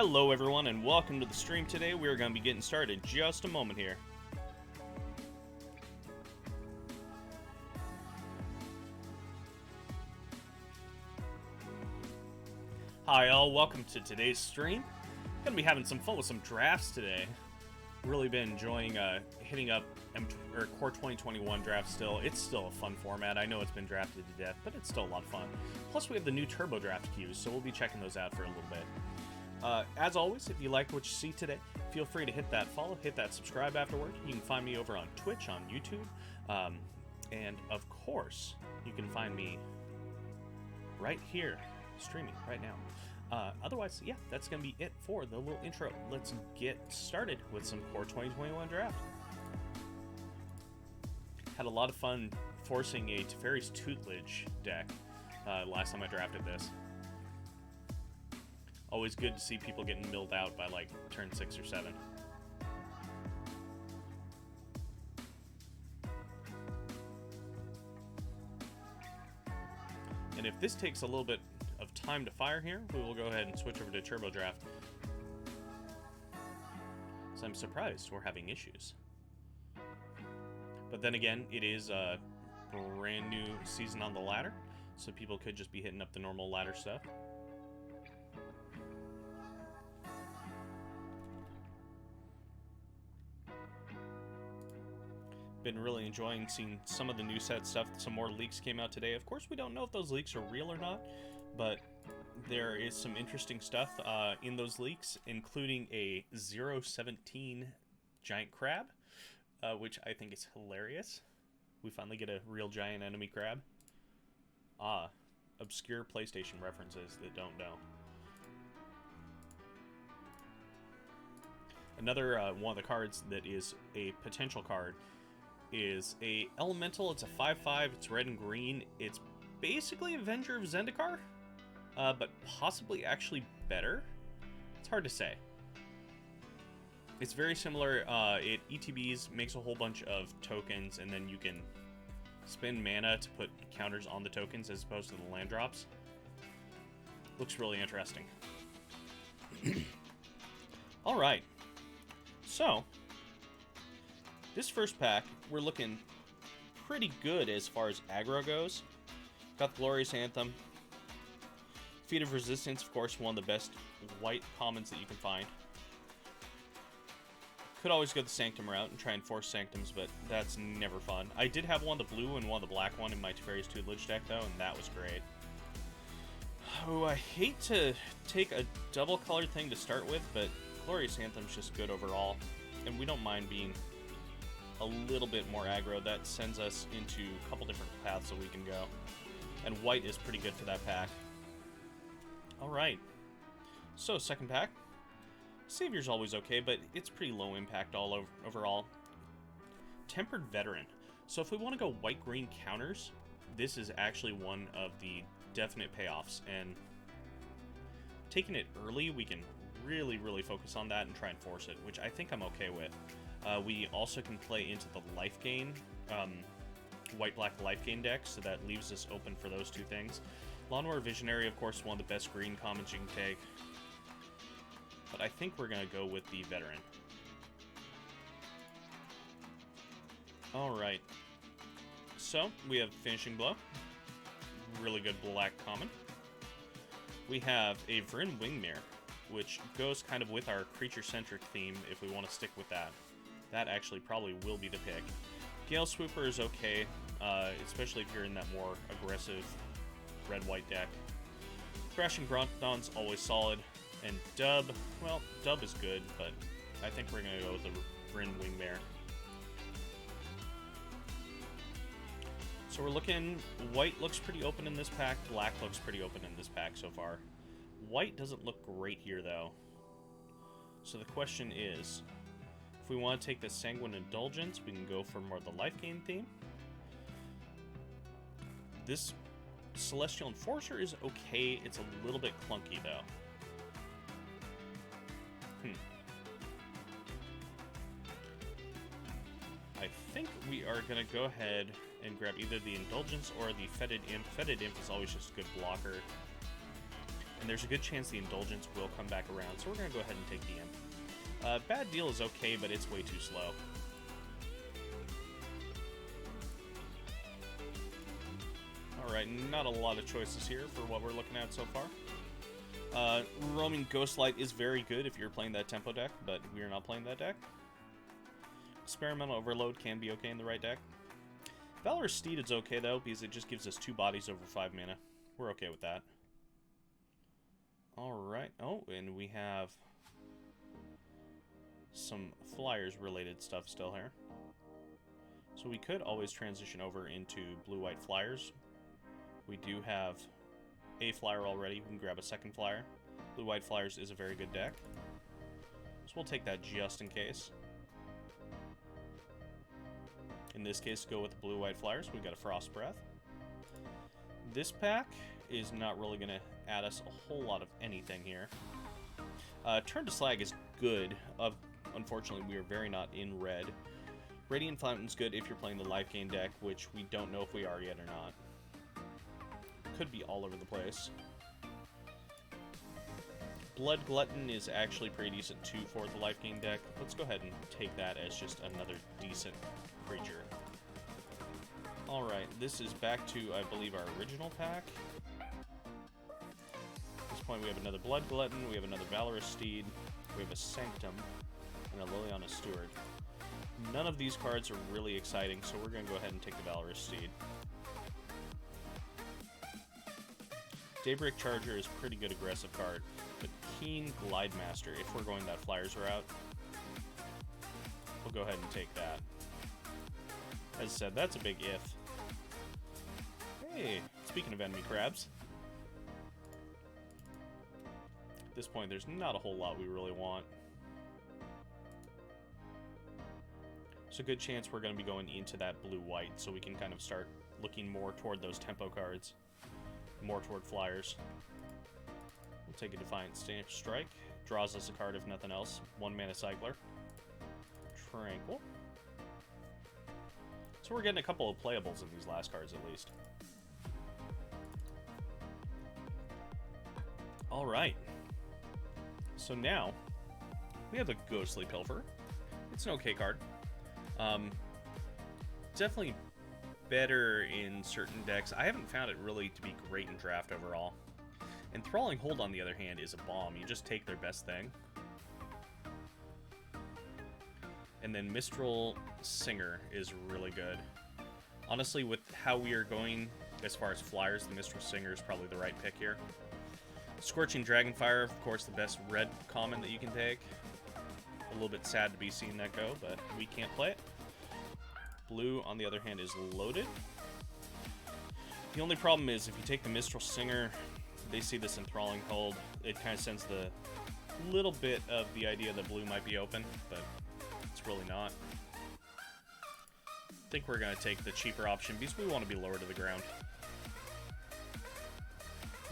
Hello everyone and welcome to the stream today. We're going to be getting started in just a moment here. Hi all, welcome to today's stream. Going to be having some fun with some drafts today. Really been enjoying hitting up Core 2021 draft still. It's still a fun format. I know it's been drafted to death, but it's still a lot of fun. Plus we have the new Turbo Draft queues, so we'll be checking those out for a little bit. As always, if you like what you see today, feel free to hit that follow, hit that subscribe afterward. You can find me over on Twitch, on YouTube, and of course, you can find me right here, streaming right now. Otherwise, yeah, that's going to be it for the little intro. Let's get started with some Core 2021 draft. Had a lot of fun forcing a Teferi's Tutelage deck last time I drafted this. Always good to see people getting milled out by like turn 6 or 7. And if this takes a little bit of time to fire here, we will go ahead and switch over to Turbo Draft. So I'm surprised we're having issues. But then again, it is a brand new season on the ladder, so people could just be hitting up the normal ladder stuff. Been really enjoying seeing some of the new set stuff. Some more leaks came out today. Of course, we don't know if those leaks are real or not, but there is some interesting stuff in those leaks, including a 017 giant crab, which I think is hilarious. We finally get a real giant enemy crab. Obscure PlayStation references that don't know. Another one of the cards that is a potential card is a elemental. It's a 5/5. It's red and green. It's basically Avenger of Zendikar, but possibly actually better. It's hard to say. It's very similar. It ETBs, makes a whole bunch of tokens, and then you can spend mana to put counters on the tokens as opposed to the land drops. Looks really interesting. All right. So this first pack, we're looking pretty good as far as aggro goes. Got the Glorious Anthem. Feat of Resistance, of course, one of the best white commons that you can find. Could always go the Sanctum route and try and force Sanctums, but that's never fun. I did have one of the blue and one of the black one in my Teferi's Tutelage deck, though, and that was great. Oh, I hate to take a double colored thing to start with, but Glorious Anthem's just good overall, and we don't mind being a little bit more aggro. That sends us into a couple different paths that we can go. And white is pretty good for that pack. Alright. So, second pack. Savior's always okay, but it's pretty low impact overall. Tempered Veteran. So if we want to go white-green counters, this is actually one of the definite payoffs. And taking it early, we can really focus on that and try and force it, which I think I'm okay with. We also can play into the life gain, white-black life gain deck, so that leaves us open for those two things. Lawnmower Visionary, of course, one of the best green commons you can take. But I think we're going to go with the Veteran. Alright. So, we have Finishing Blow. Really good black common. We have a Vryn Wingmare, which goes kind of with our creature-centric theme if we want to stick with that. That actually probably will be the pick. Gale Swooper is okay, especially if you're in that more aggressive red-white deck. Thrashing Grontodon's always solid. And Dub, well, Dub is good, but I think we're going to go with the Vryn Wingmare. So we're looking, white looks pretty open in this pack, black looks pretty open in this pack so far. White doesn't look great here, though. So the question is, if we want to take the Sanguine Indulgence, we can go for more of the life gain theme. This Celestial Enforcer is okay. It's a little bit clunky, though. I think we are going to go ahead and grab either the Indulgence or the Fetid Imp. Fetid Imp is always just a good blocker. and there's a good chance the Indulgence will come back around, so we're going to go ahead and take the Imp. Bad Deal is okay, but it's way too slow. Alright, not a lot of choices here for what we're looking at so far. Roaming Ghostlight is very good if you're playing that tempo deck, but we are not playing that deck. Experimental Overload can be okay in the right deck. Valorous Steed is okay, though, because it just gives us 2 bodies over 5 mana. We're okay with that. Alright. Oh, and we have some Flyers-related stuff still here. So we could always transition over into blue-white Flyers. We do have a Flyer already. We can grab a second Flyer. Blue-white Flyers is a very good deck. So we'll take that just in case. In this case, go with the blue-white Flyers. We've got a Frost Breath. This pack is not really going to add us a whole lot of anything here. Turn to Slag is good. Unfortunately, we are very not in red. Radiant Fountain's good if you're playing the life gain deck, which we don't know if we are yet or not. Could be all over the place. Blood Glutton is actually pretty decent too for the life gain deck. Let's go ahead and take that as just another decent creature. Alright, this is back to, I believe, our original pack. At this point we have another Blood Glutton, we have another Valorous Steed, we have a Sanctum, and a Liliana Steward. None of these cards are really exciting, so we're going to go ahead and take the Valorous Steed. Daybreak Charger is a pretty good aggressive card, but Keen Glidemaster, if we're going that Flyers route, we'll go ahead and take that. As I said, that's a big if. Hey, speaking of enemy crabs. At this point, there's not a whole lot we really want. It's a good chance we're going to be going into that blue-white, so we can kind of start looking more toward those tempo cards. More toward Flyers. We'll take a Defiant Strike. Draws us a card if nothing else. 1 mana Cycler. Tranquil. So we're getting a couple of playables in these last cards at least. Alright. So now, we have the Ghostly Pilfer. It's an okay card. Definitely better in certain decks. I haven't found it really to be great in draft overall. Enthralling Hold, on the other hand, is a bomb. You just take their best thing. And then Mistral Singer is really good. Honestly, with how we are going as far as Flyers, the Mistral Singer is probably the right pick here. Scorching Dragonfire, of course, the best red common that you can take. A little bit sad to be seeing that go, but we can't play it. Blue, on the other hand, is loaded. The only problem is if you take the Mistral Singer, they see this Enthralling Hold. It kind of sends the little bit of the idea that blue might be open, but it's really not. I think we're going to take the cheaper option because we want to be lower to the ground.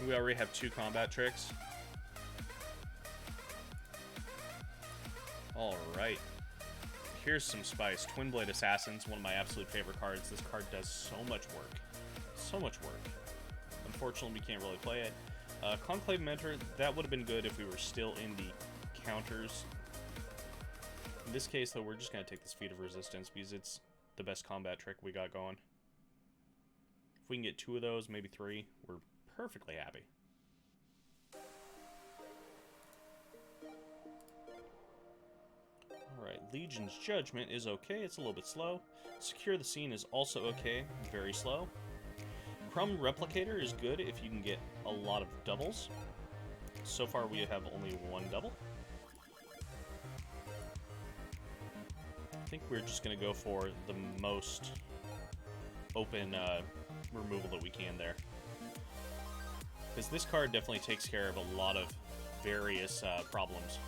We already have 2 combat tricks. Alright. Here's some spice. Twin Blade Assassins, one of my absolute favorite cards. This card does so much work. So much work. Unfortunately, we can't really play it. Conclave Mentor, that would have been good if we were still in the counters. In this case, though, we're just going to take this Feat of Resistance because it's the best combat trick we got going. If we can get 2 of those, maybe 3, we're perfectly happy. Alright, Legion's Judgment is okay, it's a little bit slow. Secure the Scene is also okay, very slow. Crumb Replicator is good if you can get a lot of doubles. So far we have only 1 double. I think we're just going to go for the most open removal that we can there. Because this card definitely takes care of a lot of various problems.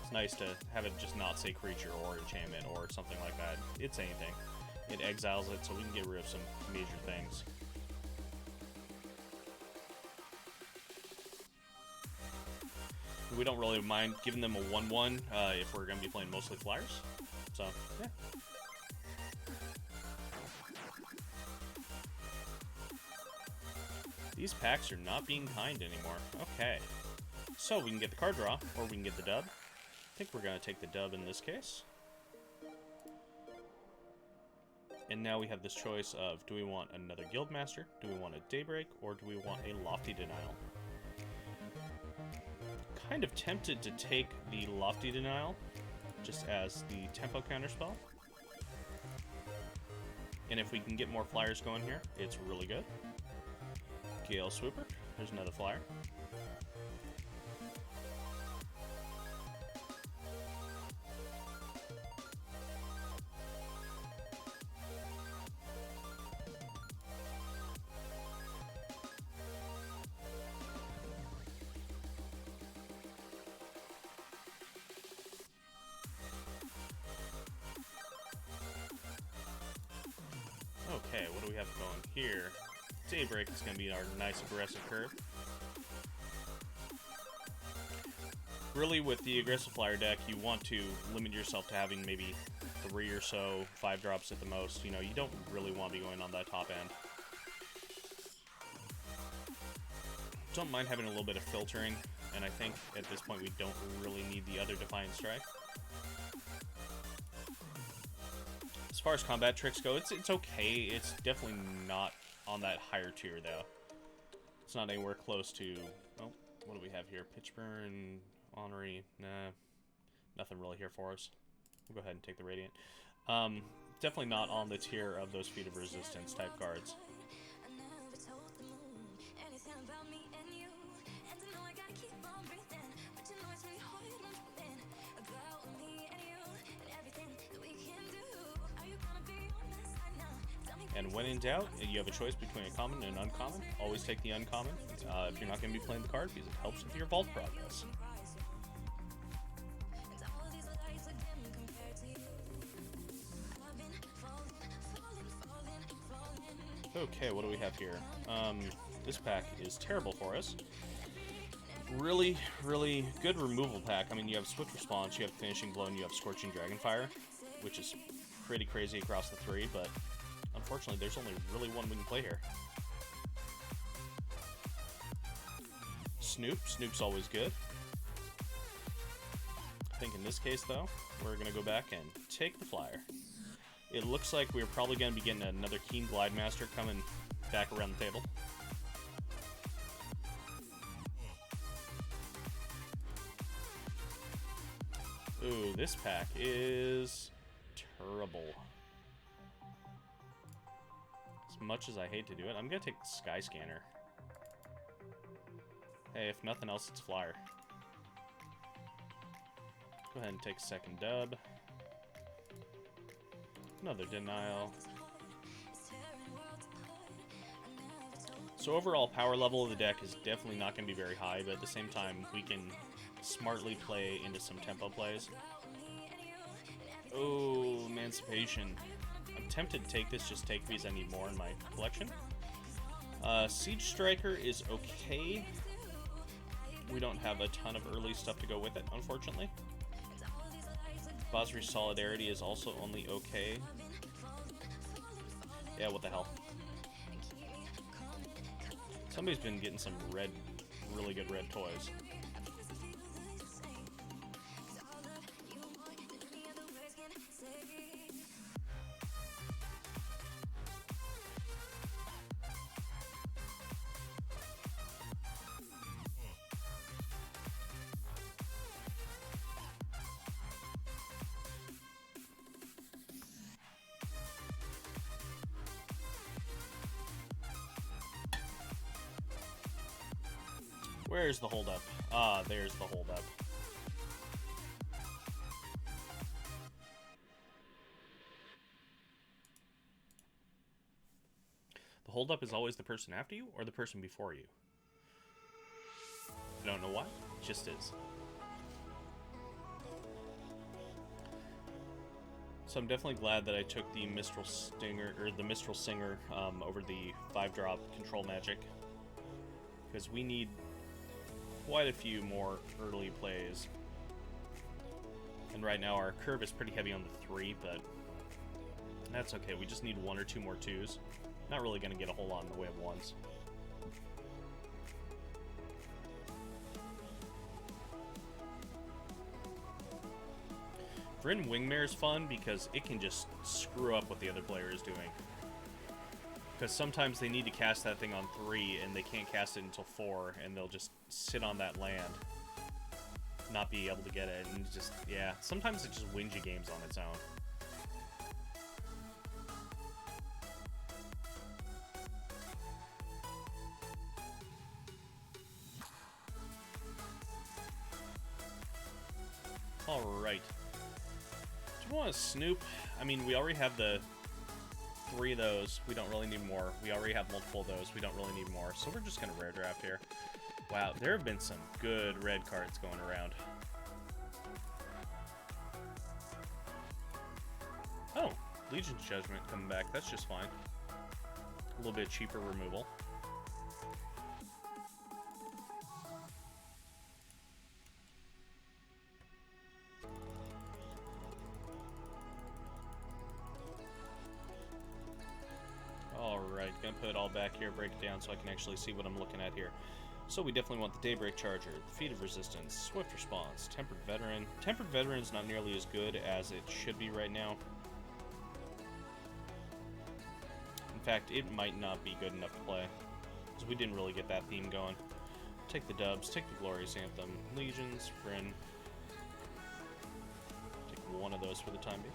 It's nice to have it just not say creature or enchantment or something like that. It's anything. It exiles it so we can get rid of some major things. We don't really mind giving them a 1/1 if we're going to be playing mostly Flyers. So, yeah. These packs are not being kind anymore. Okay. So we can get the card draw, or we can get the dub. I think we're going to take the dub in this case. And now we have this choice of, do we want another Guildmaster, do we want a Daybreak, or do we want a Lofty Denial? Kind of tempted to take the Lofty Denial, just as the tempo counterspell. And if we can get more flyers going here, it's really good. Gale Swooper, there's another flyer. Okay, what do we have going here? Daybreak is going to be our nice aggressive curve. Really, with the aggressive flyer deck, you want to limit yourself to having maybe 3 or so 5-drops at the most. You know, you don't really want to be going on that top end. Don't mind having a little bit of filtering, and I think at this point we don't really need the other Defiant Strike. As far as combat tricks go, it's okay. It's definitely not on that higher tier, though. It's not anywhere close to... Oh, what do we have here? Pitchburn, Honorary, nah. Nothing really here for us. We'll go ahead and take the Radiant. Definitely not on the tier of those Feet of Resistance type cards. And when in doubt, you have a choice between a common and an uncommon. Always take the uncommon if you're not going to be playing the card, because it helps with your vault progress. Okay, what do we have here? This pack is terrible for us. Really, really good removal pack. I mean, you have Swift Response, you have Finishing Blow, and you have Scorching Dragonfire, which is pretty crazy across the 3, but unfortunately, there's only really one we can play here. Snoop. Snoop's always good. I think in this case, though, we're going to go back and take the flyer. It looks like we're probably going to be getting another Keen Glidemaster coming back around the table. Ooh, this pack is terrible. As much as I hate to do it, I'm going to take Sky Scanner. Hey, if nothing else, it's Flyer. Go ahead and take a second dub. Another Denial. So overall, power level of the deck is definitely not going to be very high, but at the same time, we can smartly play into some tempo plays. Oh, Emancipation. I'm tempted to take this, just take these, I need more in my collection. Siege Striker is okay. We don't have a ton of early stuff to go with it, unfortunately. Basri Solidarity is also only okay. Yeah, what the hell. Somebody's been getting some red, really good red toys. Where's the holdup? Ah, there's the holdup. The holdup is always the person after you or the person before you. I don't know why, it just is. So I'm definitely glad that I took the Mistral Stinger, or the Mistral Singer, over the 5-drop control magic, because we need quite a few more early plays. And right now our curve is pretty heavy on the 3, but that's okay. We just need 1 or 2 more 2s. Not really going to get a whole lot in the way of 1s. Bryn Wingmare is fun because it can just screw up what the other player is doing. Because sometimes they need to cast that thing on 3, and they can't cast it until 4, and they'll just sit on that land, not be able to get it, and just, yeah, sometimes it just wins you games on its own. Alright. Do you want to snoop? I mean, we already have the 3 of those. We don't really need more. We already have multiple of those. We don't really need more. So we're just going to rare draft here. Wow, there have been some good red cards going around. Oh, Legion's Judgment coming back. That's just fine. A little bit cheaper removal. Alright, gonna put it all back here, break it down so I can actually see what I'm looking at here. So we definitely want the Daybreak Charger, Defeat of Resistance, Swift Response, Tempered Veteran. Tempered Veteran is not nearly as good as it should be right now. In fact, it might not be good enough to play, because we didn't really get that theme going. Take the dubs, take the Glorious Anthem, Legions, Bryn. Take one of those for the time being.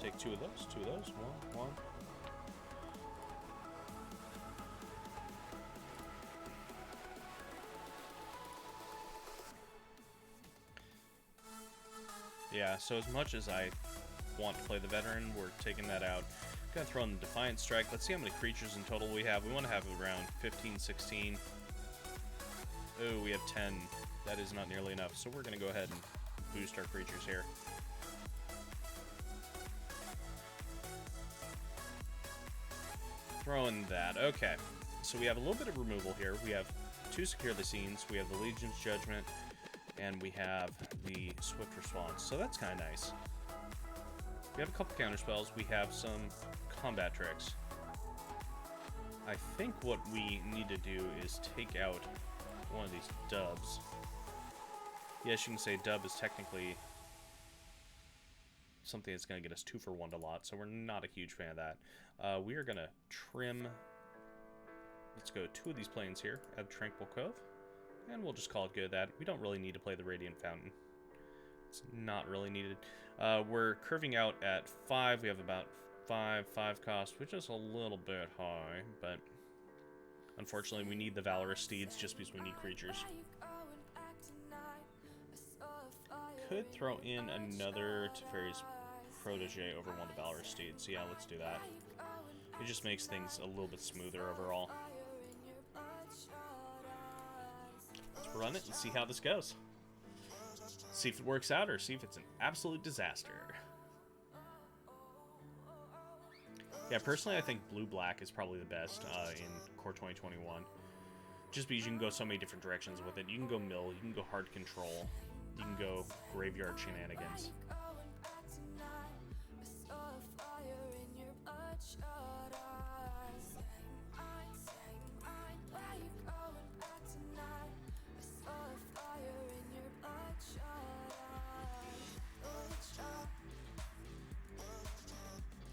Take two of those, one. Yeah, so as much as I want to play the Veteran, we're taking that out. Gonna throw in the Defiant Strike. Let's see how many creatures in total we have. We want to have around 15, 16. Oh, we have 10. That is not nearly enough, so we're gonna go ahead and boost our creatures here. Throw in that. Okay, so we have a little bit of removal here. We have 2 Secure the Scenes. We have the Legion's Judgment. And we have the Swift Response, so that's kind of nice. We have a couple counter spells. We have some combat tricks. I think what we need to do is take out one of these dubs. Yes, you can say dub is technically something that's going to get us 2 for 1 to lot, so we're not a huge fan of that. We are going to trim. Let's go 2 of these planes here. Add Tranquil Cove. And we'll just call it good at that. We don't really need to play the Radiant Fountain. It's not really needed. We're curving out at 5. We have about 5 cost, which is a little bit high, but unfortunately we need the Valorous Steeds just because we need creatures. Could throw in another Teferi's Protege over one of the Valorous Steeds. Yeah, let's do that. It just makes things a little bit smoother overall. Run it and see how this goes. See if it works out or see if it's an absolute disaster. Yeah, personally I think blue-black is probably the best in Core 2021. Just because you can go so many different directions with it. You can go mill, you can go hard control, you can go graveyard shenanigans.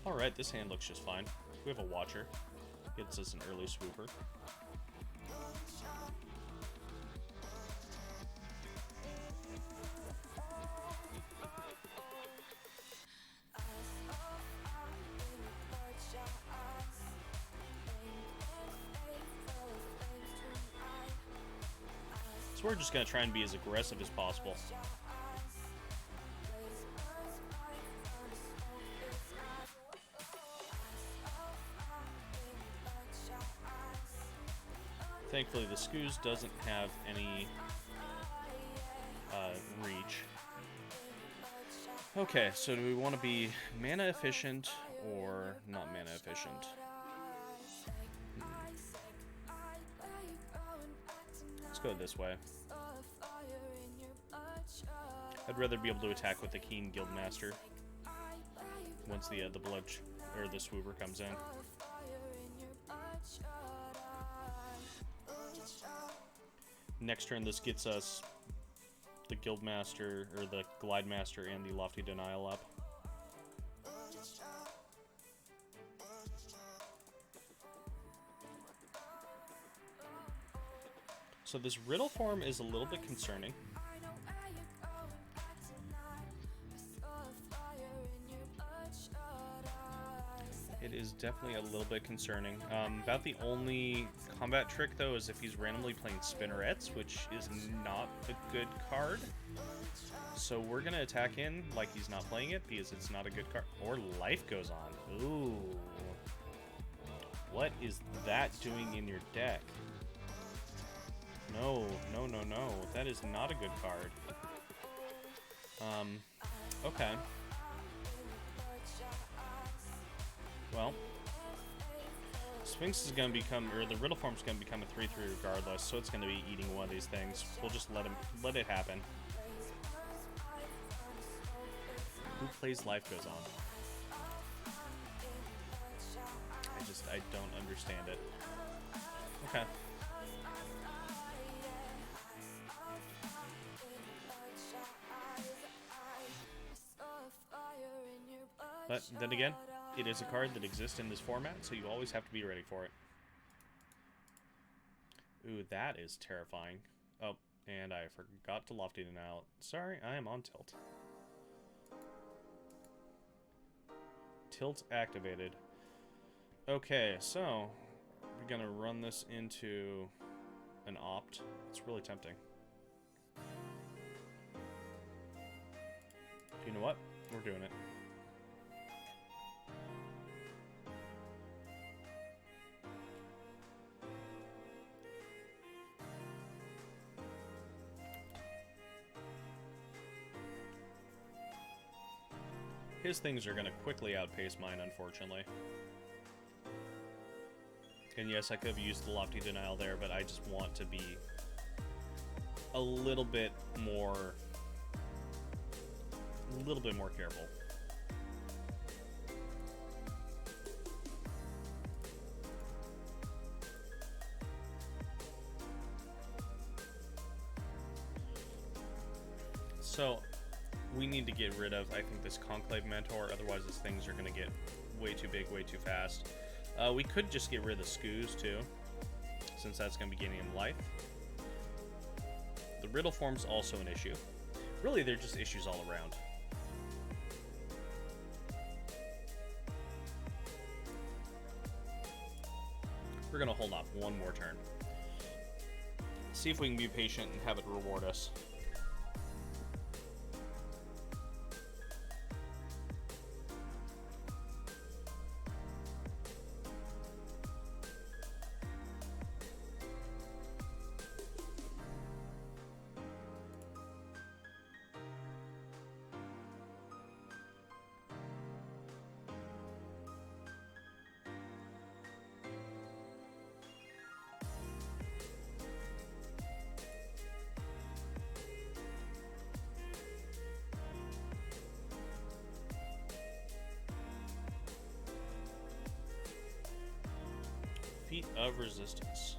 Alright, this hand looks just fine. We have a Watcher. Gets us an early swooper. So we're just going to try and be as aggressive as possible. Thankfully, the Skoos doesn't have any reach. Okay, so do we want to be mana efficient or not mana efficient? Let's go this way. I'd rather be able to attack with the Keen Guildmaster once the blood or the swooper comes in. Next turn, this gets us the Guildmaster, or the Glidemaster and the Lofty Denial up. So this riddle form is a little bit concerning. It is definitely a little bit concerning. About the only combat trick, though, is if he's randomly playing Spinnerets, which is not a good card. So we're going to attack in like he's not playing it, because it's not a good card. Or Life Goes On. Ooh. What is that doing in your deck? No, no, no, no. That is not a good card. Okay. Well, Sphinx is going to become, or the Riddle Form is going to become a 3/3 regardless, so it's going to be eating one of these things. We'll just let it happen. Who plays Life Goes On? I don't understand it. Okay. But then again, it is a card that exists in this format, so you always have to be ready for it. Ooh, that is terrifying. Oh, and I forgot to Lofty Denial. Sorry, I am on tilt. Tilt activated. Okay, so we're gonna run this into an opt. It's really tempting. You know what? We're doing it. His things are going to quickly outpace mine, unfortunately. And yes, I could have used the Lofty Denial there, but I just want to be a little bit more careful. So, we need to get rid of, I think, this Conclave Mentor, otherwise these things are going to get way too big, way too fast. We could just get rid of the Skoos, too, since that's going to be gaining him life. The Riddle Form's also an issue. Really, they're just issues all around. We're going to hold off one more turn. See if we can be patient and have it reward us. Feat of Resistance.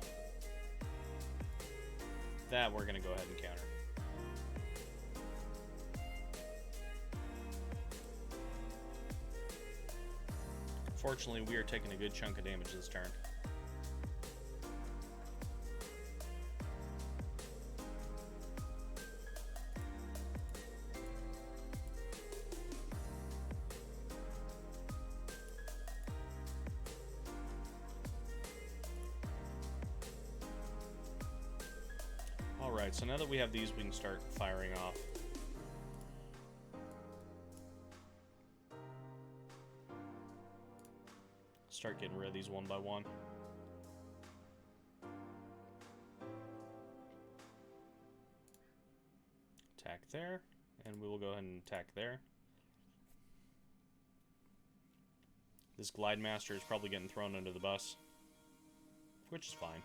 That we're going to go ahead and counter. Fortunately, we are taking a good chunk of damage this turn. Alright, so now that we have these, we can start firing off. Start getting rid of these one by one. Attack there, and we will go ahead and attack there. This Glidemaster is probably getting thrown under the bus, which is fine.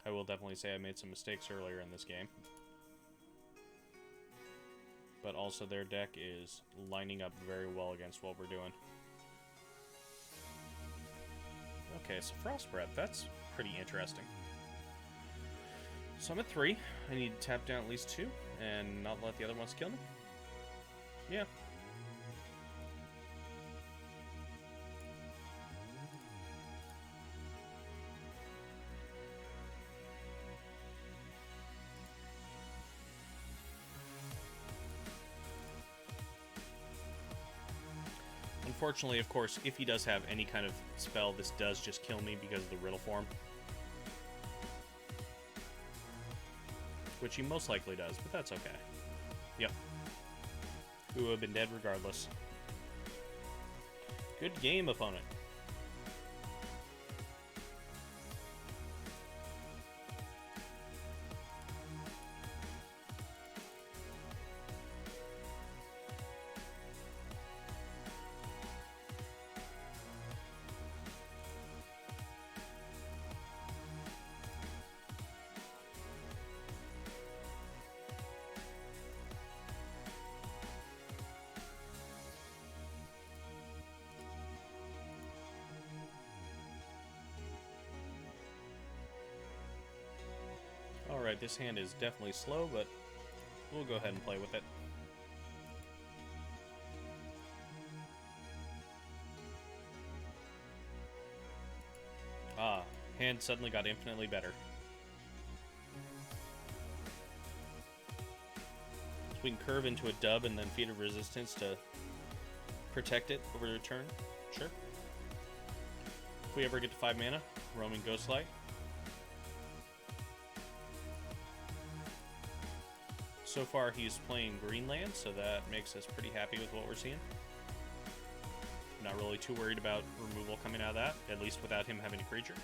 I will definitely say I made some mistakes earlier in this game. But also their deck is lining up very well against what we're doing. Okay, so Frost Breath, that's pretty interesting. So I'm at 3. I need to tap down at least 2 and not let the other ones kill me. Yeah. Unfortunately, of course, if he does have any kind of spell, this does just kill me because of the riddle form. Which he most likely does, but that's okay. Yep. We would have been dead regardless. Good game, opponent. Alright, this hand is definitely slow, but we'll go ahead and play with it. Ah, hand suddenly got infinitely better. So we can curve into a dub and then feed a resistance to protect it over the turn. Sure. If we ever get to 5 mana, roaming Ghostlight. So far, he's playing Greenland, so that makes us pretty happy with what we're seeing. Not really too worried about removal coming out of that, at least without him having a creature.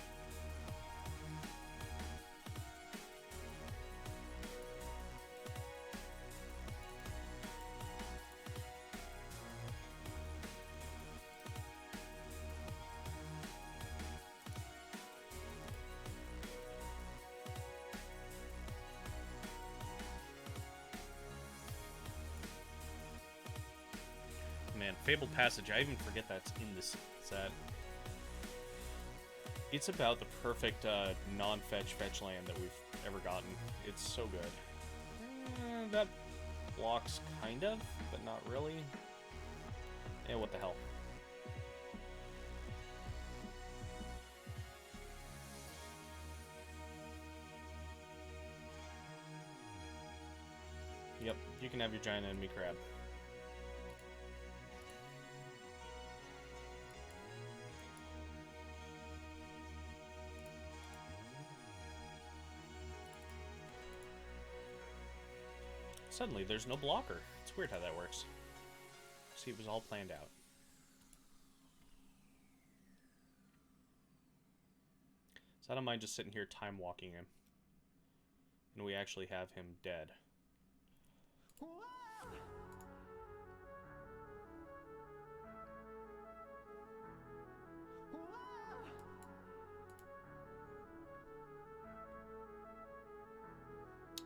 Man, Fabled Passage, I even forget that's in this set. It's about the perfect non-fetch fetch land that we've ever gotten. It's so good. That blocks kind of, but not really. And what the hell. Yep, you can have your giant enemy crab. Suddenly, there's no blocker. It's weird how that works. See, it was all planned out. So I don't mind just sitting here time walking him. And we actually have him dead.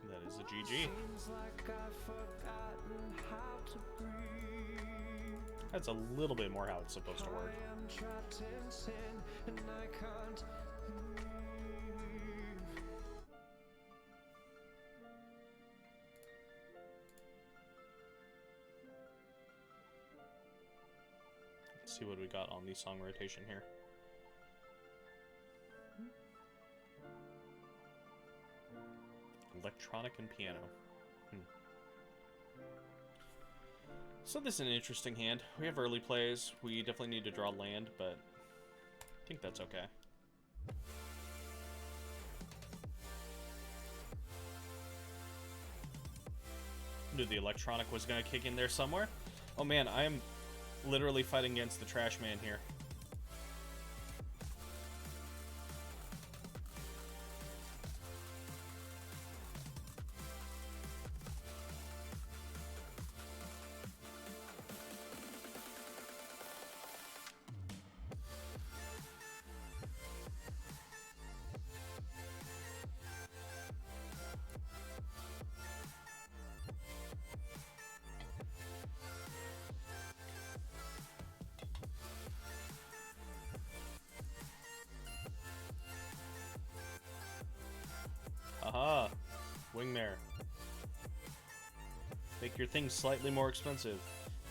That is a GG. That's a little bit more how it's supposed to work. Let's see what we got on the song rotation here. Electronic and piano. So this is an interesting hand. We have early plays. We definitely need to draw land, but I think that's okay. Knew the electronic was going to kick in there somewhere. Oh man, I am literally fighting against the trash man here. make your things slightly more expensive.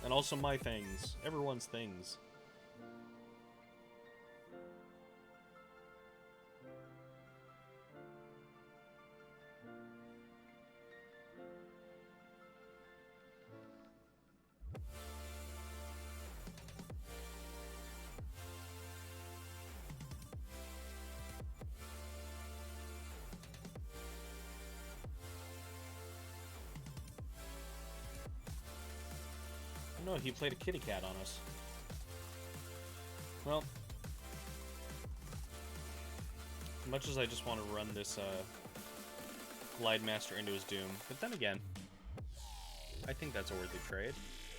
And also my things. Everyone's things. No, he played a kitty cat on us. Well, as much as I just want to run this Glide Master into his doom, but then again, I think that's a worthy trade.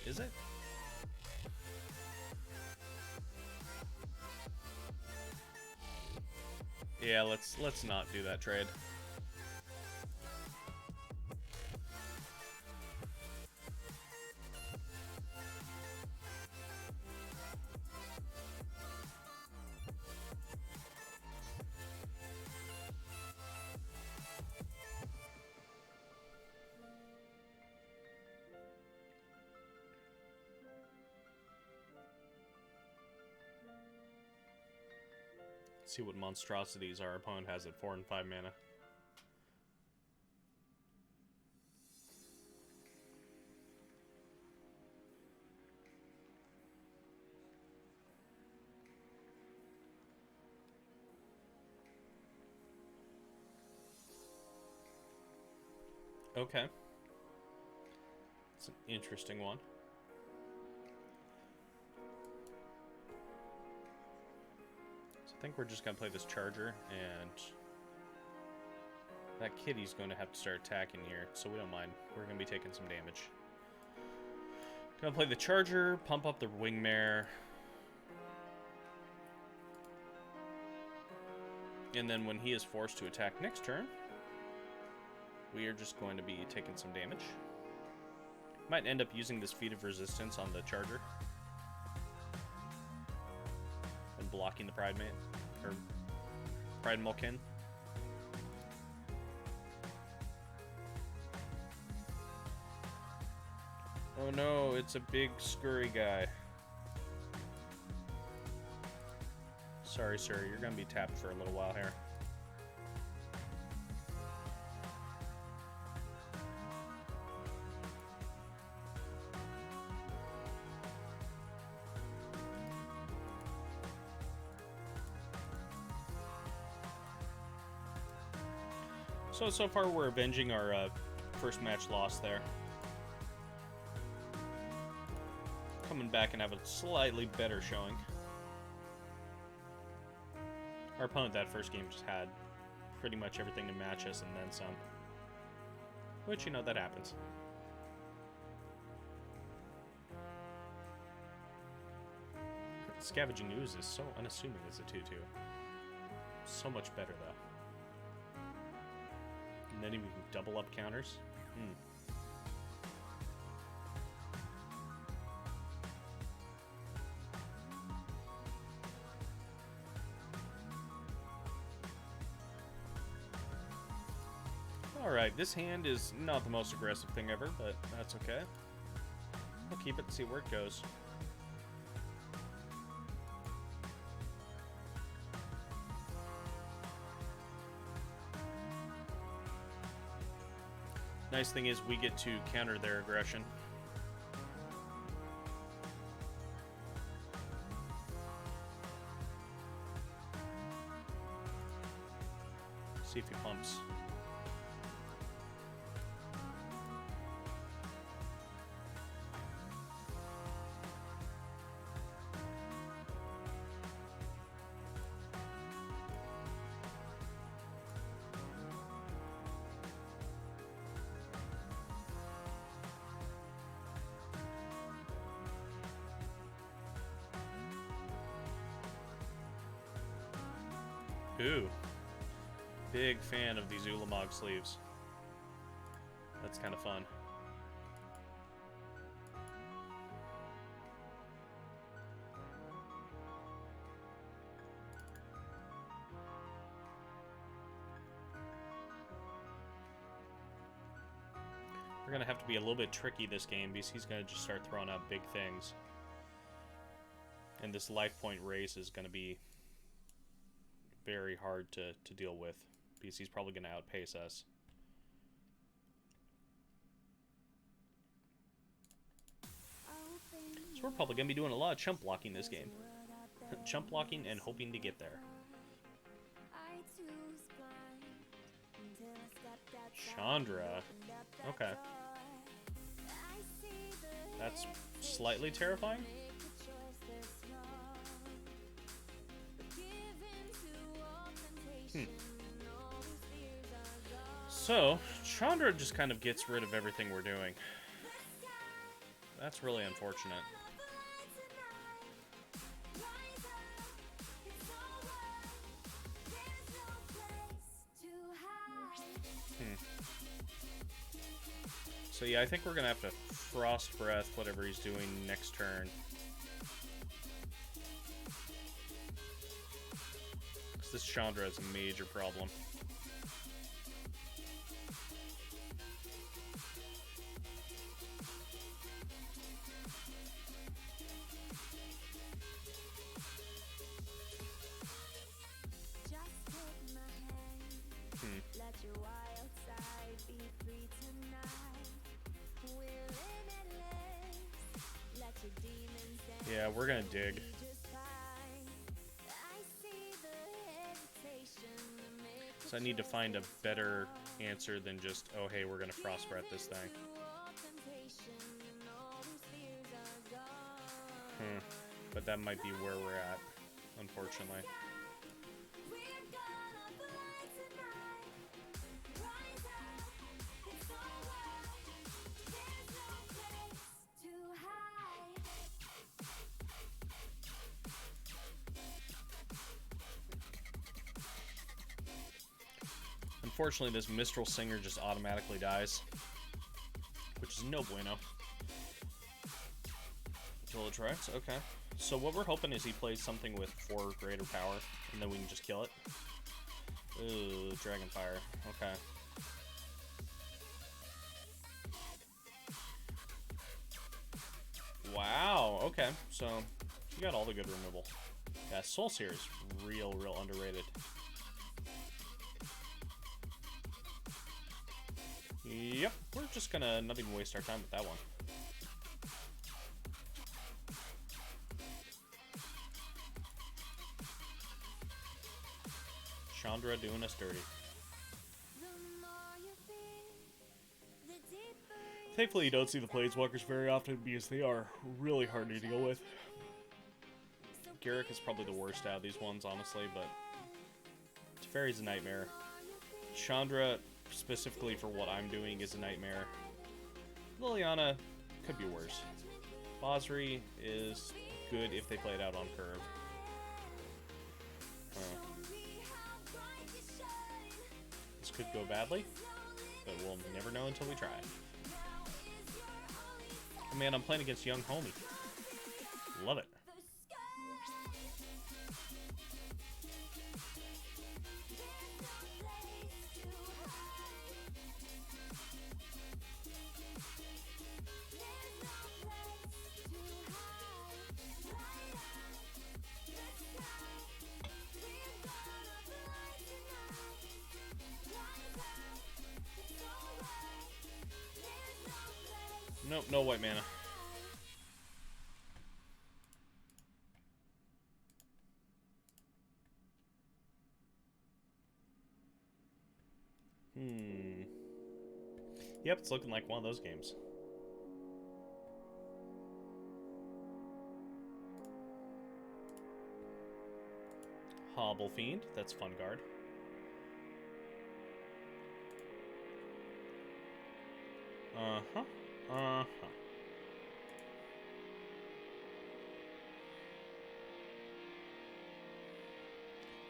Is it? Yeah, let's not do that trade. See what monstrosities our opponent has at 4 and 5 mana. Okay. It's an interesting one. I think we're just going to play this Charger, and that kitty's going to have to start attacking here, so we don't mind. We're going to be taking some damage. Going to play the Charger, pump up the Wingmare, and then when he is forced to attack next turn, we are just going to be taking some damage. Might end up using this Feat of Resistance on the Charger. Blocking the Pride Man, or Pride Mulkin. Oh no, it's a big scurry guy. Sorry, sir, you're gonna be tapped for a little while here. So far we're avenging our first match loss there. Coming back and have a slightly better showing. Our opponent that first game just had pretty much everything to match us and then some. Which, you know, that happens. Scavenging Ooze is so unassuming as a 2-2. So much better, though. And then even double up counters. Alright, this hand is not the most aggressive thing ever, but that's okay. We'll keep it and see where it goes. Nice thing is we get to counter their aggression. See if he pumps. Ooh. Big fan of these Ulamog sleeves. That's kind of fun. We're going to have to be a little bit tricky this game because he's going to just start throwing out big things. And this life point race is going to be very hard to deal with because he's probably going to outpace us. So we're probably going to be doing a lot of chump blocking this game. Chump blocking and hoping to get there. Chandra. Okay. That's slightly terrifying. So, Chandra just kind of gets rid of everything we're doing. That's really unfortunate. So yeah, I think we're gonna have to Frost Breath whatever he's doing next turn. Because this Chandra is a major problem. Yeah, we're gonna dig. So I need to find a better answer than just, oh hey, we're gonna Frost Breath this thing. But that might be where we're at, unfortunately. Unfortunately, this Mistral Singer just automatically dies, which is no bueno. Village Rights, okay. So what we're hoping is he plays something with 4 greater power, and then we can just kill it. Ooh, Dragonfire, okay. Wow, okay, so you got all the good removal. Yeah, Soul Seer is real underrated. Yep, we're just gonna not even waste our time with that one. Chandra doing us dirty. Thankfully, you don't see the Planeswalkers very often because they are really hard to deal with. Garruk is probably the worst out of these ones, honestly, but Teferi's a nightmare. Chandra, specifically for what I'm doing, is a nightmare. Liliana could be worse. Basri is good if they play it out on curve. This could go badly, but we'll never know until we try. Oh man, I'm playing against Young Homie. Love it. Nope, no white mana. Yep, it's looking like one of those games. Hobble Fiend, that's fun guard. Uh-huh. Uh-huh.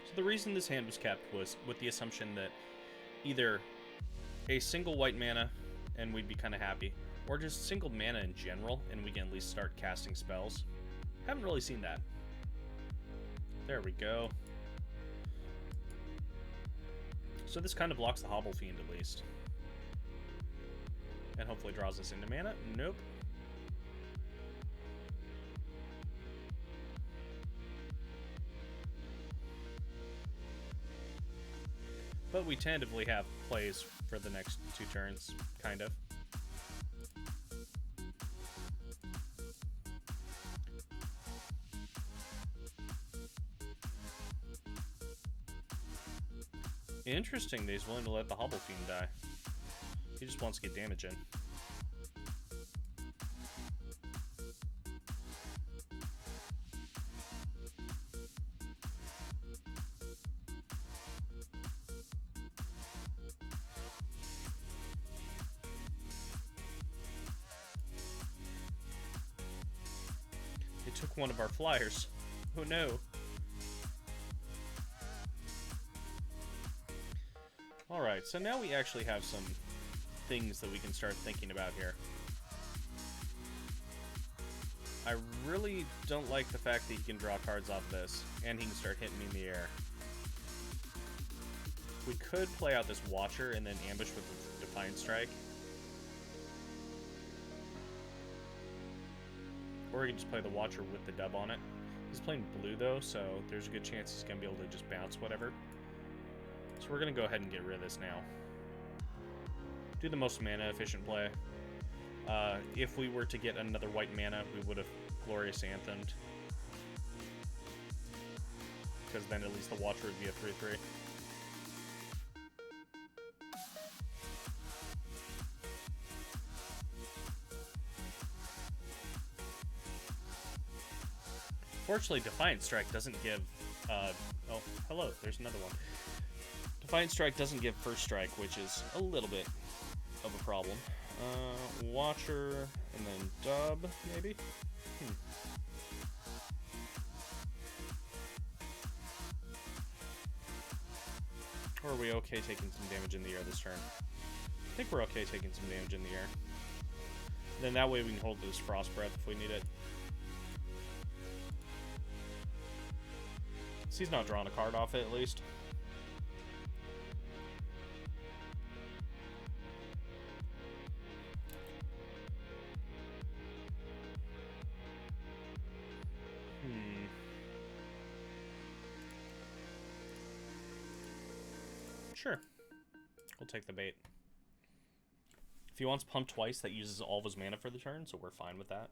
So the reason this hand was kept was with the assumption that either a single white mana and we'd be kind of happy, or just single mana in general and we can at least start casting spells. Haven't really seen that. There we go. So this kind of blocks the Hobble Fiend at least. And hopefully draws us into mana. Nope. But we tentatively have plays for the next 2 turns, kind of. Interesting that he's willing to let the Hobble Fiend die. He just wants to get damage in. They took one of our flyers. Oh no. Alright, so now we actually have some things that we can start thinking about here. I really don't like the fact that he can draw cards off this, and he can start hitting me in the air. We could play out this Watcher and then ambush with the Defiant Strike. Or we can just play the Watcher with the dub on it. He's playing blue though, so there's a good chance he's going to be able to just bounce whatever. So we're going to go ahead and get rid of this now. Do the most mana efficient play. If we were to get another white mana, we would have Glorious Anthemed. Because then at least the Watcher would be a 3/3. Fortunately, Defiant Strike doesn't give... oh, hello, there's another one. Defiant Strike doesn't give First Strike, which is a little bit of a problem. Watcher, and then Dub, maybe? Or are we okay taking some damage in the air this turn? I think we're okay taking some damage in the air. Then that way we can hold this Frost Breath if we need it. So he's not drawing a card off it, at least. Sure. We'll take the bait. If he wants Pump twice, that uses all of his mana for the turn, so we're fine with that.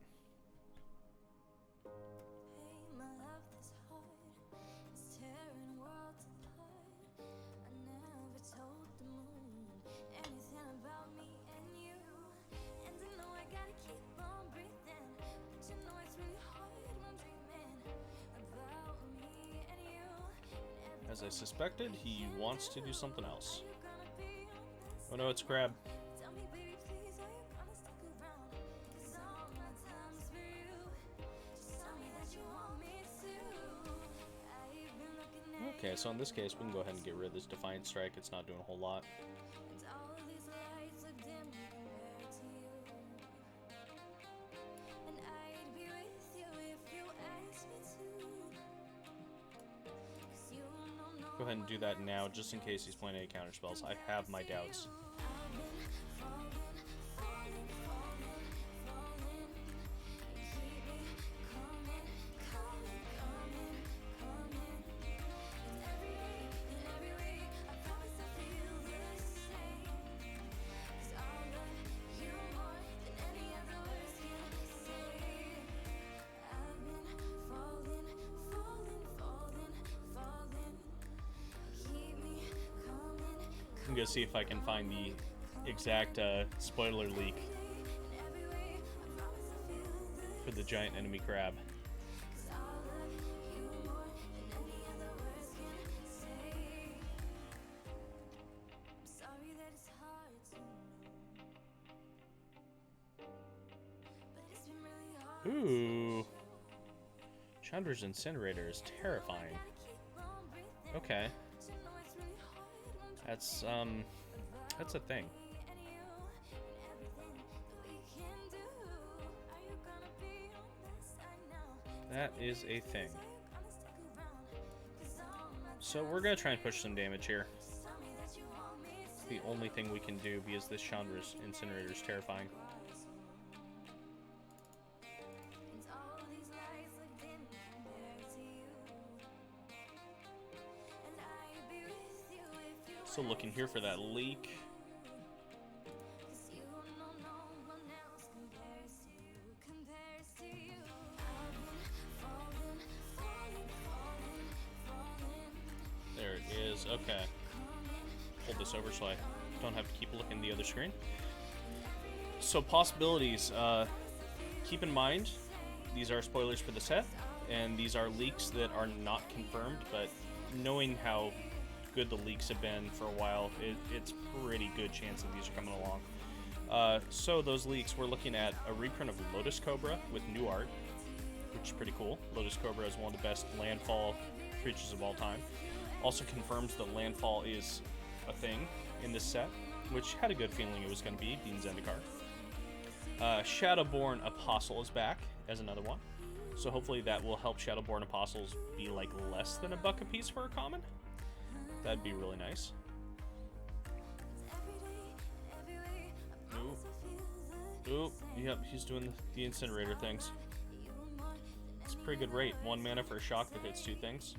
As I suspected, he wants to do something else. Oh no, it's Crab. Okay, so in this case, we can go ahead and get rid of this Defiant Strike. It's not doing a whole lot. Go ahead and do that now, just in case he's playing any counter spells. I have my doubts. I'm gonna see if I can find the exact spoiler leak for the giant enemy crab. Ooh. Chandra's Incinerator is terrifying. Okay. That's a thing. That is a thing. So we're gonna try and push some damage here. the only thing we can do because this Chandra's Incinerator is terrifying. So looking here for that leak. There it is. Okay. Hold this over so I don't have to keep looking at the other screen. So possibilities. Keep in mind, these are spoilers for the set, and these are leaks that are not confirmed, but knowing how good the leaks have been for a while, it's pretty good chance that these are coming along. So those leaks, we're looking at a reprint of Lotus Cobra with new art, which is pretty cool. Lotus Cobra is one of the best landfall creatures of all time. Also confirms that landfall is a thing in this set, which had a good feeling it was going to be, being Zendikar. Shadowborn Apostle is back as another one, so hopefully that will help Shadowborn Apostles be like less than $1 a piece for a common. That'd be really nice. Ooh, yep, he's doing the incinerator things. It's a pretty good rate. 1 mana for a shock that hits 2 things.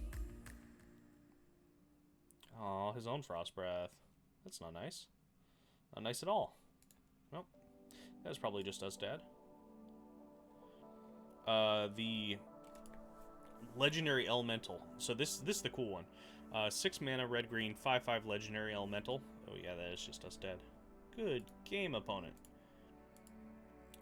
Aw, his own Frost Breath. That's not nice. Not nice at all. Nope. That was probably just us dead. The Legendary Elemental. So this is the cool one. 6 mana, red, green, 5/5 Legendary Elemental. Oh yeah, that is just us dead. Good game, opponent.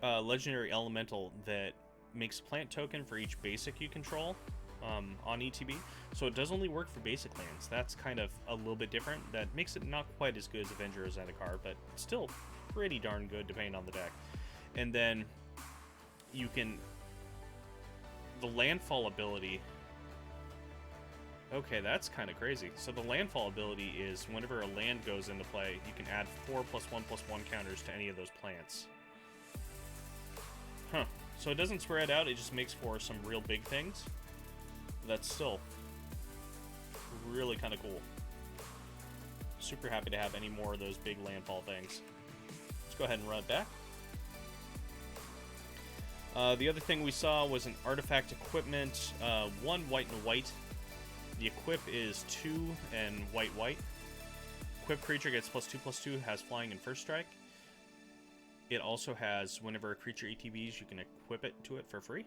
Legendary Elemental that makes a plant token for each basic you control on ETB. So it does only work for basic lands. That's kind of a little bit different. That makes it not quite as good as Avenger or Zendikar, but still pretty darn good depending on the deck. And then you can... The landfall ability... Okay, that's kind of crazy. So the landfall ability is whenever a land goes into play, you can add 4+1/+1 counters to any of those plants. Huh. So it doesn't spread out, it just makes for some real big things. That's still really kind of cool. Super happy to have any more of those big landfall things. Let's go ahead and run it back. The other thing we saw was an artifact equipment. 1 white and white. The equip is 2 and white. Equip creature gets +2/+2, has flying and first strike. It also has, whenever a creature ETBs, you can equip it to it for free.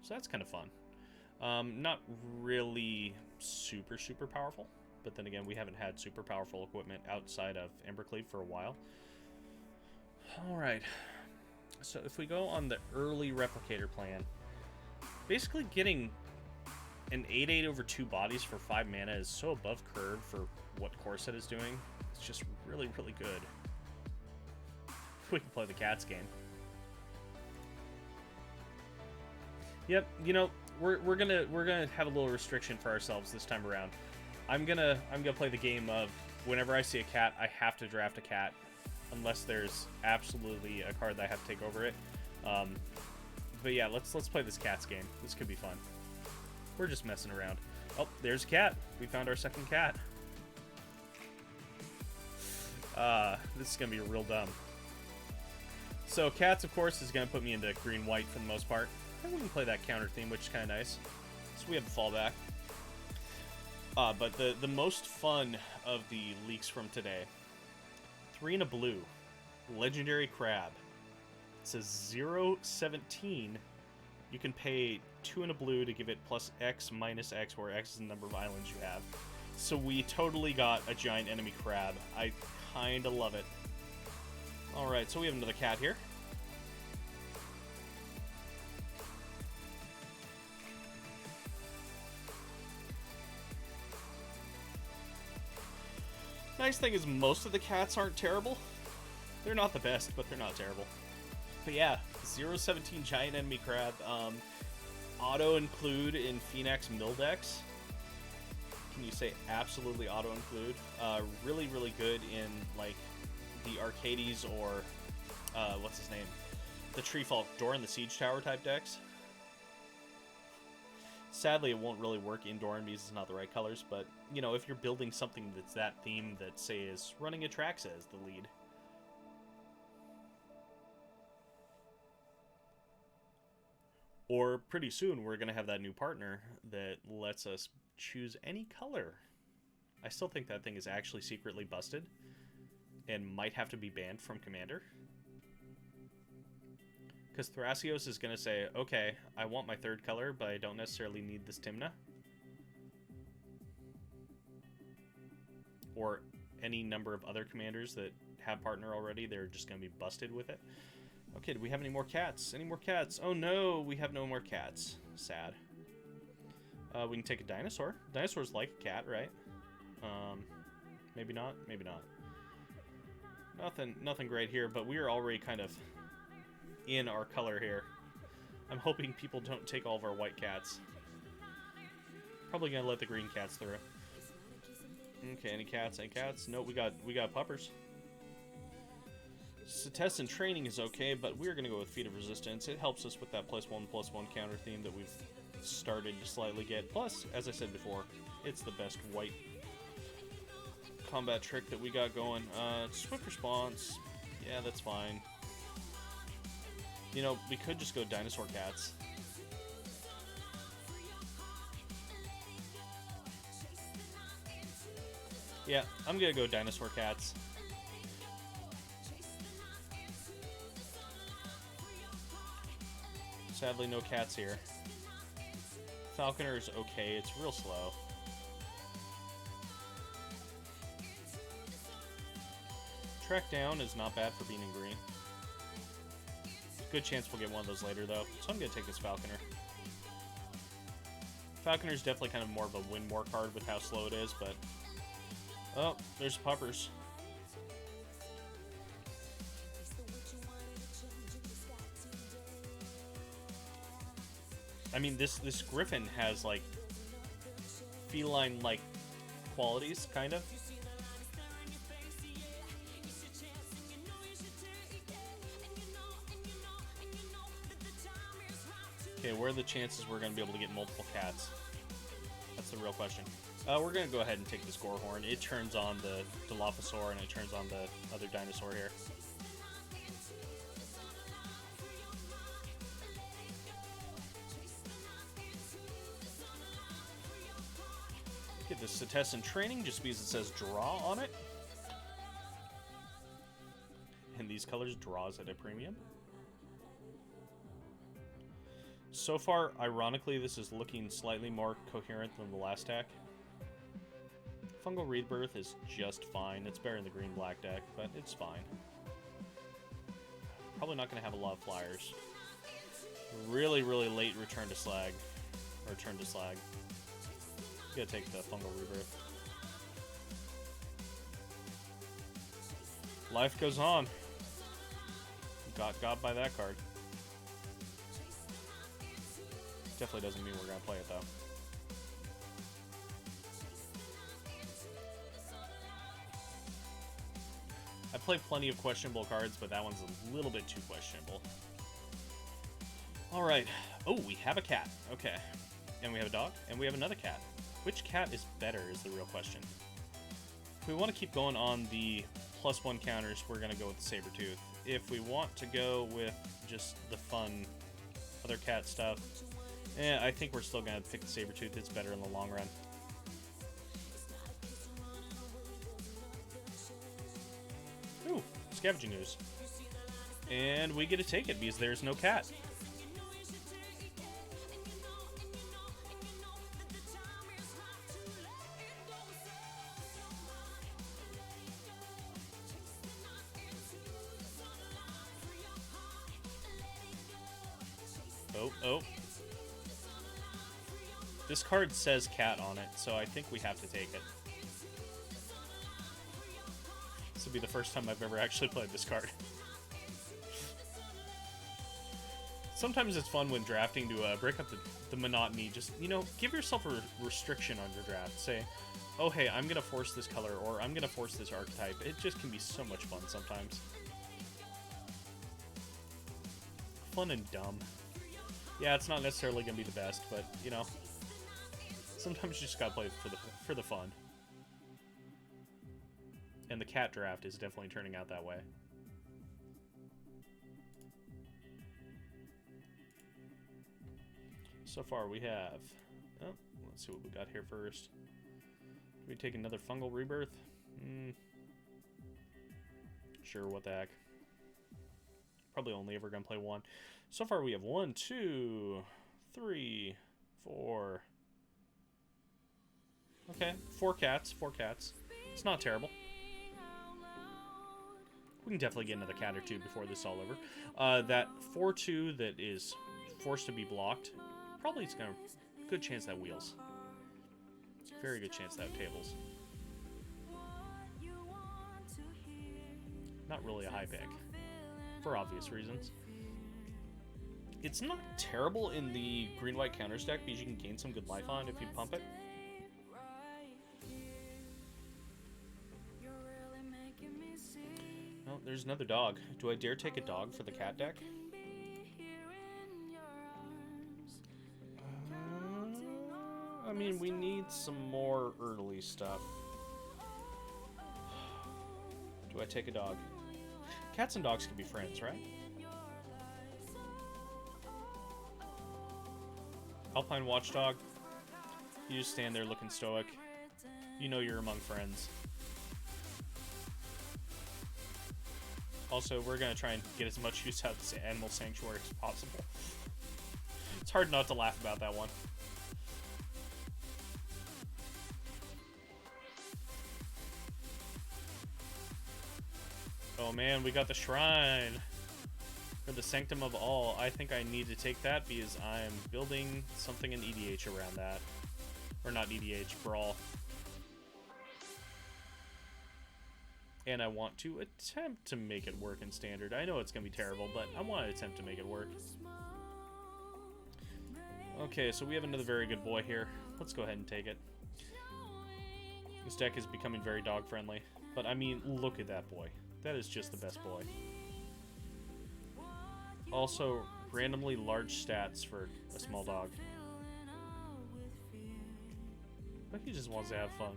So that's kind of fun. Not really super powerful, but then again, we haven't had super powerful equipment outside of Embercleave for a while. Alright, so if we go on the early Replicator plan, basically getting an 8/8 over 2 bodies for 5 mana is so above curve for what core set is doing. It's just really good. We can play the Cats game. Yep, you know, we're gonna have a little restriction for ourselves this time around. I'm gonna play the game of whenever I see a cat, I have to draft a cat, unless there's absolutely a card that I have to take over it. But yeah, let's play this Cats game. This could be fun. We're just messing around. Oh, there's a cat. We found our second cat. This is gonna be real dumb. So Cats, of course, is gonna put me into green-white for the most part. And we can play that counter theme, which is kind of nice. So we have a fallback. But the most fun of the leaks from today. 3 and a blue. Legendary Crab. It says 0/17. You can pay 2 and a blue to give it +X -X, where X is the number of islands you have. So we totally got a giant enemy crab. I kinda love it. Alright, so we have another cat here. Nice thing is most of the cats aren't terrible. They're not the best, but they're not terrible. But yeah, 0/17 giant enemy crab. Auto include in Phoenix mill decks. Can you say absolutely auto include? Really good in like the Arcades or what's his name? The Treefalk Door in the Siege Tower type decks. Sadly, it won't really work indoor because it's not the right colors, but, you know, if you're building something that's that theme that, say, is running Atraxa as the lead. Or pretty soon, we're going to have that new partner that lets us choose any color. I still think that thing is actually secretly busted and might have to be banned from Commander. Because Thrasios is going to say, okay, I want my third color, but I don't necessarily need this Tymna. Or any number of other commanders that have partner already, they're just going to be busted with it. Okay, do we have any more cats? Any more cats? Oh no, we have no more cats. Sad. We can take a dinosaur. Dinosaurs like a cat, right? Maybe not, maybe not. Nothing great here, but we are already kind of in our color here. I'm hoping people don't take all of our white cats. Probably gonna let the green cats through. Okay, any cats? Any cats? Nope, we got puppers. So test and training is okay, but we're gonna go with Feat of Resistance. It helps us with that +1/+1 counter theme that we've started to slightly get. Plus, as I said before, it's the best white combat trick that we got going. Swift response. Yeah, that's fine. You know, we could just go dinosaur cats. Yeah, I'm gonna go dinosaur cats. Sadly, no cats here. Falconer's okay, it's real slow. Track down is not bad for being in green. Good chance we'll get one of those later, though. So I'm going to take this Falconer. Falconer's definitely kind of more of a win more card with how slow it is, but... Oh, there's puppers. I mean, this Griffin has, like, feline-like qualities, kind of. Okay, what are the chances we're going to be able to get multiple cats? That's the real question. We're going to go ahead and take this Gorehorn. It turns on the Dilophosaur and it turns on the other dinosaur here. Get this to test and training just because it says draw on it. And these colors draws at a premium. So far, ironically, this is looking slightly more coherent than the last deck. Fungal Rebirth is just fine. It's better in the green-black deck, but it's fine. Probably not going to have a lot of flyers. Really, really late return to slag. Return to slag. Gotta take the Fungal Rebirth. Life goes on. Got by that card. Definitely doesn't mean we're gonna play it though. I play plenty of questionable cards, but that one's a little bit too questionable. Alright. Oh, we have a cat. Okay. And we have a dog, and we have another cat. Which cat is better is the real question. If we want to keep going on the +1 counters, we're going to go with the Sabertooth. If we want to go with just the fun other cat stuff, I think we're still going to pick the Sabertooth. It's better in the long run. Ooh, Scavenging Ooze. And we get to take it because there's no cat. Oh. This card says cat on it, so I think we have to take it. This will be the first time I've ever actually played this card. Sometimes it's fun when drafting to break up the monotony. Just, you know, give yourself a restriction on your draft. Say, oh hey, I'm going to force this color, or I'm going to force this archetype. It just can be so much fun sometimes. Fun and dumb. Yeah, it's not necessarily going to be the best, but, you know, Sometimes you just gotta play for the fun. And the cat draft is definitely turning out that way. So far we have... Oh, let's see what we got here first. Do we take another fungal rebirth? Sure, what the heck. Probably only ever gonna play one. So far we have 1, 2, 3, 4. Okay, 4 cats, 4 cats. It's not terrible. We can definitely get another cat or two before this is all over. That 4-2 that is forced to be blocked, probably it's gonna... Good chance that wheels. Very good chance that tables. Not really a high pick, for obvious reasons. It's not terrible in the green-white counters deck because you can gain some good life on if you pump it. Oh, there's another dog. Do I dare take a dog for the cat deck? I mean, we need some more early stuff. Do I take a dog? Cats and dogs can be friends, right? Alpine Watchdog. You just stand there looking stoic. You know you're among friends. Also, we're going to try and get as much use out of this animal sanctuary as possible. It's hard not to laugh about that one. Oh man, we got the shrine for the Sanctum of All. I think I need to take that because I'm building something in EDH around that. Or not EDH, Brawl. And I want to attempt to make it work in Standard. I know it's going to be terrible, but I want to attempt to make it work. Okay, so we have another very good boy here. Let's go ahead and take it. This deck is becoming very dog-friendly. But, I mean, look at that boy. That is just the best boy. Also, randomly large stats for a small dog. But he just wants to have fun.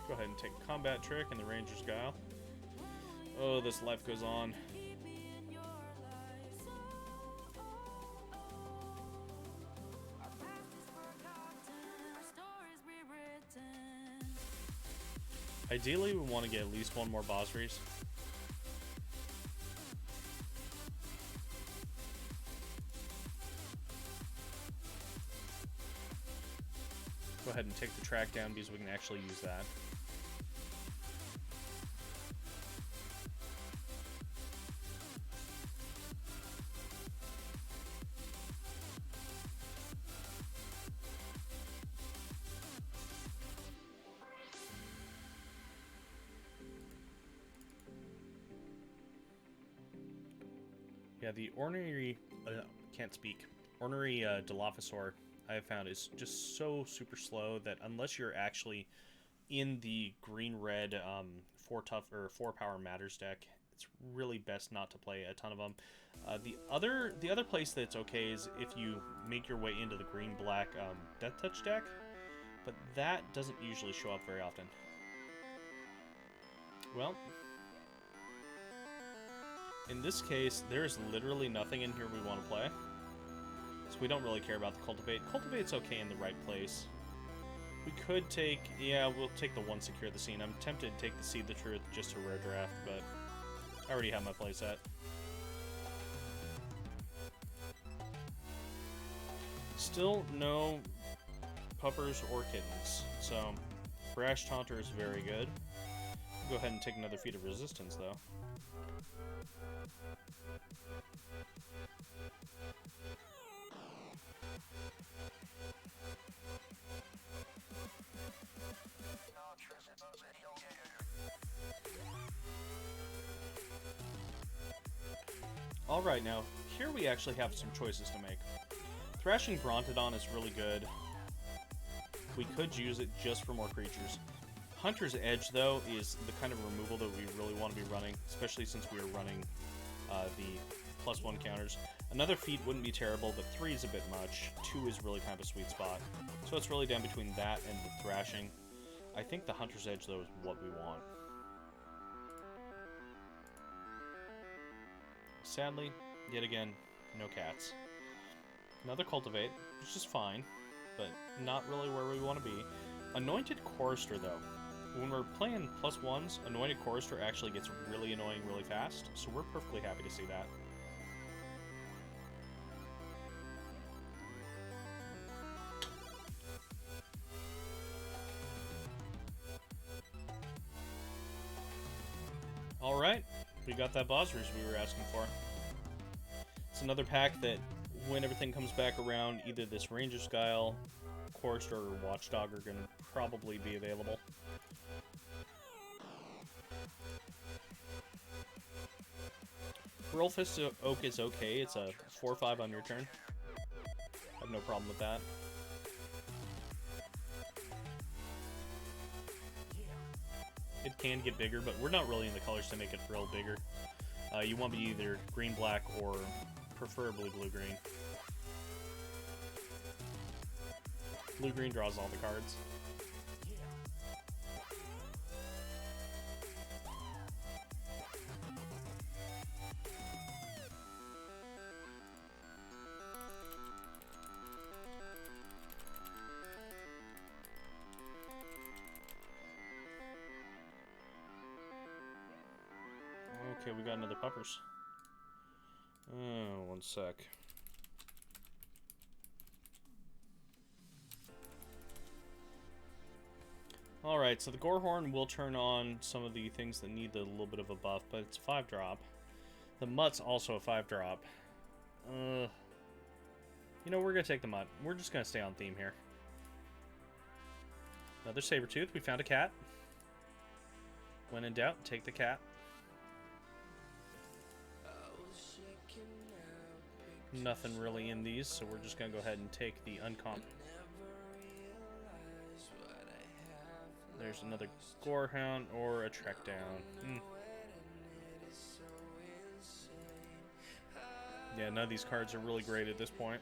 Go ahead and take a combat trick and the Ranger's Guile. Oh, this life goes on. Ideally, we want to get at least one more Bosries. Go ahead and take the track down because we can actually use that. Yeah, the Ornery, can't speak. Ornery Dilophosaur I have found is just so super slow that unless you're actually in the green-red 4 power matters deck, it's really best not to play a ton of them. The other place that's okay is if you make your way into the green-black Death Touch deck, but that doesn't usually show up very often. Well, in this case, there's literally nothing in here we want to play. So we don't really care about the Cultivate. Cultivate's okay in the right place. We could take... Yeah, we'll take the 1 Secure the Scene. I'm tempted to take the Seed the Truth just to rare draft, but I already have my playset. Still no puppers or kittens, so Brash Taunter is very good. Go ahead and take another Feat of Resistance, though. Alright, now, here we actually have some choices to make. Thrashing Brontodon is really good. We could use it just for more creatures. Hunter's Edge, though, is the kind of removal that we really want to be running, especially since we are running the +1 counters. Another feat wouldn't be terrible, but 3 is a bit much. 2 is really kind of a sweet spot. So it's really down between that and the Thrashing. I think the Hunter's Edge, though, is what we want. Sadly, yet again, no cats. Another Cultivate, which is fine, but not really where we want to be. Anointed Chorister, though. When we're playing +1s, Anointed Chorister actually gets really annoying really fast, so we're perfectly happy to see that. Alright, we got that Bosrius we were asking for. It's another pack that, when everything comes back around, either this Ranger Skyle, Chorister, or Watchdog are going to probably be available. Whirlfist Oak is okay. It's a 4/5 on your turn. I have no problem with that. It can get bigger, but we're not really in the colors to make it real bigger. You want to be either green-black or preferably blue-green. Blue-green draws all the cards. Okay, we got another Puppers. Oh, one sec. Alright, so the Gorehorn will turn on some of the things that need a little bit of a buff, but it's a 5-drop. The Mutt's also a 5-drop. You know, we're gonna take the Mutt. We're just gonna stay on theme here. Another Sabertooth. We found a cat. When in doubt, take the cat. Nothing really in these, so we're just gonna go ahead and take the uncommon. There's another Gorehound or a Trek Down. Yeah, none of these cards are really great at this point.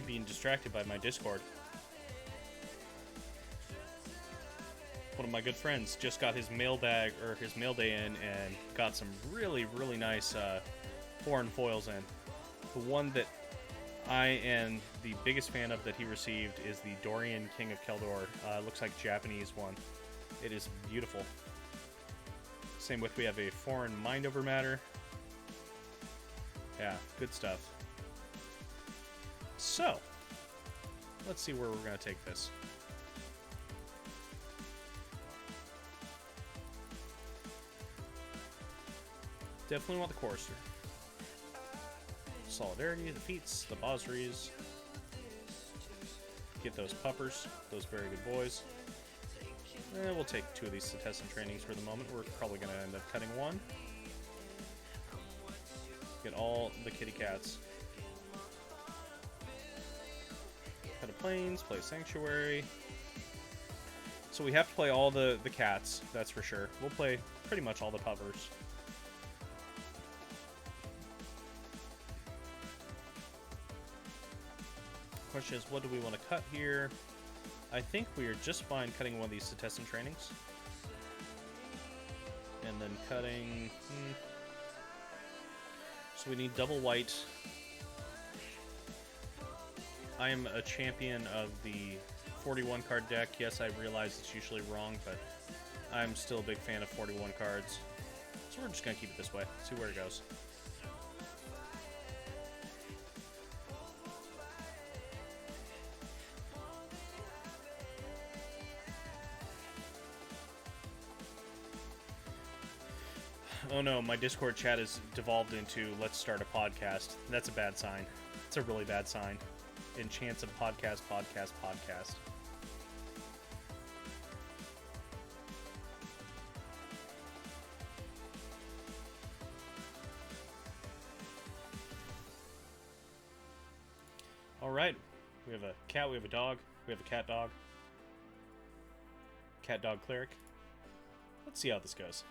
Being distracted by my Discord. One of my good friends just got his mailbag, or his mail day in, and got some really, really nice foreign foils in. The one that I am the biggest fan of that he received is the Dorian King of Keldor. Looks like Japanese one. It is beautiful. Same with, we have a foreign Mind Over Matter. Yeah, good stuff. So, let's see where we're going to take this. Definitely want the Chorister. Solidarity, the Feats, the Bosries. Get those Puppers, those very good boys. And we'll take 2 of these Setessan trainings for the moment. We're probably going to end up cutting 1. Get all the kitty cats. Cut a Plains, play Sanctuary. So we have to play all the cats, that's for sure. We'll play pretty much all the Puppers. Question is, what do we want to cut here? I think we are just fine cutting one of these Setessan trainings. And then cutting... So we need double white. I am a champion of the 41 card deck. Yes, I realize it's usually wrong, but I'm still a big fan of 41 cards. So we're just going to keep it this way, see where it goes. Oh no, my Discord chat has devolved into let's start a podcast. That's a bad sign. It's a really bad sign. In chance of podcast. Alright. We have a cat, we have a dog, we have a cat dog. Cat dog cleric. Let's see how this goes.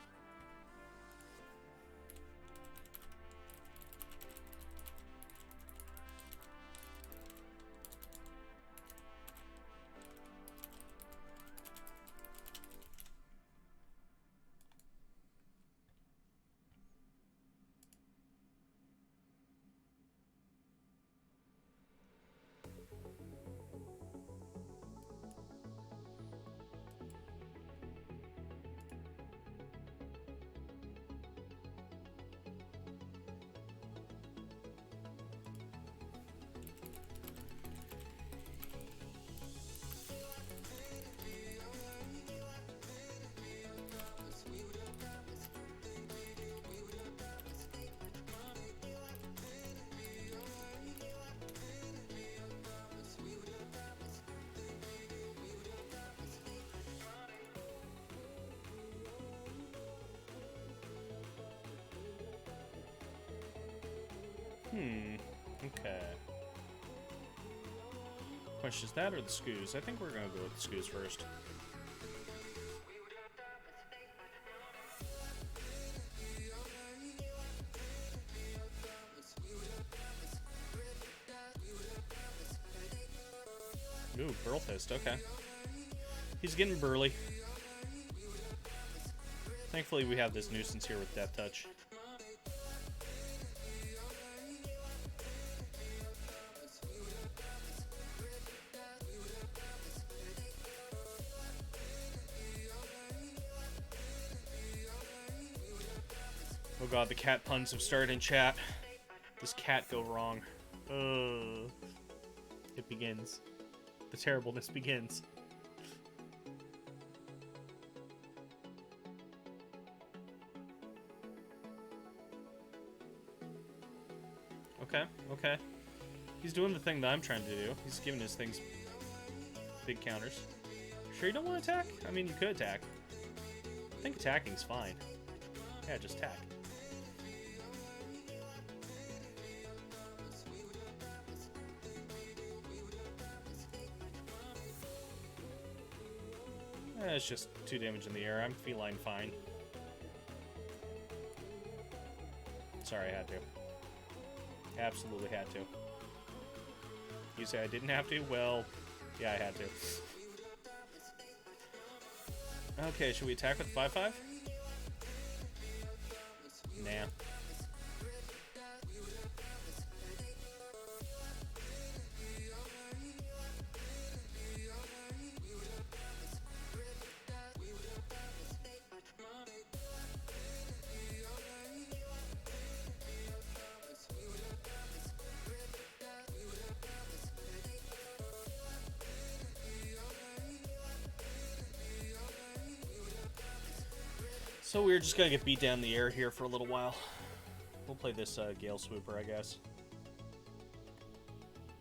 Okay. Question is that or the scoos? I think we're gonna go with the scoos first. Ooh, Burl Fist, okay. He's getting burly. Thankfully we have this nuisance here with Death Touch. Oh god, the cat puns have started in chat. Does cat go wrong? It begins. The terribleness begins. Okay. He's doing the thing that I'm trying to do. He's giving his things big counters. Sure you don't want to attack? I mean, you could attack. I think attacking's fine. Yeah, just attack. It's just 2 damage in the air. I'm feline fine. Sorry, I had to. Absolutely had to. You say I didn't have to? Well, yeah, I had to. Okay, should we attack with 5/5? Nah. So we're just gonna get beat down in the air here for a little while. We'll play this Gale Swooper, I guess.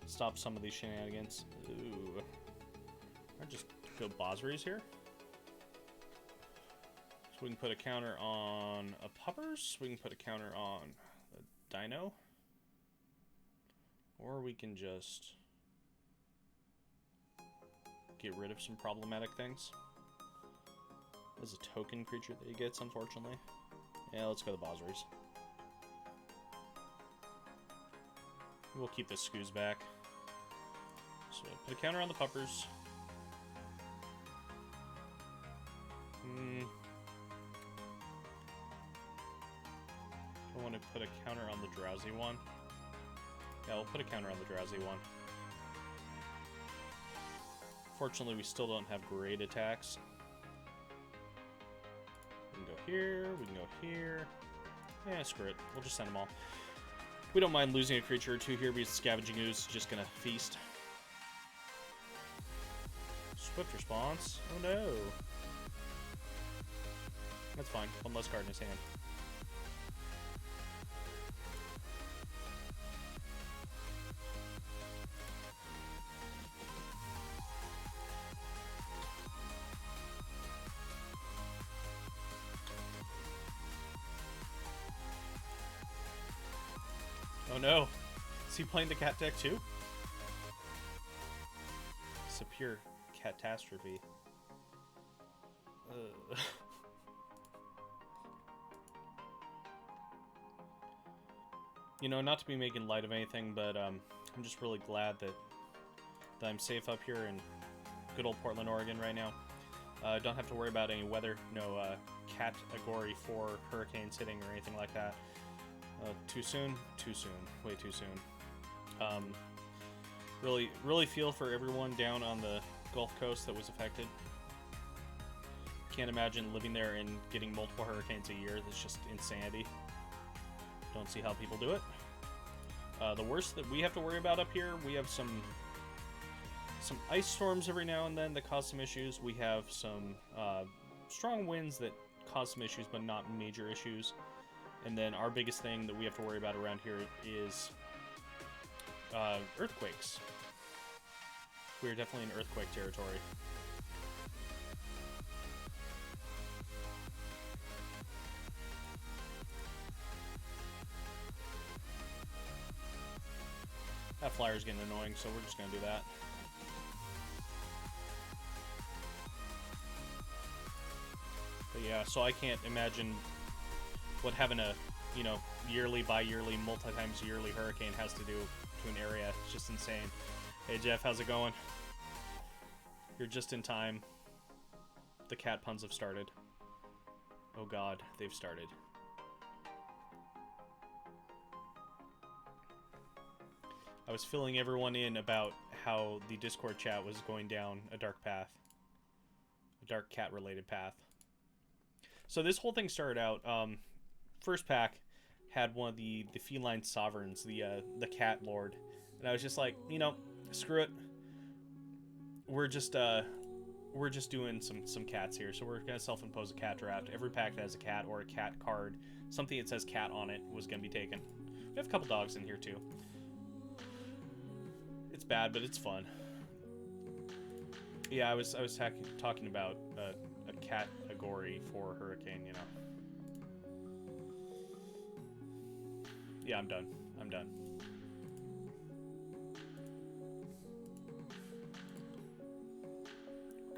Stop some of these shenanigans. Ooh. I'll just go Bosri's here. So we can put a counter on a Puppers. We can put a counter on a Dino. Or we can just get rid of some problematic things. There's a token creature that he gets, unfortunately. Yeah, let's go to the Bosri's. We'll keep the Scoos back. So put a counter on the Puppers. I want to put a counter on the Drowsy one. Yeah, we'll put a counter on the Drowsy one. Fortunately, we still don't have great attacks. We can go here, we can go here. Yeah, screw it. We'll just send them all. We don't mind losing a creature or two here because Scavenging Ooze is just gonna feast. Swift response. Oh no. That's fine. One less card in his hand. Oh no. Is he playing the cat deck too? It's a pure catastrophe. You know, not to be making light of anything, but I'm just really glad that I'm safe up here in good old Portland, Oregon right now. Don't have to worry about any weather, no Category 4 hurricanes hitting or anything like that. Too soon? Too soon. Way too soon. Really feel for everyone down on the Gulf Coast that was affected. Can't imagine living there and getting multiple hurricanes a year. That's just insanity. Don't see how people do it. The worst that we have to worry about up here, we have some ice storms every now and then that cause some issues. We have some strong winds that cause some issues, but not major issues. And then our biggest thing that we have to worry about around here is earthquakes. We're definitely in earthquake territory. That flyer's getting annoying, so we're just gonna do that. But yeah, so I can't imagine what having a, you know, yearly, bi-yearly, multi-times yearly hurricane has to do to an area. It's just insane. Hey Jeff, how's it going? You're just in time. The cat puns have started. Oh god, they've started. I was filling everyone in about how the Discord chat was going down a dark path. A dark cat-related path. So this whole thing started out, first pack had one of the feline sovereigns, the cat lord. And I was just like, you know, screw it. We're just doing some cats here. So we're going to self-impose a cat draft. Every pack that has a cat or a cat card, something that says cat on it, was going to be taken. We have a couple dogs in here too. It's bad, but it's fun. Yeah, I was talking about a category for hurricane, you know. Yeah, I'm done. I'm done.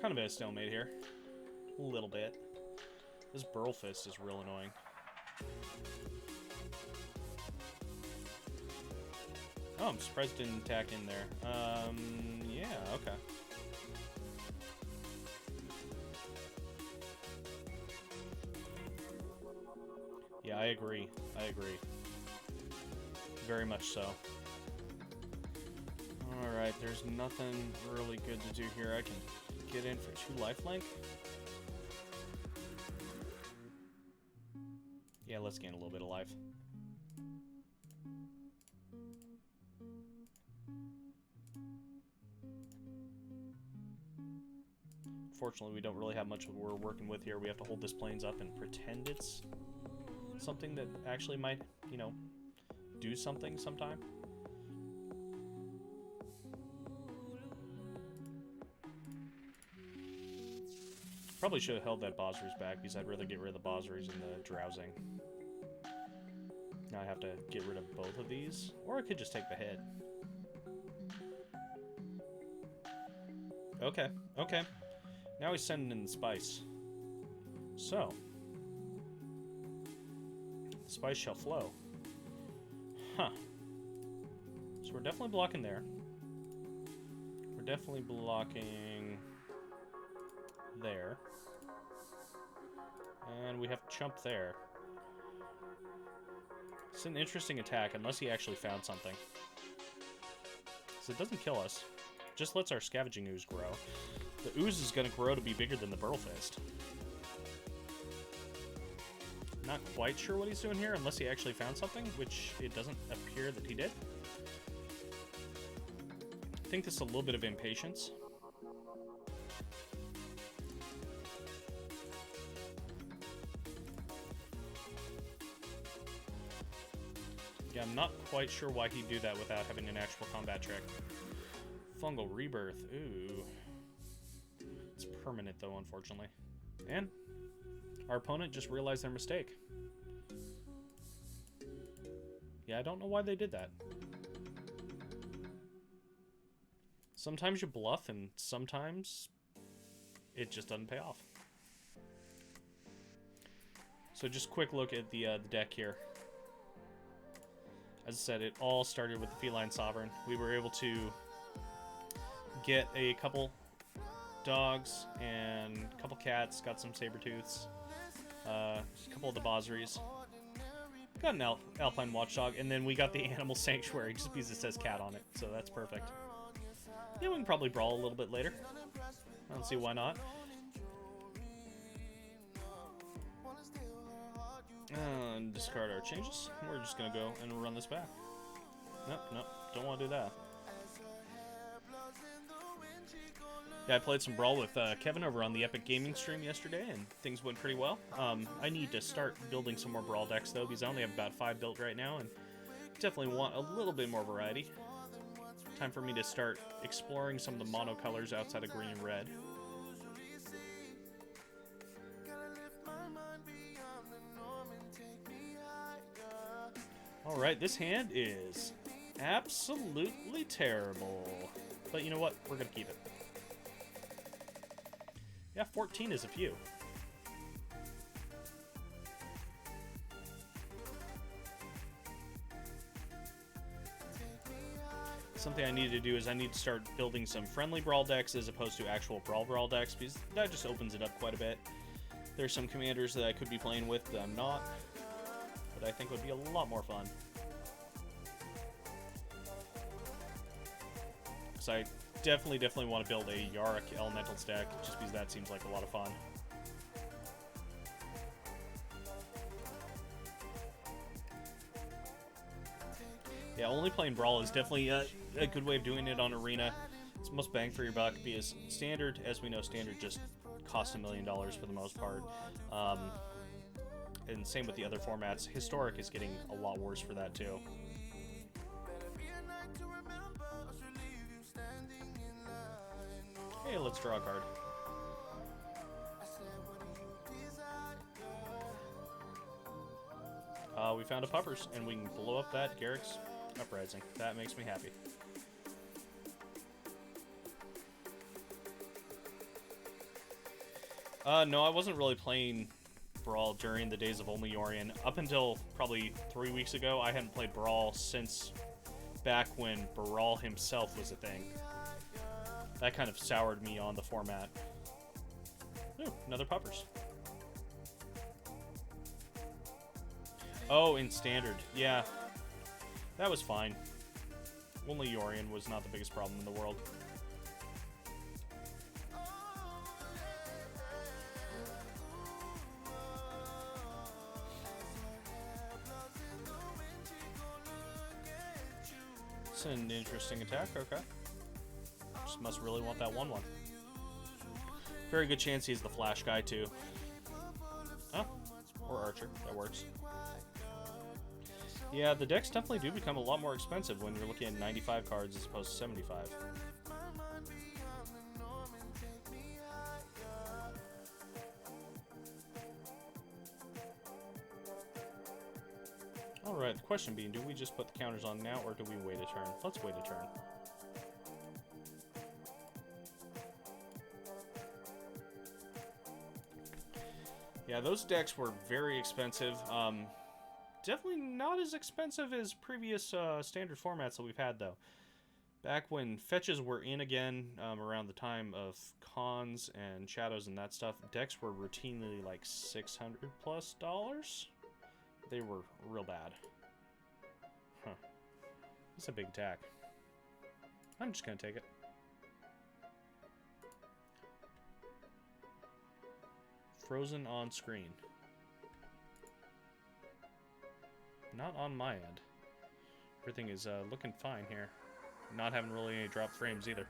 Kind of at a stalemate here. A little bit. This Burl Fist is real annoying. Oh, I'm surprised it didn't attack in there. Yeah, okay. Yeah, I agree. I agree. Very much so. Alright, there's nothing really good to do here. I can get in for 2 lifelink. Yeah, let's gain a little bit of life. Fortunately, we don't really have much we're working with here. We have to hold this plains up and pretend it's something that actually might, you know, do something sometime. Probably should have held that Bosri's back because I'd rather get rid of the Bosri's and the Drowsing. Now I have to get rid of both of these, or I could just take the hit. Okay, okay. Now he's sending in the spice. So, the spice shall flow. Huh. So we're definitely blocking there. We're definitely blocking there. And we have to chump there. It's an interesting attack, unless he actually found something. So it doesn't kill us. Just lets our Scavenging Ooze grow. The Ooze is going to grow to be bigger than the Burl Fist. Not quite sure what he's doing here, unless he actually found something, which it doesn't appear that he did. I think this is a little bit of impatience. Yeah, I'm not quite sure why he'd do that without having an actual combat trick. Fungal Rebirth, ooh. It's permanent though, unfortunately. And our opponent just realized their mistake. Yeah, I don't know why they did that. Sometimes you bluff, and sometimes it just doesn't pay off. So just quick look at the deck here. As I said, it all started with the Feline Sovereign. We were able to get a couple dogs and a couple cats, got some saber-tooths, a couple of the Bosries, got an Alpine Watchdog, and then we got the Animal Sanctuary just because it says cat on it, so that's perfect. Yeah, we can probably brawl a little bit later. I don't see why not. And discard our changes. We're just gonna go and run this back. Nope, don't want to do that. Yeah, I played some Brawl with Kevin over on the Epic Gaming stream yesterday, and things went pretty well. I need to start building some more Brawl decks, though, because I only have about 5 built right now, and definitely want a little bit more variety. Time for me to start exploring some of the mono colors outside of green and red. Alright, this hand is absolutely terrible. But you know what? We're going to keep it. Yeah, 14 is a few. Something I need to do is I need to start building some friendly Brawl decks as opposed to actual Brawl decks, because that just opens it up quite a bit. There's some commanders that I could be playing with that I'm not, that I think would be a lot more fun. Because I definitely want to build a Yarick Elementals deck, just because that seems like a lot of fun. Yeah, only playing Brawl is definitely a good way of doing it on Arena. It's most bang for your buck, because Standard, as we know, Standard just costs $1 million for the most part. And same with the other formats. Historic is getting a lot worse for that too. Hey, let's draw a card. We found a Puppers, and we can blow up that Garrick's Uprising. That makes me happy. No, I wasn't really playing Brawl during the days of only Yorion. Up until probably 3 weeks ago, I hadn't played Brawl since back when Brawl himself was a thing. That kind of soured me on the format. Ooh, another Puppers. Oh, in Standard. Yeah. That was fine. Only Yorion was not the biggest problem in the world. It's an interesting attack, okay. Just must really want that 1/1. Very good chance he's the Flash guy, too. Oh, or Archer, that works. Yeah, the decks definitely do become a lot more expensive when you're looking at 95 cards as opposed to 75. Alright, the question being, do we just put the counters on now, or do we wait a turn? Let's wait a turn. Yeah, those decks were very expensive. Definitely not as expensive as previous standard formats that we've had, though. Back when fetches were in again, around the time of cons and shadows and that stuff, decks were routinely like $600+. They were real bad. Huh. That's a big attack. I'm just gonna take it. Frozen on screen. Not on my end. Everything is looking fine here. Not having really any drop frames either.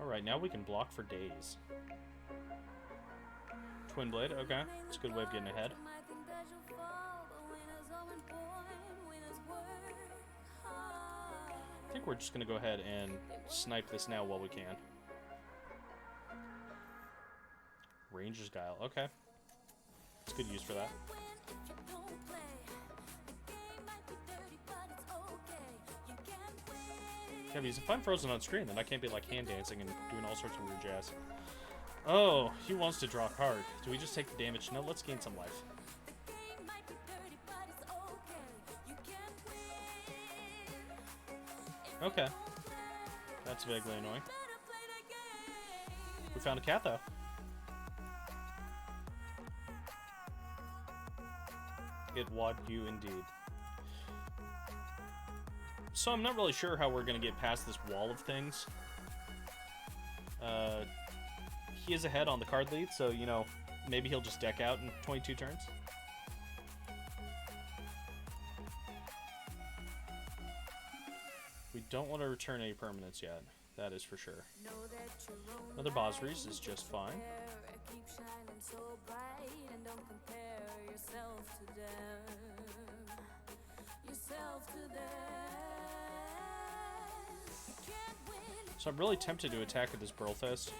Alright, now we can block for days. Twin Blade, okay. It's a good way of getting ahead. I think we're just going to go ahead and snipe this now while we can. Ranger's Guile, okay. It's good use for that. Yeah, because if I'm frozen on screen, then I can't be like hand dancing and doing all sorts of weird jazz. Oh, he wants to draw a card. Do we just take the damage? No, let's gain some life. Okay. That's vaguely annoying. We found a cat, though. It wad you indeed. So I'm not really sure how we're going to get past this wall of things. He is ahead on the card lead, so, you know, maybe he'll just deck out in 22 turns. We don't want to return any permanents yet. That is for sure. Another Bosries is just fine. So I'm really tempted to attack with this Burlfest.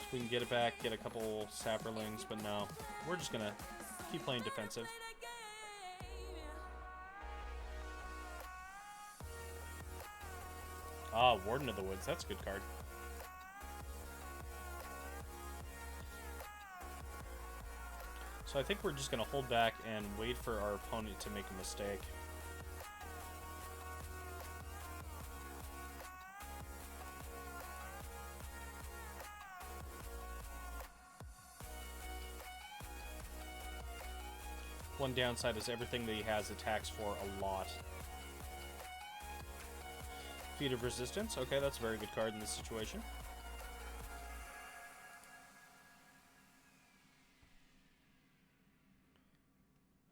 So we can get it back, get a couple Saprolings, but no. We're just gonna keep playing defensive. Ah, Warden of the Woods. That's a good card. So I think we're just going to hold back and wait for our opponent to make a mistake. One downside is everything that he has attacks for a lot. Feat of Resistance. Okay, that's a very good card in this situation.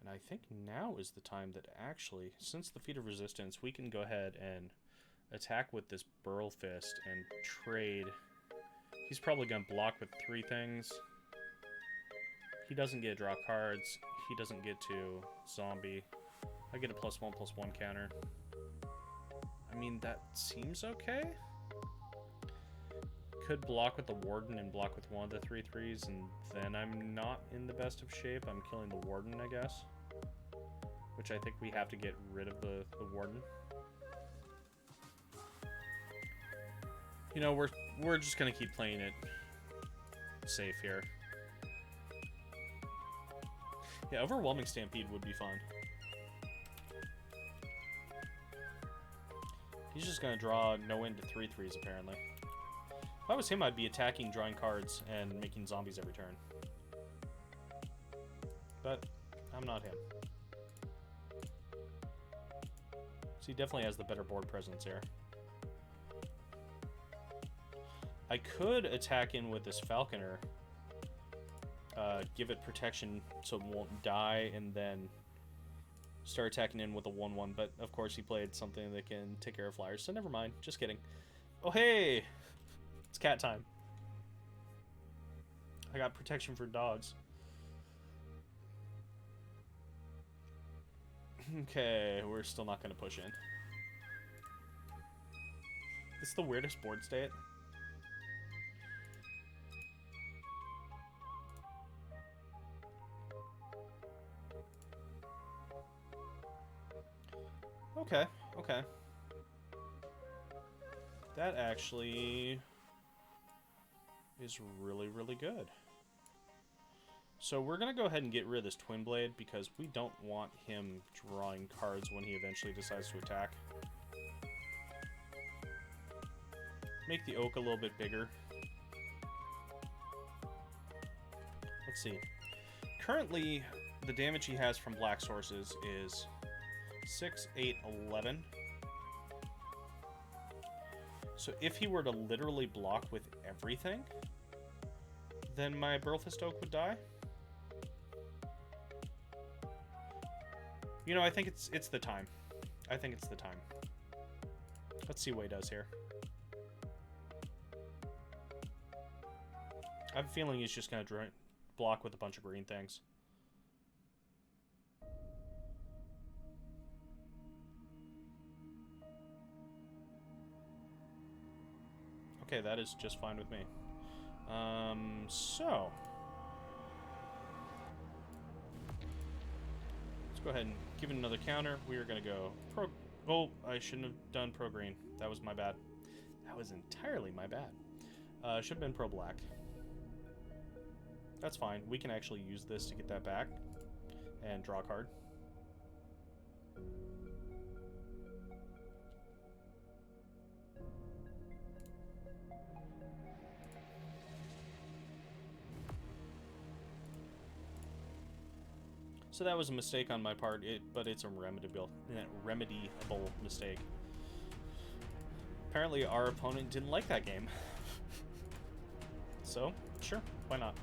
And I think now is the time that actually, since the Feat of Resistance, we can go ahead and attack with this Burl Fist and trade. He's probably going to block with 3 things. He doesn't get to draw cards. He doesn't get to zombie. I get a +1/+1 counter. I mean, that seems okay. Could block with the Warden and block with one of the 3/3s, and then I'm not in the best of shape. I'm killing the Warden, I guess. Which I think we have to get rid of the Warden. You know, we're just gonna keep playing it safe here. Yeah, Overwhelming Stampede would be fun. He's just gonna draw no end to 3/3s apparently. If I was him, I'd be attacking, drawing cards, and making zombies every turn. But I'm not him. So he definitely has the better board presence here. I could attack in with this Falconer. Give it protection so it won't die, and then start attacking in with a 1/1, but of course he played something that can take care of flyers, so never mind. Just kidding. Oh, hey! It's cat time. I got protection for dogs. Okay, we're still not going to push in. This is the weirdest board state. Okay, okay. That actually is really, really good. So we're going to go ahead and get rid of this Twin Blade because we don't want him drawing cards when he eventually decides to attack. Make the Oak a little bit bigger. Let's see. Currently, the damage he has from black sources is 6, 8, 11. So if he were to literally block with everything, then my Burlfist Oak would die. You know, I think it's the time. I think it's the time. Let's see what he does here. I have a feeling he's just going to block with a bunch of green things. Okay, that is just fine with me. So... let's go ahead and give it another counter. We are going to go pro... oh, I shouldn't have done pro green. That was my bad. That was entirely my bad. Should have been pro black. That's fine. We can actually use this to get that back and draw a card. So that was a mistake on my part, but it's a remediable mistake. Apparently our opponent didn't like that game. So, sure, why not?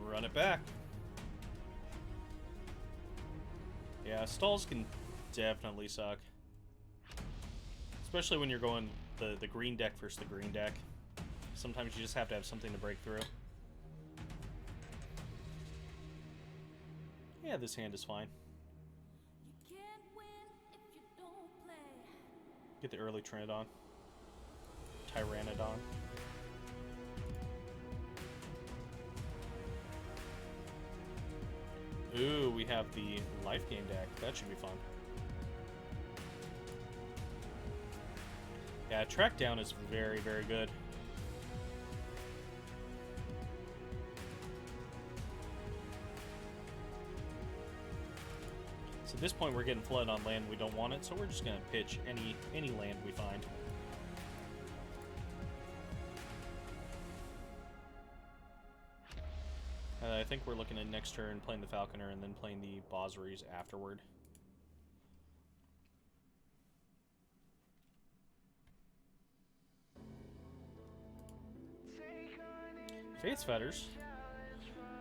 Run it back. Yeah, stalls can definitely suck. Especially when you're going the green deck versus the green deck. Sometimes you just have to have something to break through. Yeah, this hand is fine. Get the early Trinodon. Tyrannodon. Ooh, we have the life gain deck. That should be fun. Yeah, track down is very, very good. So at this point, we're getting flooded on land we don't want it, so we're just going to pitch any land we find. I think we're looking at next turn playing the Falconer and then playing the Bosseries afterward. Faith's Fetters.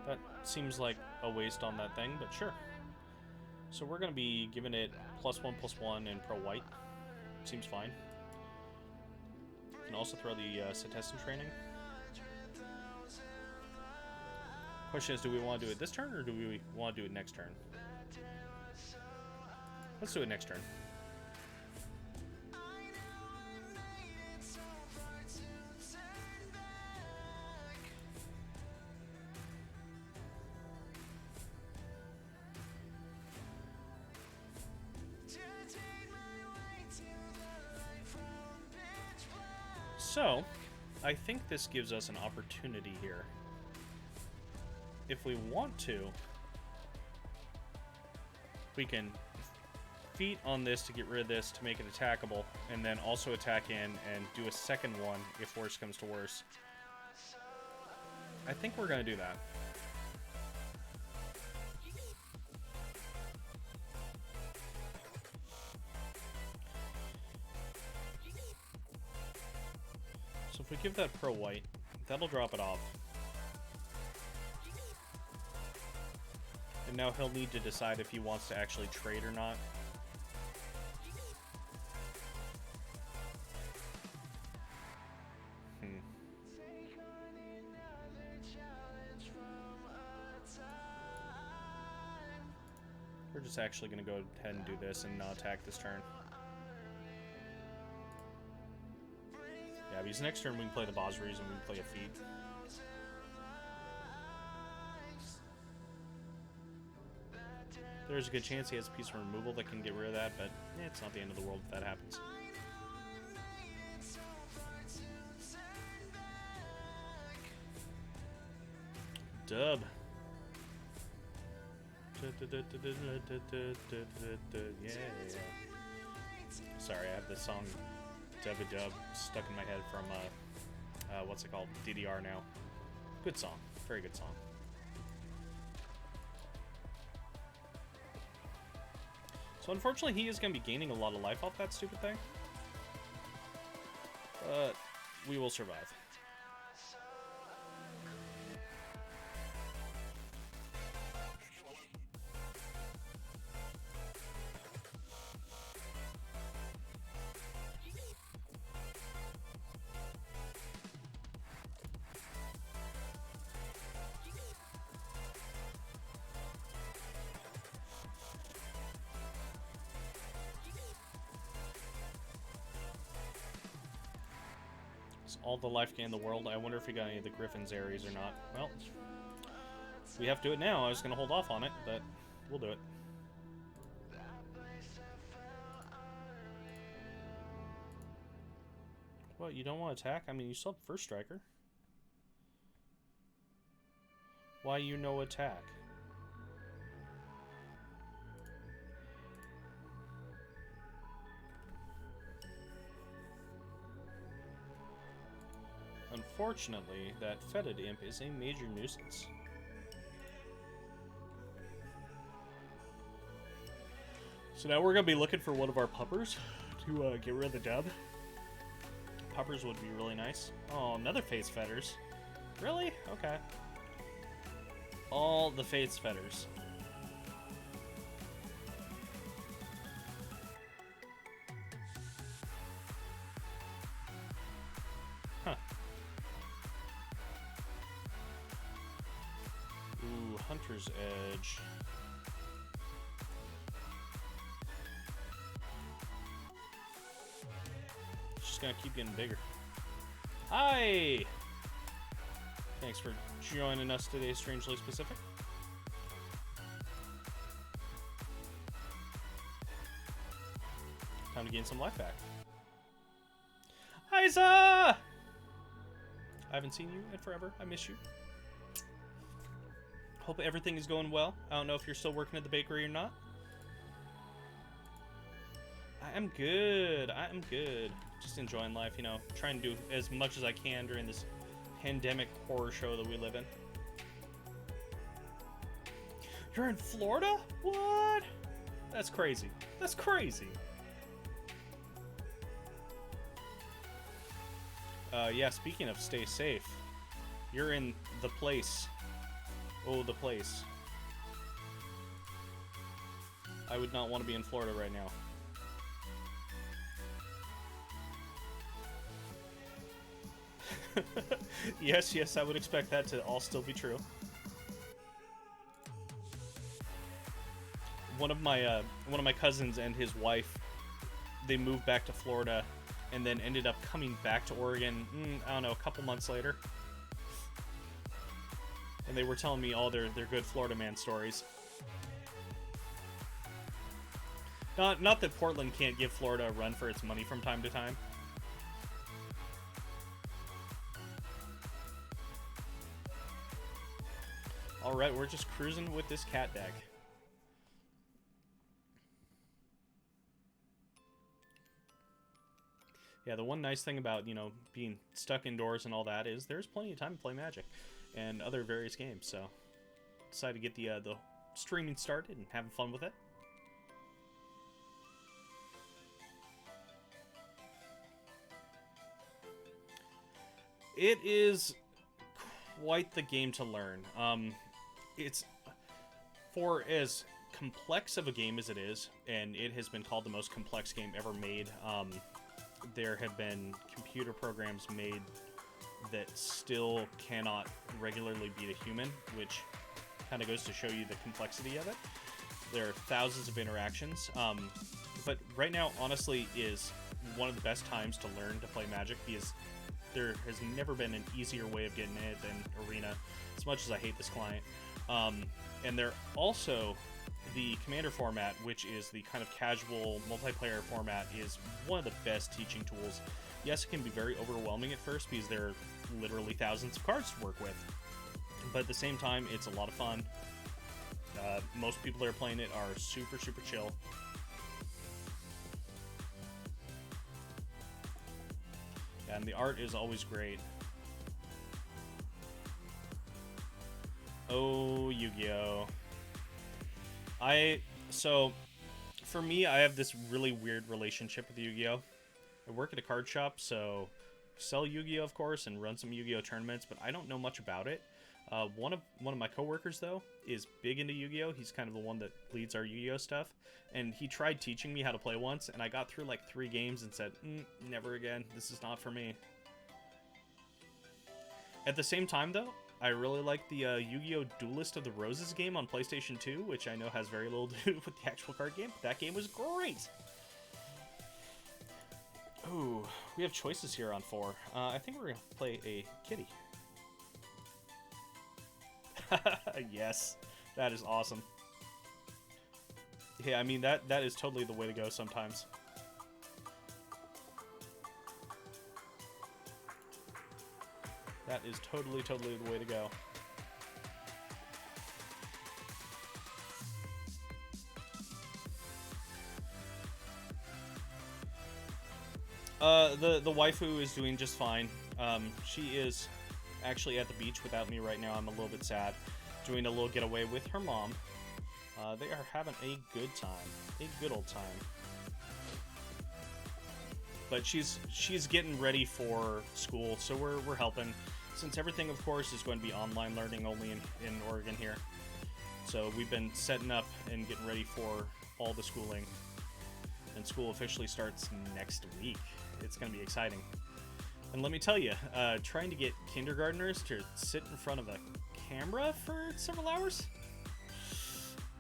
That seems like a waste on that thing, but sure. So we're going to be giving it +1/+1 and pro white. Seems fine. You can also throw the Setessan training. Question is, do we want to do it this turn or do we want to do it next turn? Let's do it next turn. So, I think this gives us an opportunity here. If we want to, we can feat on this to get rid of this to make it attackable, and then also attack in and do a second one if worse comes to worse. I think we're going to do that. So if we give that pro white, that'll drop it off. And now he'll need to decide if he wants to actually trade or not. We're just actually going to go ahead and do this and not attack this turn. Yeah, because next turn we can play the Bosseries and we can play a feat. There's a good chance he has a piece of removal that can get rid of that, but it's not the end of the world if that happens. Dub. Yeah. Sorry, I have this song Dub-a-Dub stuck in my head from what's it called? DDR now. Good song. Very good song. So unfortunately he is going to be gaining a lot of life off that stupid thing. But We will survive. All the life gain in the world. I wonder if we got any of the Griffin's Aries or not. Well, we have to do it now. I was going to hold off on it, but we'll do it. What, you don't want to attack? I mean, you still have First Striker. Why you no attack? Unfortunately, that fetid imp is a major nuisance. So now we're going to be looking for one of our puppers to get rid of the dub. Puppers would be really nice. Oh, another Fate's Fetters. Really? Okay. All the Fate's Fetters. Huh. Ooh, Hunter's Edge. Just gonna keep getting bigger. Hi! Thanks for joining us today, Strangely Specific. Time to gain some life back. Isa! I haven't seen you in forever. I miss you. Hope everything is going well. I don't know if you're still working at the bakery or not. I am good. I am good. Just enjoying life, you know. Trying to do as much as I can during this pandemic horror show that we live in. You're in Florida? What? That's crazy. That's crazy. Yeah, speaking of stay safe, you're in the place. Oh, the place. I would not want to be in Florida right now. Yes, yes, I would expect that to all still be true. One of my cousins and his wife, they moved back to Florida and then ended up coming back to Oregon, I don't know, a couple months later. And they were telling me all their good Florida man stories. Not that Portland can't give Florida a run for its money from time to time. Alright, we're just cruising with this cat deck. Yeah, the one nice thing about, you know, being stuck indoors and all that is there's plenty of time to play Magic and other various games, so decided to get the streaming started and having fun with it. It is quite the game to learn. It's, for as complex of a game as it is, and it has been called the most complex game ever made, there have been computer programs made that still cannot regularly beat a human, which kind of goes to show you the complexity of it. There are thousands of interactions, but right now, honestly, is one of the best times to learn to play Magic, because there has never been an easier way of getting it than Arena, as much as I hate this client. And they're also, the Commander format, which is the kind of casual multiplayer format, is one of the best teaching tools. Yes, it can be very overwhelming at first because there are literally thousands of cards to work with, but at the same time, it's a lot of fun. Most people that are playing it are super, super chill. And the art is always great. Oh, Yu-Gi-Oh! So, for me, I have this really weird relationship with Yu-Gi-Oh! I work at a card shop, so sell Yu-Gi-Oh, of course, and run some Yu-Gi-Oh tournaments, but I don't know much about it. One of my coworkers, though, is big into Yu-Gi-Oh. He's kind of the one that leads our Yu-Gi-Oh stuff, and he tried teaching me how to play once, and I got through like 3 games and said, never again. This is not for me. At the same time, though, I really like the Yu-Gi-Oh! Duelist of the Roses game on PlayStation 2, which I know has very little to do with the actual card game. That game was great! Ooh, we have choices here on 4. I think we're going to play a kitty. Yes, that is awesome. Yeah, I mean, that is totally the way to go sometimes. That is totally the way to go. The waifu is doing just fine. She is actually at the beach without me right now. I'm a little bit sad. Doing a little getaway with her mom. They are having a good time. A good old time. But she's getting ready for school, so we're helping. Since everything, of course, is going to be online learning only in Oregon here. So we've been setting up and getting ready for all the schooling. And school officially starts next week. It's going to be exciting. And let me tell you, trying to get kindergartners to sit in front of a camera for several hours,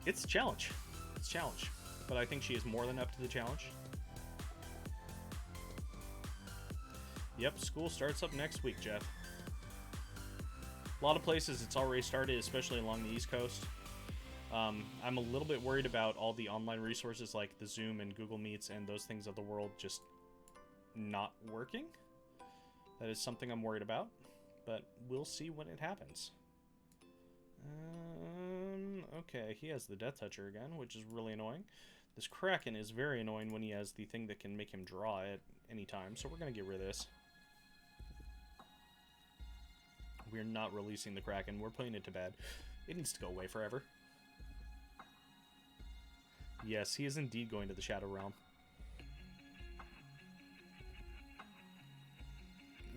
it's a challenge. It's a challenge. But I think she is more than up to the challenge. Yep, school starts up next week, Jeff. A lot of places it's already started, especially along the East Coast. I'm a little bit worried about all the online resources like the Zoom and Google Meets and those things of the world just not working. That is something I'm worried about, but we'll see when it happens. Okay, he has the Death Toucher again, which is really annoying. This Kraken is very annoying when he has the thing that can make him draw at any time, so we're going to get rid of this. We're not releasing the Kraken. We're putting it to bed. It needs to go away forever. Yes, he is indeed going to the Shadow Realm.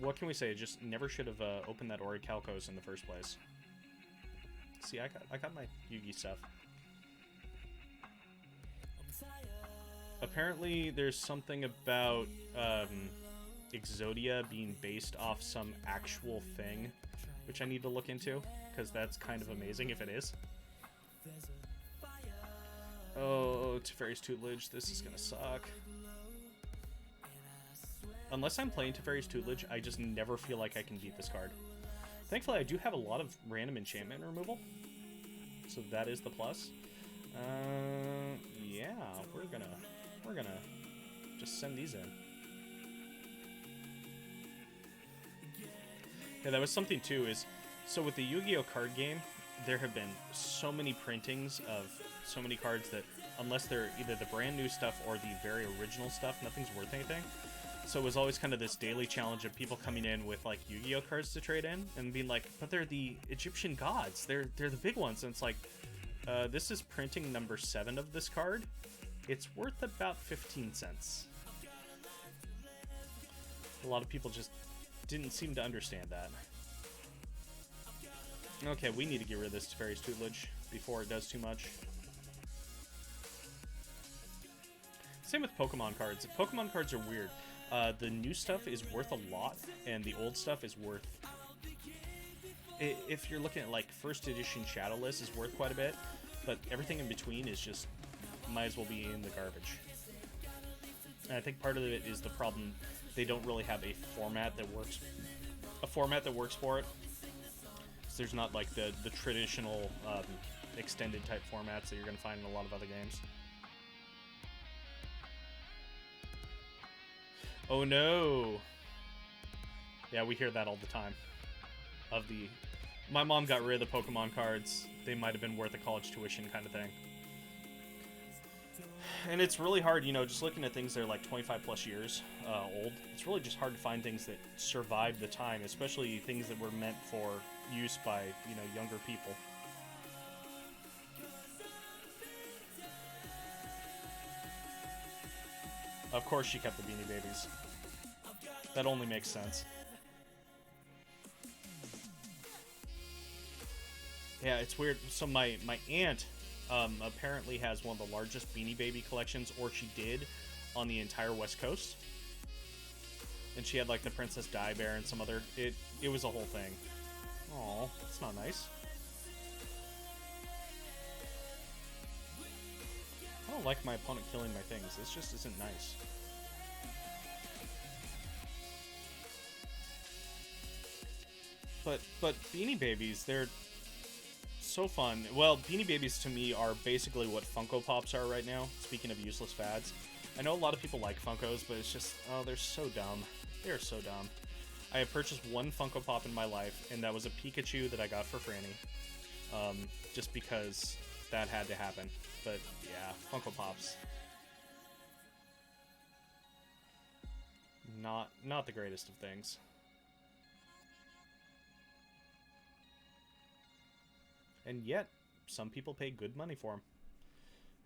What can we say? Just never should have opened that Orichalcos in the first place. See, I got my Yugi stuff. Apparently, there's something about Exodia being based off some actual thing, which I need to look into, because that's kind of amazing if it is. Oh, Teferi's Tutelage, this is gonna suck. Unless I'm playing Teferi's Tutelage, I just never feel like I can beat this card. Thankfully, I do have a lot of random enchantment removal, so that is the plus. Yeah, we're gonna just send these in. Yeah, that was something too, is, so with the Yu-Gi-Oh card game, there have been so many printings of so many cards that, unless they're either the brand new stuff or the very original stuff, nothing's worth anything. So it was always kind of this daily challenge of people coming in with like Yu-Gi-Oh cards to trade in and being like, but they're the Egyptian gods, they're the big ones. And it's like, this is printing number 7 of this card. It's worth about 15 cents. A lot of people just didn't seem to understand that. Okay, we need to get rid of this Teferi's Tutelage before it does too much. Same with Pokemon cards. Pokemon cards are weird. The new stuff is worth a lot, and the old stuff is worth... If you're looking at, like, first edition Shadowless is worth quite a bit, but everything in between is just... might as well be in the garbage. And I think part of it is the problem, they don't really have a format that works... for it. So there's not, like, the traditional extended type formats that you're going to find in a lot of other games. Oh no! Yeah, we hear that all the time. My mom got rid of the Pokemon cards. They might have been worth a college tuition kind of thing. And it's really hard, you know, just looking at things that are like 25 plus years old. It's really just hard to find things that survived the time, especially things that were meant for use by, you know, younger people. Of course she kept the Beanie Babies. That only makes sense. Yeah, it's weird. So my aunt apparently has one of the largest Beanie Baby collections, or she did, on the entire West Coast. And she had like the Princess Di Bear and some other. It was a whole thing. Aw, that's not nice. I don't like my opponent killing my things. This just isn't nice. But Beanie Babies, they're so fun. Well, Beanie Babies to me are basically what Funko Pops are right now, speaking of useless fads. I know a lot of people like Funkos, but it's just, oh, they're so dumb. They're so dumb. I have purchased one Funko Pop in my life, and that was a Pikachu that I got for Franny. Just because that had to happen. But yeah, Funko Pops. Not the greatest of things. And yet, some people pay good money for them.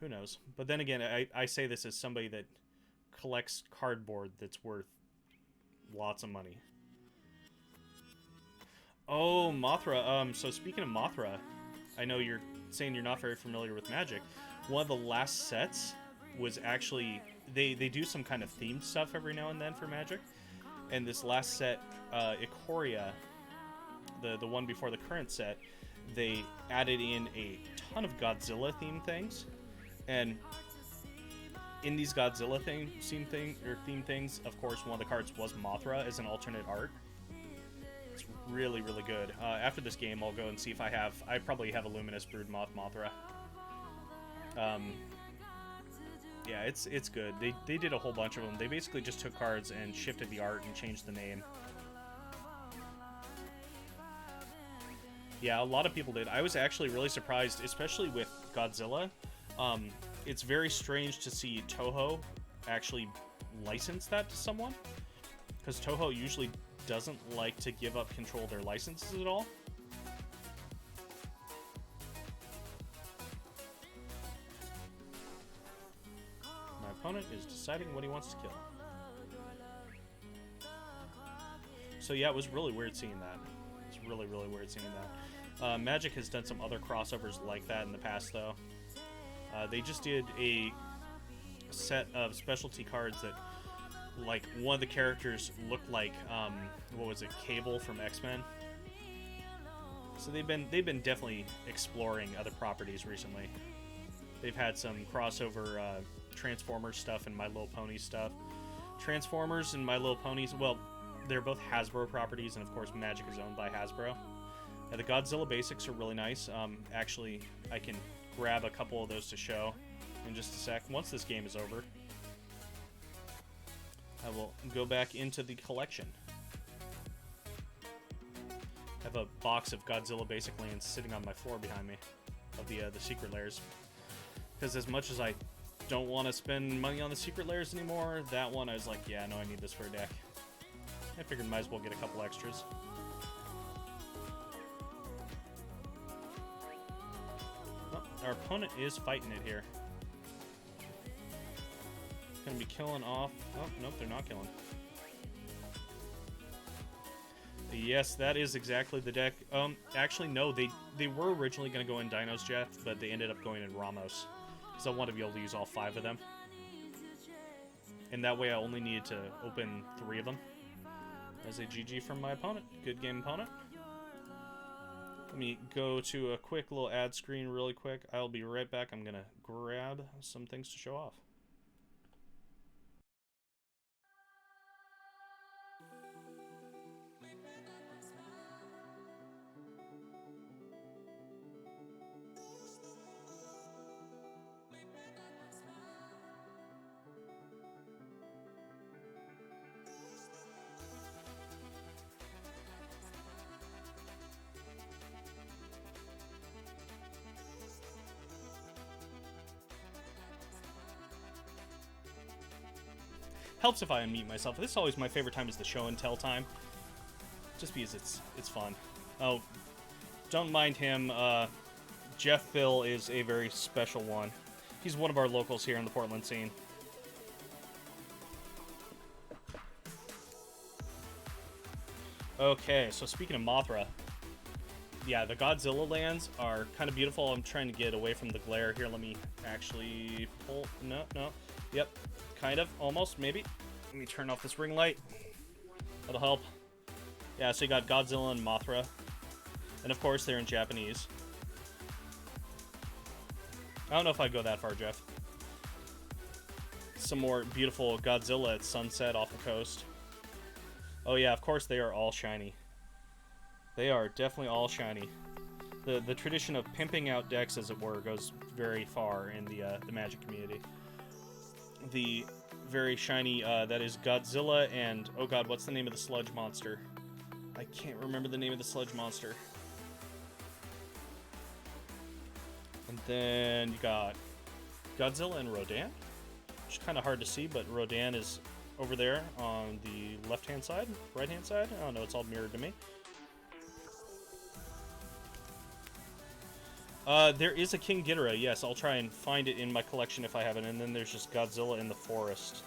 Who knows? But then again, I say this as somebody that collects cardboard that's worth lots of money. Oh, Mothra. So speaking of Mothra, I know you're saying you're not very familiar with Magic. One of the last sets was actually... They do some kind of themed stuff every now and then for Magic. And this last set, Ikoria, the one before the current set, they added in a ton of Godzilla-themed things. And in these Godzilla themed things, of course, one of the cards was Mothra as an alternate art. It's really, really good. After this game, I'll go and see if I have... I probably have a Luminous Broodmoth Mothra. Yeah, it's good. They did a whole bunch of them. They basically just took cards and shifted the art and changed the name. Yeah, a lot of people did. I was actually really surprised, especially with Godzilla. It's very strange to see Toho actually license that to someone, because Toho usually doesn't like to give up control of their licenses at all. My opponent is deciding what he wants to kill. So yeah, it was really weird seeing that. It's really, really weird seeing that. Magic has done some other crossovers like that in the past, though. They just did a set of specialty cards that, like, one of the characters looked like, what was it, Cable from X-Men? So they've been definitely exploring other properties recently. They've had some crossover Transformers stuff and My Little Pony stuff. Transformers and My Little Ponies, well, they're both Hasbro properties, and of course Magic is owned by Hasbro. The Godzilla basics are really nice. Actually, I can grab a couple of those to show in just a sec. Once this game is over, I will go back into the collection. I have a box of Godzilla basic lands sitting on my floor behind me, of the secret layers. Because as much as I don't want to spend money on the secret layers anymore, that one I was like, yeah, no, I need this for a deck. I figured might as well get a couple extras. Our opponent is fighting it here. Gonna be killing off... Oh, nope, they're not killing. Yes, that is exactly the deck. Actually, no, they were originally gonna go in Dino's Jet, but they ended up going in Ramos. Because I wanted to be able to use all 5 of them. And that way I only needed to open 3 of them. As a GG from my opponent. Good game, opponent. Let me go to a quick little ad screen really quick. I'll be right back. I'm going to grab some things to show off. Helps if I unmute myself. This is always my favorite time, is the show and tell time. Just because it's fun. Oh, don't mind him. Jeff Bill is a very special one. He's one of our locals here in the Portland scene. Okay, so speaking of Mothra, yeah, the Godzilla lands are kind of beautiful. I'm trying to get away from the glare here. Let me actually pull. No, no. Yep, kind of, almost, maybe. Let me turn off this ring light. That'll help. Yeah, so you got Godzilla and Mothra. And of course, they're in Japanese. I don't know if I'd go that far, Jeff. Some more beautiful Godzilla at sunset off the coast. Oh yeah, of course they are all shiny. They are definitely all shiny. The tradition of pimping out decks, as it were, goes very far in the Magic community. The very shiny, that is Godzilla and, oh god, what's the name of the sludge monster? I can't remember the name of the sludge monster. And then you got Godzilla and Rodan, which is kind of hard to see, but Rodan is over there on the left-hand side, right-hand side. I don't know, it's all mirrored to me. There is a King Ghidorah, yes. I'll try and find it in my collection if I have it. And then there's just Godzilla in the forest.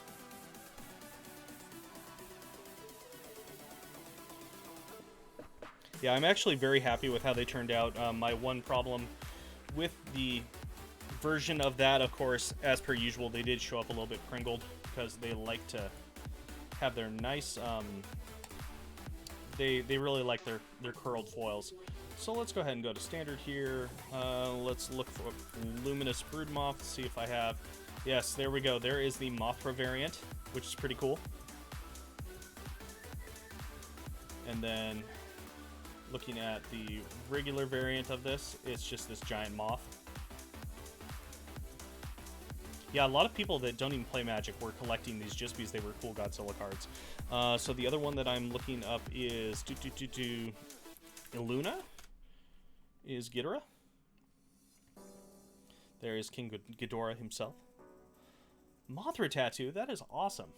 Yeah, I'm actually very happy with how they turned out. My one problem with the version of that, of course, as per usual, they did show up a little bit crinkled because they like to have their nice, they really like their curled foils. So let's go ahead and go to standard here. Let's look for Luminous Broodmoth to see if I have. Yes, there we go. There is the Mothra variant, which is pretty cool. And then looking at the regular variant of this, it's just this giant moth. Yeah, a lot of people that don't even play Magic were collecting these just because they were cool Godzilla cards. So the other one that I'm looking up is Illuna. Is Ghidorah. There is King Ghidorah himself. Mothra tattoo, that is awesome.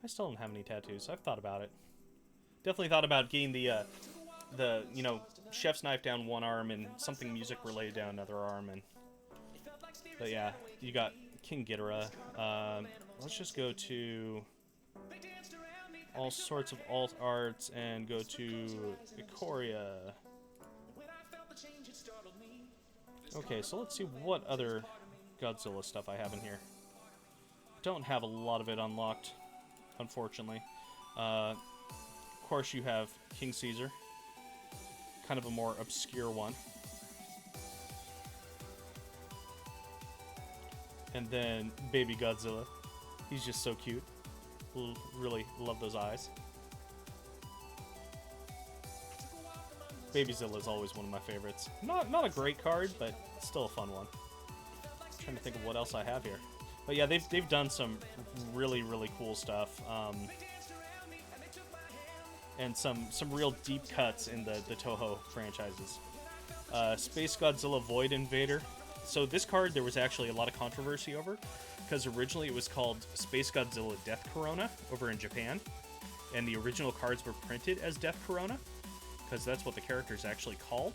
I still don't have any tattoos. I've thought about it. Definitely thought about getting the you know, chef's knife down one arm and something music related down another arm. And but yeah, you got King Ghidorah. Let's just go to all sorts of alt arts and go to Ikoria. Okay, so let's see what other Godzilla stuff I have in here. Don't have a lot of it unlocked, unfortunately. Of course, you have King Caesar, kind of a more obscure one. And then Baby Godzilla. He's just so cute. Really love those eyes. Babyzilla is always one of my favorites. Not a great card, but still a fun one. I'm trying to think of what else I have here. But yeah, they've done some really cool stuff. And some real deep cuts in the Toho franchises. Space Godzilla Void Invader. So this card there was actually a lot of controversy over, because originally it was called Space Godzilla Death Corona over in Japan, and the original cards were printed as Death Corona, because that's what the character is actually called.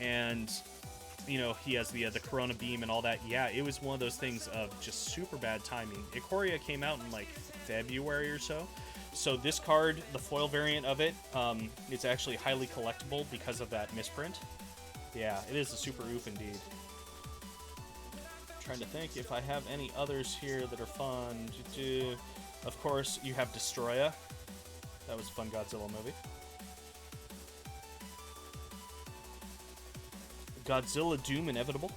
And you know, he has the Corona beam and all that. Yeah, it was one of those things of just super bad timing. Ikoria came out in like February or so. So this card, the foil variant of it, it's actually highly collectible because of that misprint. Yeah, it is a super oof indeed. Trying to think if I have any others here that are fun. Of course, you have Destroya. That was a fun Godzilla movie. Godzilla Doom Inevitable.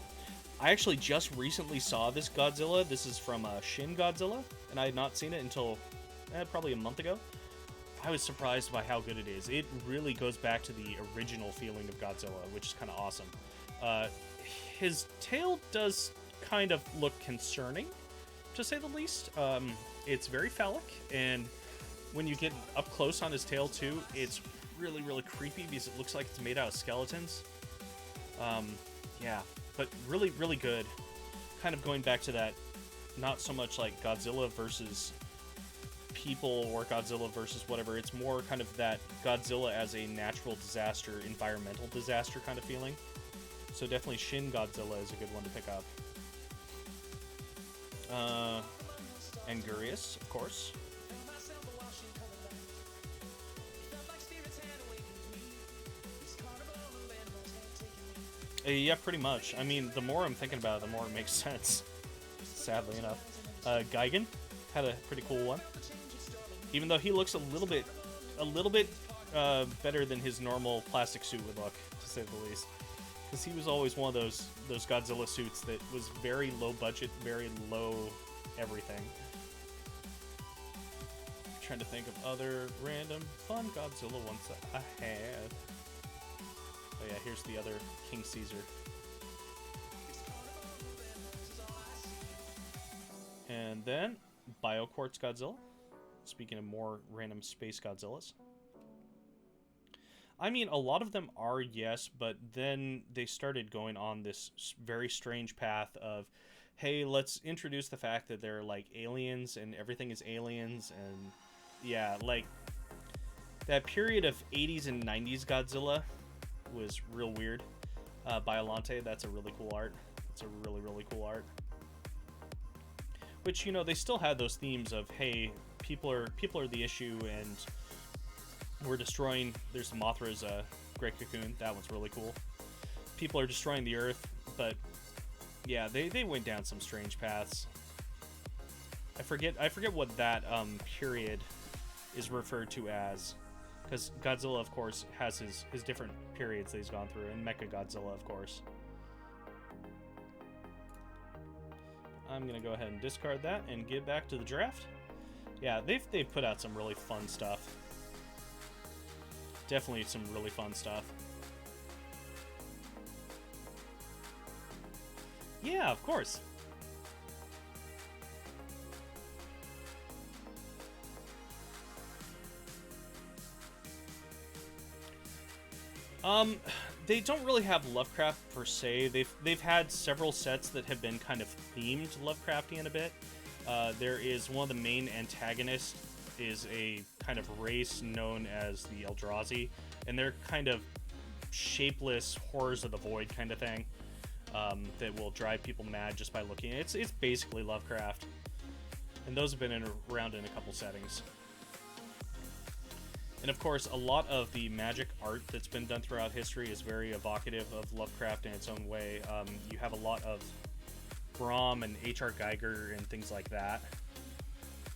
I actually just recently saw this Godzilla. This is from Shin Godzilla, and I had not seen it until probably a month ago. I was surprised by how good it is. It really goes back to the original feeling of Godzilla, which is kind of awesome. His tail does kind of look concerning, to say the least. It's very phallic, and when you get up close on his tail too, it's really creepy because it looks like it's made out of skeletons. Yeah, but really good. Kind of going back to that, not so much like Godzilla versus people or Godzilla versus whatever. It's more kind of that Godzilla as a natural disaster, environmental disaster kind of feeling. So definitely Shin Godzilla is a good one to pick up. Angurius, of course. Yeah, pretty much. I mean, the more I'm thinking about it, the more it makes sense. Sadly enough, Gigan had a pretty cool one. Even though he looks a little bit better than his normal plastic suit would look, to say the least. Because he was always one of those Godzilla suits that was very low budget, very low everything. I'm trying to think of other random fun Godzilla ones that I had. Oh yeah, here's the other King Caesar. And then BioQuartz Godzilla. Speaking of more random space Godzillas. I mean, a lot of them are, yes, but then they started going on this very strange path of, hey, let's introduce the fact that they're like aliens and everything is aliens, and yeah, like that period of 80s and 90s Godzilla was real weird. Biolante, that's a really cool art. It's a really, really cool art. Which, you know, they still had those themes of, hey, people are the issue, and we're destroying. There's Mothra's Great Cocoon. That one's really cool. People are destroying the Earth, but yeah, they went down some strange paths. I forget what that period is referred to as, because Godzilla, of course, has his different periods that he's gone through, and Mechagodzilla, of course. I'm gonna go ahead and discard that and get back to the draft. Yeah, they've put out some really fun stuff. Definitely some really fun stuff. Yeah, of course. They don't really have Lovecraft per se. They've had several sets that have been kind of themed Lovecraftian a bit. There is one of the main antagonists is a kind of race known as the Eldrazi, and they're kind of shapeless horrors of the void kind of thing that will drive people mad just by looking. It's basically Lovecraft, and those have been around in a couple settings. And of course, a lot of the magic art that's been done throughout history is very evocative of Lovecraft in its own way. You have a lot of Brahm and H.R. Geiger and things like that.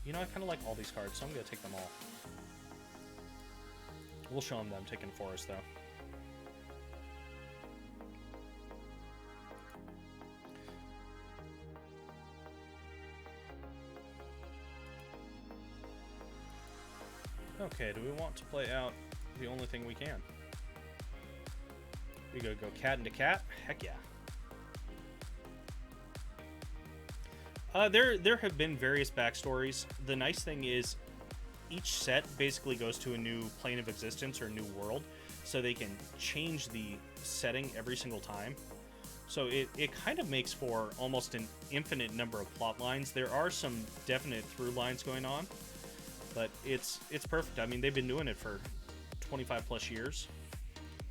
You know, I kind of like all these cards, so I'm going to take them all. We'll show them that I'm taking Forest, though. Okay, do we want to play out the only thing we can? We go cat into cat? Heck yeah. There have been various backstories. The nice thing is each set basically goes to a new plane of existence or a new world, so they can change the setting every single time. So it kind of makes for almost an infinite number of plot lines. There are some definite through lines going on, but it's perfect. I mean, they've been doing it for 25 plus years,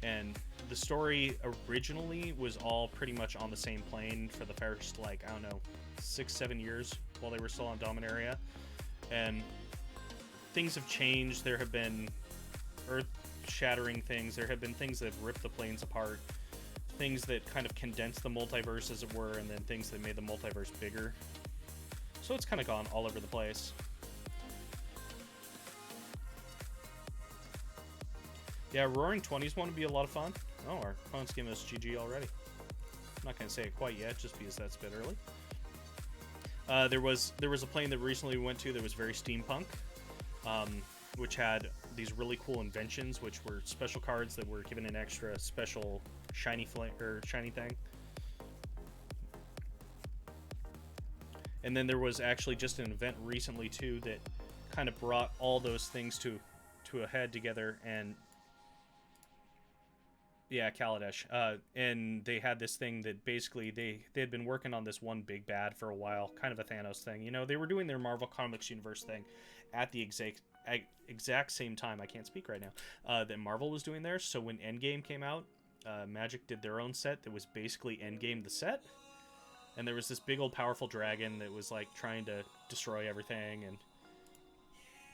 and the story originally was all pretty much on the same plane for the first, like, I don't know, 6-7 years while they were still on Dominaria, and things have changed. There have been earth-shattering things. There have been things that have ripped the planes apart, things that kind of condensed the multiverse, as it were, and then things that made the multiverse bigger. So it's kind of gone all over the place. Yeah, Roaring 20s one would be a lot of fun. Oh, our opponent's giving us GG already. I'm not going to say it quite yet, just because that's a bit early. There was a plane that recently we went to that was very steampunk, which had these really cool inventions, which were special cards that were given an extra special shiny thing. And then there was actually just an event recently too that kind of brought all those things to a head together. And yeah, Kaladesh. And they had this thing that basically they had been working on this one big bad for a while, kind of a Thanos thing. You know, they were doing their Marvel Comics Universe thing at the exact same time. I can't speak right now. That Marvel was doing theirs. So when Endgame came out, Magic did their own set that was basically Endgame the set. And there was this big old powerful dragon that was like trying to destroy everything. And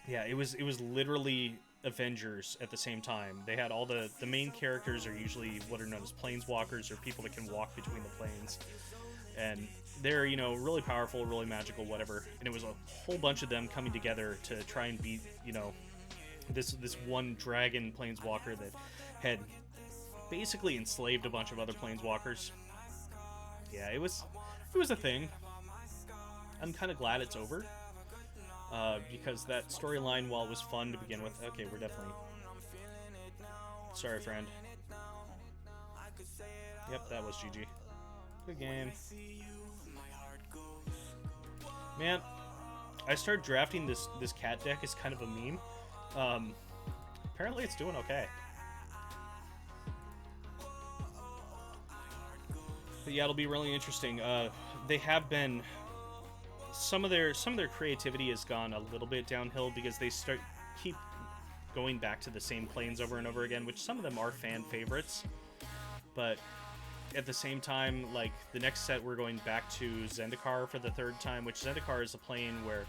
yeah, it was literally Avengers at the same time. They had all the main characters are usually what are known as planeswalkers, or people that can walk between the planes. And they're, you know, really powerful, really magical, whatever. And it was a whole bunch of them coming together to try and beat, you know, this one dragon planeswalker that had basically enslaved a bunch of other planeswalkers. Yeah, it was a thing. I'm kind of glad it's over. Because that storyline, while it was fun to begin with... Okay, we're definitely... Sorry, friend. Yep, that was GG. Good game. Man, I started drafting this cat deck as kind of a meme. Apparently it's doing okay. But yeah, it'll be really interesting. They have been... Some of their creativity has gone a little bit downhill because they keep going back to the same planes over and over again, which some of them are fan favorites. But at the same time, like the next set, we're going back to Zendikar for the third time, which Zendikar is a plane where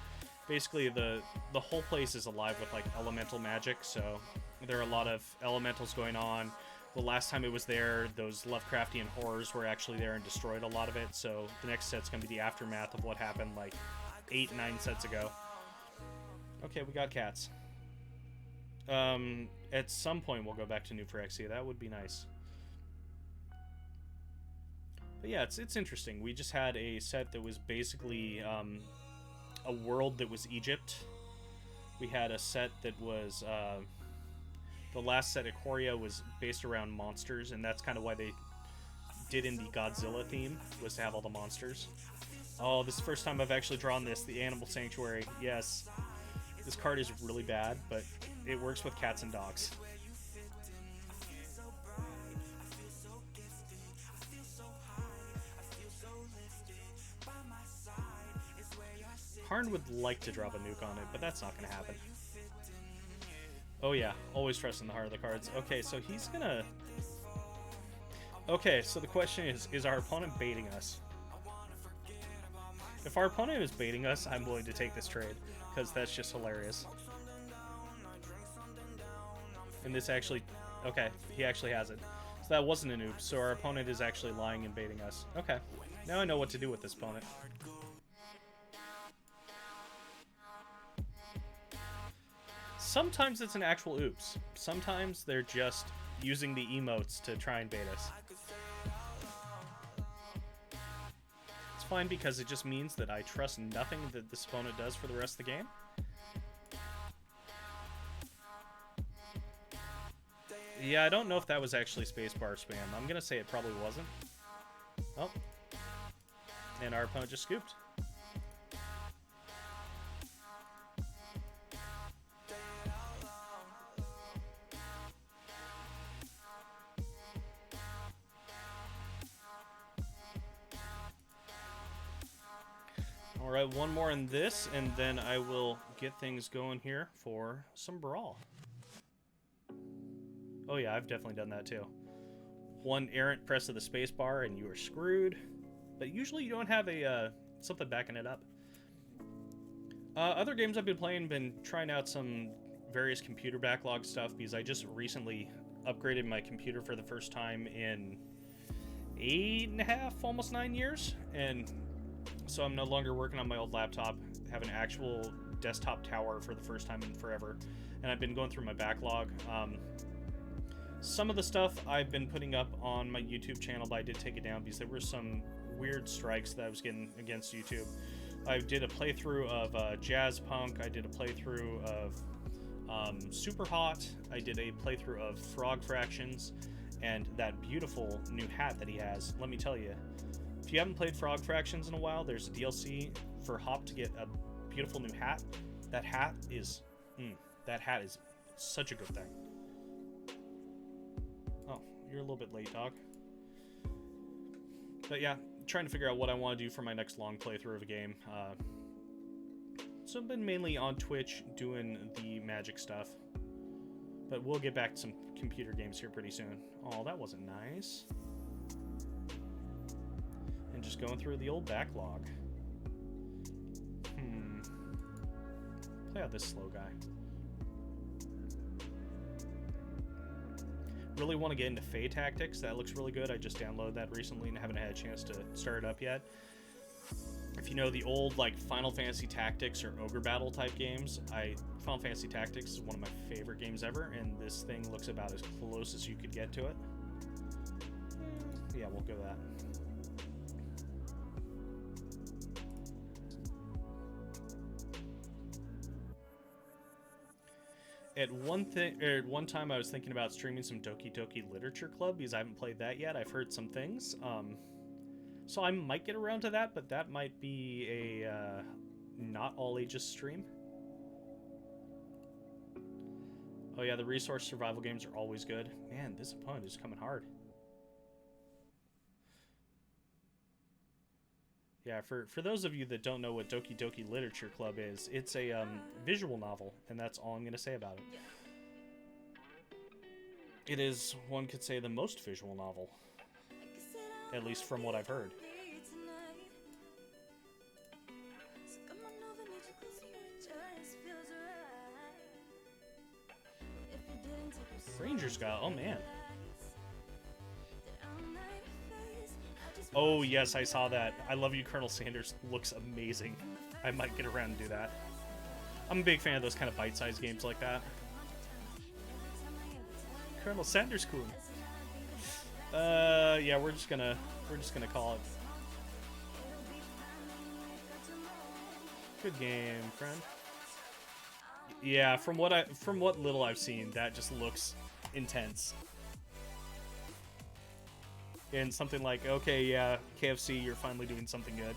basically the whole place is alive with like elemental magic. So there are a lot of elementals going on. The last time it was there, those Lovecraftian horrors were actually there and destroyed a lot of it. So the next set's going to be the aftermath of what happened like 8-9 sets ago. Okay, we got cats. At some point we'll go back to New Phyrexia. That would be nice. But yeah, it's interesting. We just had a set that was basically a world that was Egypt. We had a set that was... the last set, Ikoria, was based around monsters, and that's kind of why they did in the Godzilla theme, was to have all the monsters. Oh, this is the first time I've actually drawn this, the Animal Sanctuary. Yes. This card is really bad, but it works with cats and dogs. Karn would like to drop a nuke on it, but that's not going to happen. Oh yeah, always trust in the heart of the cards. Okay, so he's gonna... Okay, so the question is our opponent baiting us? If our opponent is baiting us, I'm willing to take this trade, because that's just hilarious. And this actually... Okay, he actually has it. So that wasn't an oops, so our opponent is actually lying and baiting us. Okay, now I know what to do with this opponent. Sometimes it's an actual oops. Sometimes they're just using the emotes to try and bait us. It's fine because it just means that I trust nothing that this opponent does for the rest of the game. Yeah, I don't know if that was actually spacebar spam. I'm gonna say it probably wasn't. Oh. And our opponent just scooped. Alright, one more in this, and then I will get things going here for some Brawl. Oh yeah, I've definitely done that too. One errant press of the spacebar and you are screwed. But usually you don't have a something backing it up. Other games I've been playing, been trying out some various computer backlog stuff, because I just recently upgraded my computer for the first time in 8.5, almost 9 years, and so I'm no longer working on my old laptop. I have an actual desktop tower for the first time in forever, and I've been going through my backlog. Some of the stuff I've been putting up on my YouTube channel, but I did take it down because there were some weird strikes that I was getting against YouTube. I did a playthrough of Jazz Punk. I did a playthrough of Super Hot. I did a playthrough of Frog Fractions, and that beautiful new hat that he has. Let me tell you, if you haven't played Frog Fractions in a while, there's a DLC for Hop to get a beautiful new hat. That hat is such a good thing. Oh, you're a little bit late, dog. But yeah, trying to figure out what I want to do for my next long playthrough of a game. So I've been mainly on Twitch doing the Magic stuff. But we'll get back to some computer games here pretty soon. Oh, that wasn't nice. And just going through the old backlog. Play out this slow guy. really want to get into Fey Tactics. That looks really good. I just downloaded that recently and haven't had a chance to start it up yet. If you know the old like Final Fantasy Tactics or Ogre Battle type games, Final Fantasy Tactics is one of my favorite games ever, and this thing looks about as close as you could get to it. Yeah, we'll go that. At one time, I was thinking about streaming some Doki Doki Literature Club because I haven't played that yet. I've heard some things, so I might get around to that, but that might be a not all ages stream. Oh yeah, the resource survival games are always good. Man, this opponent is coming hard. Yeah, for those of you that don't know what Doki Doki Literature Club is, it's a visual novel, and that's all I'm going to say about it. It is, one could say, the most visual novel, at least from what I've heard. Ranger's got, oh man. Oh, yes, I saw that. I Love You, Colonel Sanders looks amazing. I might get around and do that. I'm a big fan of those kind of bite-sized games like that. Colonel Sanders cool. Yeah, we're just gonna call it. Good game, friend. Yeah, from what little I've seen, that just looks intense. And something like, okay, yeah, KFC, you're finally doing something good.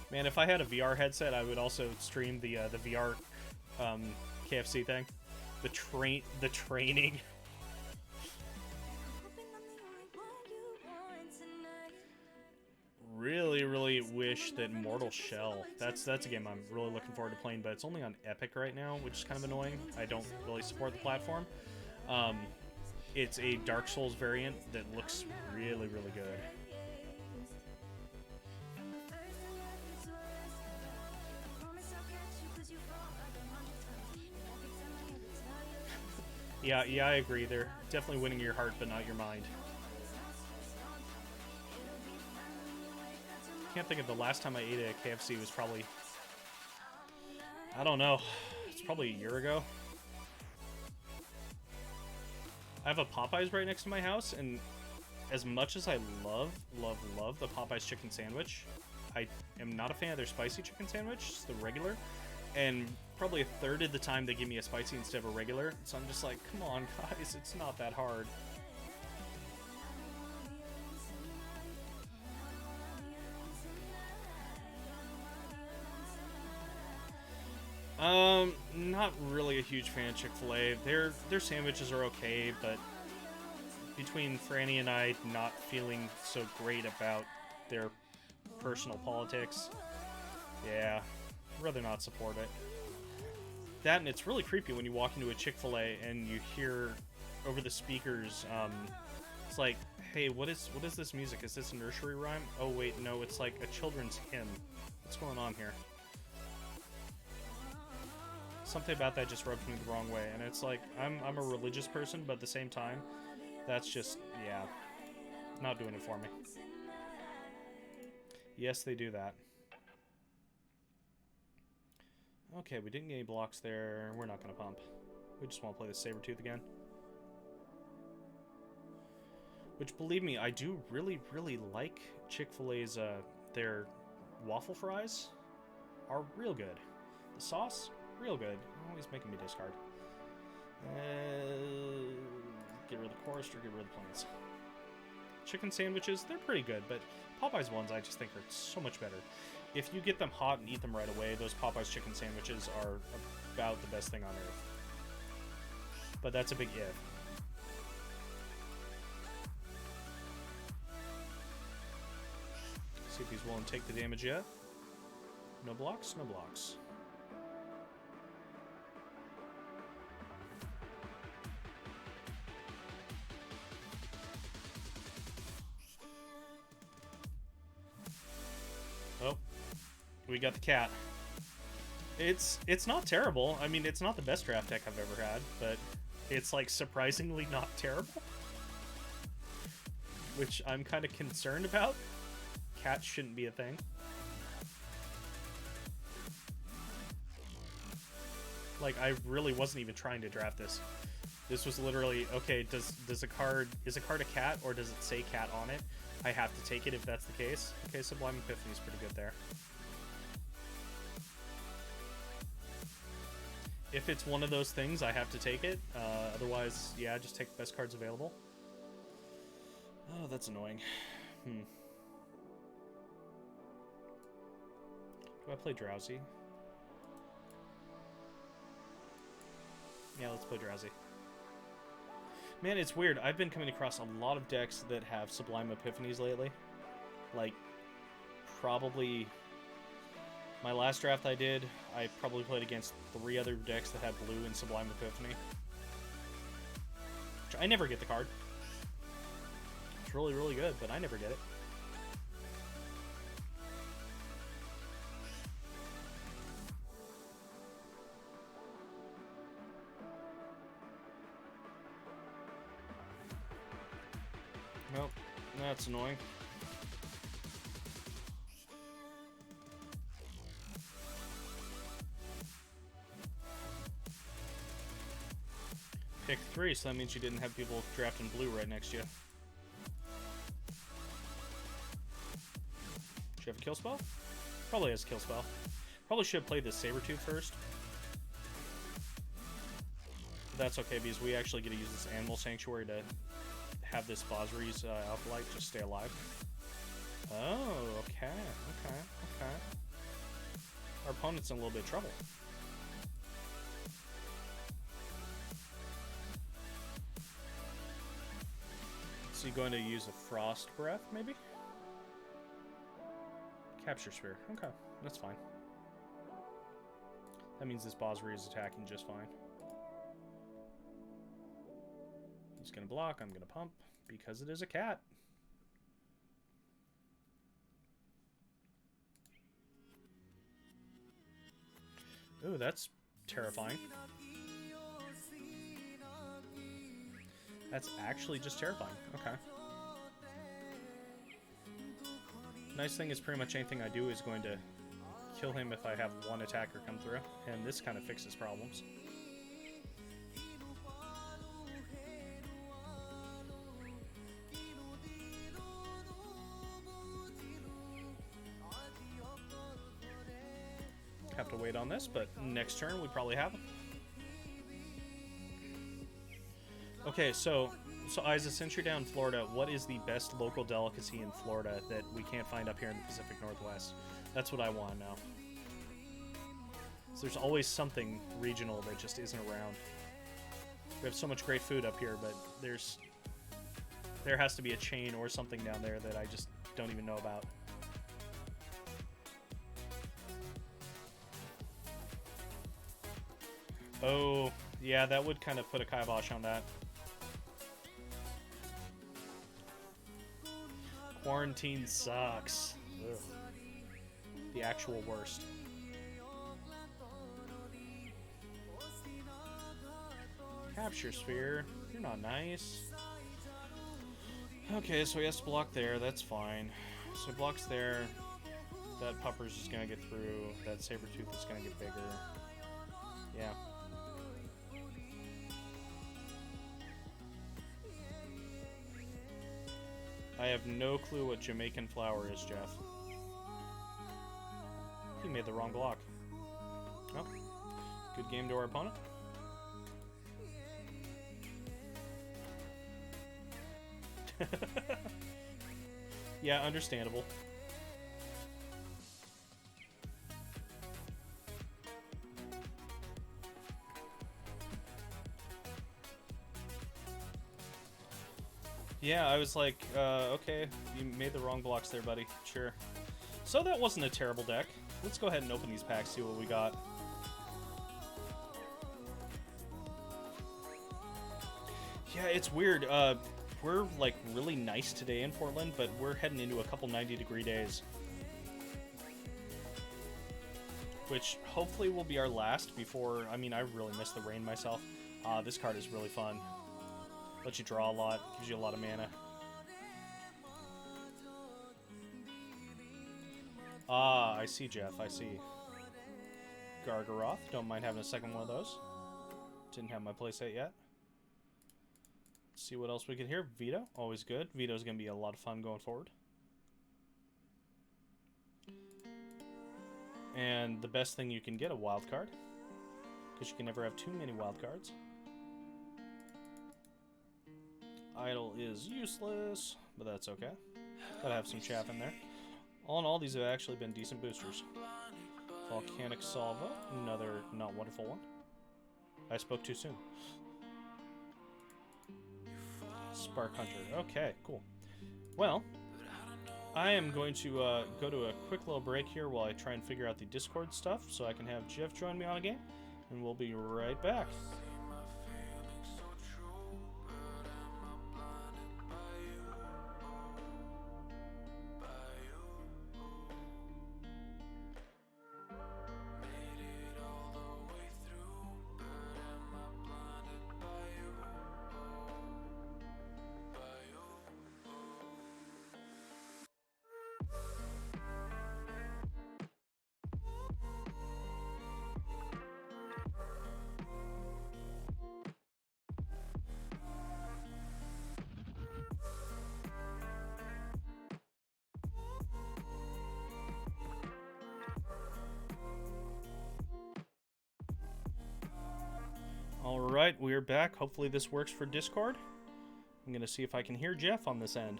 Man, if I had a VR headset, I would also stream the VR KFC thing. The training. Really wish that Mortal Shell, that's a game I'm really looking forward to playing, but it's only on Epic right now, which is kind of annoying. I don't really support the platform. It's a Dark Souls variant that looks really good. Yeah, I agree. They're definitely winning your heart, but not your mind. Can't think of the last time I ate at KFC. Was probably, I don't know, it's probably a year ago. I have a Popeyes right next to my house, and as much as I love the Popeyes chicken sandwich, I am not a fan of their spicy chicken sandwich, just the regular. And probably a third of the time they give me a spicy instead of a regular. So I'm just like, come on, guys, it's not that hard. Not really a huge fan of Chick-fil-A. Their sandwiches are okay, but between Franny and I not feeling so great about their personal politics, yeah, I'd rather not support it. That, and it's really creepy when you walk into a Chick-fil-A and you hear over the speakers, it's like, hey, what is this music? Is this a nursery rhyme? Oh wait, no, it's like a children's hymn. What's going on here? Something about that just rubs me the wrong way, and it's like, I'm a religious person, but at the same time, that's just, yeah, not doing it for me. Yes, they do that. Okay, we didn't get any blocks there. We're not going to pump. We just want to play the Sabretooth again. Which, believe me, I do really like Chick-fil-A's, their waffle fries are real good. The sauce, real good. Always making me discard. Get rid of the chorus or get rid of the planes. Chicken sandwiches, they're pretty good, but Popeyes ones I just think are so much better. If you get them hot and eat them right away, those Popeyes chicken sandwiches are about the best thing on earth. But that's a big if. See if he's willing to take the damage yet. No blocks, no blocks. Oh, we got the cat. It's not terrible. I mean, it's not the best draft deck I've ever had, but it's like surprisingly not terrible. Which I'm kind of concerned about. Cats shouldn't be a thing. Like, I really wasn't even trying to draft this. This was literally, okay, is a card a cat, or does it say cat on it? I have to take it if that's the case. Okay, Sublime Epiphany is pretty good there. If it's one of those things, I have to take it. Otherwise, yeah, just take the best cards available. Oh, that's annoying. Do I play Drowsy? Yeah, let's play Drowsy. Man, it's weird. I've been coming across a lot of decks that have Sublime Epiphanies lately. Like, probably... my last draft I did, I probably played against 3 other decks that had blue and Sublime Epiphany. I never get the card. It's really, really good, but I never get it. Nope, that's annoying. Pick 3, so that means you didn't have people drafting blue right next to you. Should you have a kill spell? Probably has a kill spell. Probably should have played this Sabertooth first. But that's okay, because we actually get to use this Animal Sanctuary to have this Bosri's Alphalite just stay alive. Oh, okay. Our opponent's in a little bit of trouble. So you're going to use a Frost Breath, maybe? Capture Sphere. Okay, that's fine. That means this Bosri is attacking just fine. He's going to block, I'm going to pump, because it is a cat. Ooh, that's terrifying. That's actually just terrifying. Okay. Nice thing is pretty much anything I do is going to kill him if I have one attacker come through, and this kind of fixes problems. Have to wait on this, but next turn we probably have him. Okay, so Isa, since you're down in Florida, what is the best local delicacy in Florida that we can't find up here in the Pacific Northwest? That's what I want to know. So there's always something regional that just isn't around. We have so much great food up here, but there has to be a chain or something down there that I just don't even know about. Oh, yeah, that would kind of put a kibosh on that. Quarantine sucks. Ugh. The actual worst. Capture Sphere. You're not nice. Okay, so he has to block there. That's fine. So he blocks there. That Pupper's just gonna get through. That Sabertooth is gonna get bigger. Yeah. I have no clue what Jamaican flower is, Jeff. He made the wrong block. Oh, good game to our opponent. Yeah, understandable. Yeah, I was like, okay, you made the wrong blocks there, buddy. Sure. So that wasn't a terrible deck. Let's go ahead and open these packs, see what we got. Yeah, it's weird. We're, like, really nice today in Portland, but we're heading into a couple 90-degree days. which hopefully will be our last before... I mean, I really miss the rain myself. This card is really fun. Lets you draw a lot, gives you a lot of mana. Ah, I see, Jeff, I see. Gargaroth, don't mind having a second one of those. Didn't have my playset yet. Let's see what else we can hear. Veto, always good. Veto's going to be a lot of fun going forward. And the best thing you can get, a wild card. Because you can never have too many wild cards. Idle is useless, but that's okay. Gotta have some chaff in there. All in all, these have actually been decent boosters. Volcanic Salvo, another not wonderful one. I spoke too soon. Spark Hunter, okay, cool. Well, I am going to go to a quick little break here while I try and figure out the Discord stuff so I can have Jeff join me on a game, and we'll be right back. Alright, we're back. Hopefully this works for Discord. I'm going to see if I can hear Jeff on this end.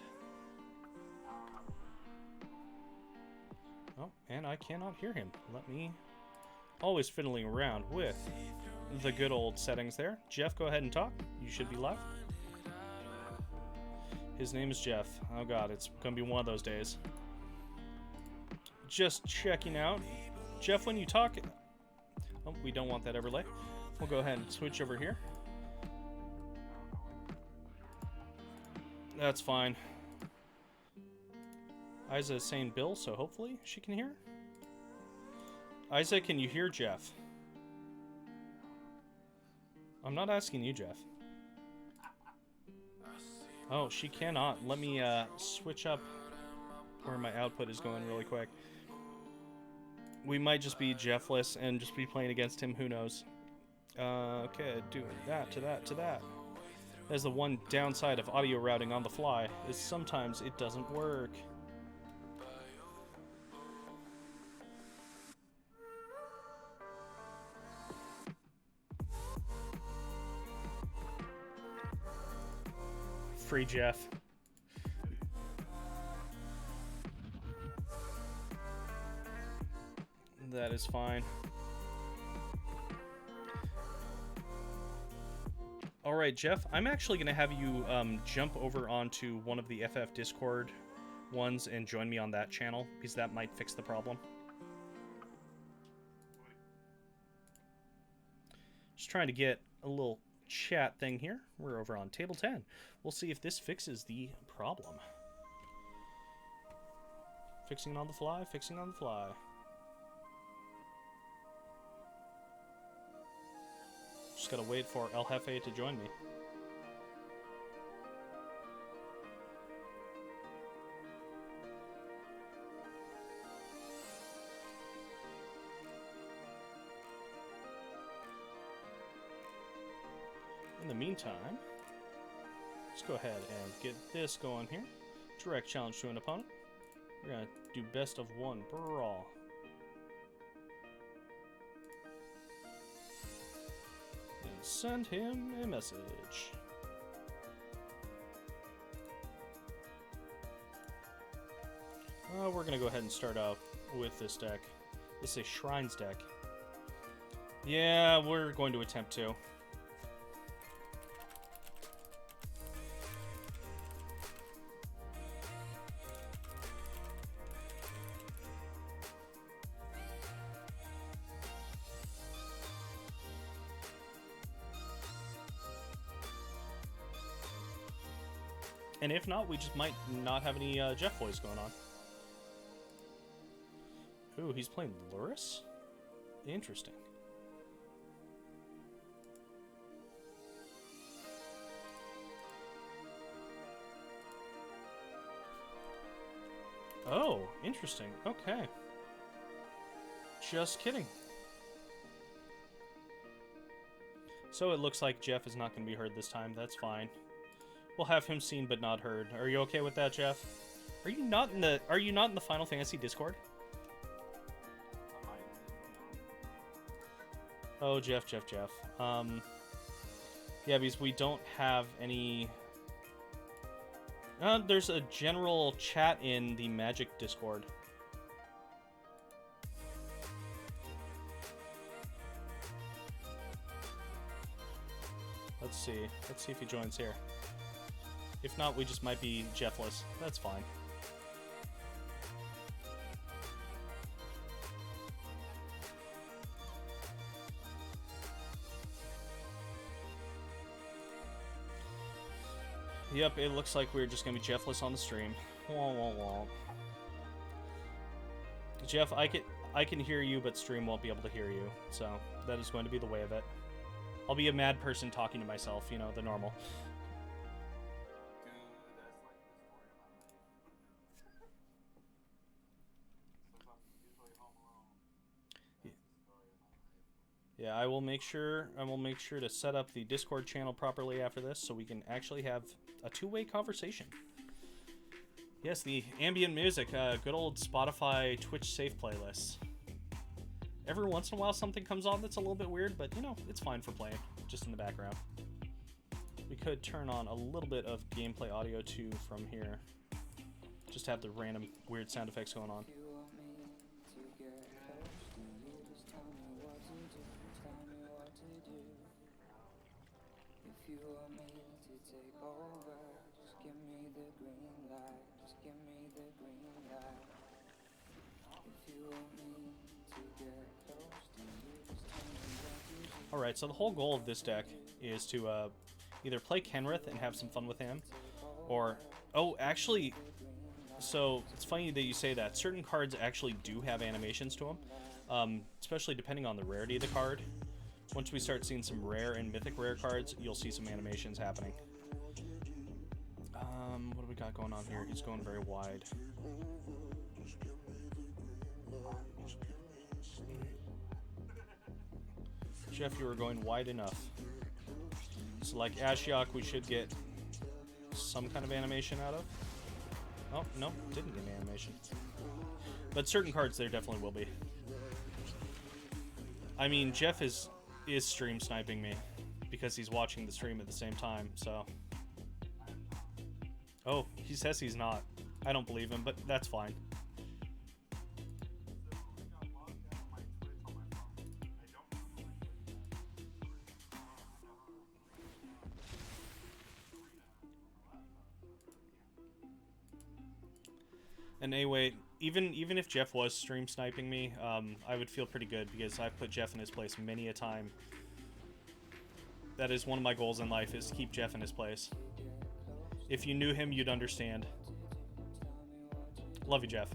Oh, and I cannot hear him. Let me... Always fiddling around with the good old settings there. Jeff, go ahead and talk. You should be live. His name is Jeff. Oh god, it's going to be one of those days. Just checking out. Jeff, when you talk... Oh, we don't want that overlay. We'll go ahead and switch over here. That's fine. Isa is saying Bill, so hopefully she can hear. Isa, can you hear Jeff? I'm not asking you, Jeff. Oh, she cannot. Let me switch up where my output is going really quick. We might just be Jeffless and just be playing against him, who knows. Okay, doing that to that to that. There's the one downside of audio routing on the fly, is sometimes it doesn't work. Free Jeff. That is fine. Alright, Jeff, I'm actually going to have you jump over onto one of the FF Discord ones and join me on that channel, because that might fix the problem. Just trying to get a little chat thing here. We're over on table 10. We'll see if this fixes the problem. Fixing on the fly, fixing on the fly. Just gotta wait for El Jefe to join me. In the meantime, let's go ahead and get this going here. Direct challenge to an opponent. We're gonna do best of one brawl. Send him a message. We're going to go ahead and start out with this deck. This is a Shrines deck. Yeah, we're going to attempt to. And if not, we just might not have any Jeff boys going on. Ooh, he's playing Luris? Interesting. Oh, interesting. Okay. Just kidding. So it looks like Jeff is not going to be heard this time. That's fine. We'll have him seen but not heard. Are you okay with that, Jeff? Are you not in the Final Fantasy Discord? Oh, Jeff. Yeah, because we don't have any... there's a general chat in the Magic Discord. Let's see. Let's see if he joins here. If not, we just might be Jeffless. That's fine. Yep, it looks like we're just gonna be Jeffless on the stream. Wah, wah, wah. Jeff, I can hear you, but stream won't be able to hear you. So that is going to be the way of it. I'll be a mad person talking to myself, you know, the normal. Yeah, I will make sure to set up the Discord channel properly after this so we can actually have a two-way conversation. Yes, the ambient music, good old Spotify Twitch safe playlists. Every once in a while something comes on that's a little bit weird, but you know, it's fine for playing, just in the background. We could turn on a little bit of gameplay audio too from here. Just have the random weird sound effects going on. Alright, so the whole goal of this deck is to either play Kenrith and have some fun with him, or... Oh, actually, so it's funny that you say that. Certain cards actually do have animations to them, especially depending on the rarity of the card. Once we start seeing some rare and mythic rare cards, you'll see some animations happening. What do we got going on here? He's going very wide. Jeff, you were going wide enough. So like Ashiok, we should get some kind of animation out of. Oh, no, didn't get an animation. But certain cards there definitely will be. I mean, Jeff is stream sniping me because he's watching the stream at the same time, so... Oh, he says he's not. I don't believe him, but that's fine. And anyway, even if Jeff was stream sniping me, I would feel pretty good because I've put Jeff in his place many a time. That is one of my goals in life, is to keep Jeff in his place. If you knew him, you'd understand. Love you, Jeff.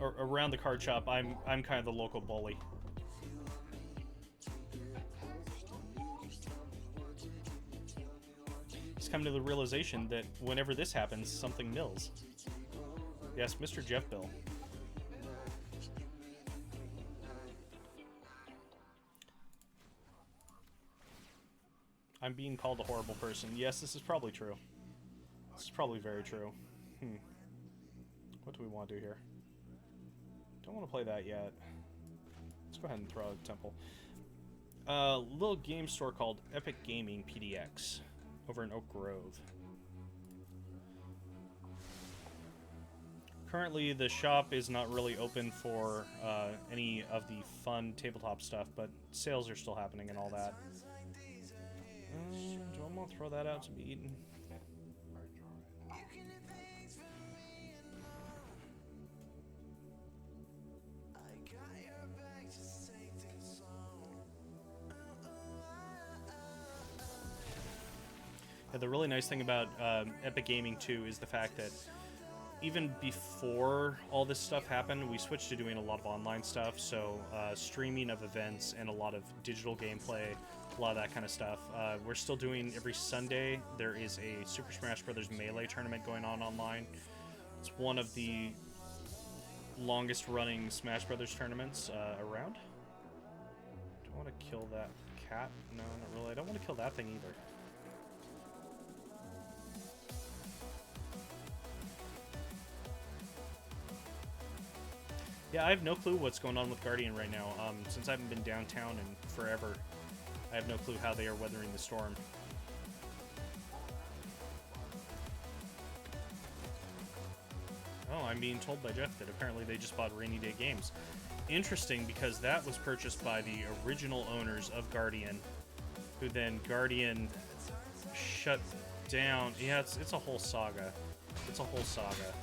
Around the card shop, I'm kind of the local bully. He's come to the realization that whenever this happens, something mills. Yes, Mr. Jeff Bill. I'm being called a horrible person. Yes, this is probably true. This is probably very true. What do we want to do here? Don't want to play that yet. Let's go ahead and throw out a temple. A little game store called Epic Gaming PDX over in Oak Grove. Currently, the shop is not really open for any of the fun tabletop stuff, but sales are still happening and all that. Do I want to throw that out to be eaten? Yeah, the really nice thing about Epic Gaming 2 is the fact that even before all this stuff happened, we switched to doing a lot of online stuff, so streaming of events and a lot of digital gameplay, a lot of that kind of stuff. We're still doing every Sunday. There is a Super Smash Bros. Melee tournament going on online. It's one of the longest running Smash Brothers tournaments around. Do I want to kill that cat? No, not really. I don't want to kill that thing either. Yeah, I have no clue what's going on with Guardian right now. Since I haven't been downtown in forever, I have no clue how they are weathering the storm. Oh, I'm being told by Jeff that apparently they just bought Rainy Day Games. Interesting, because that was purchased by the original owners of Guardian, who then Guardian shut down. Yeah, it's a whole saga. It's a whole saga.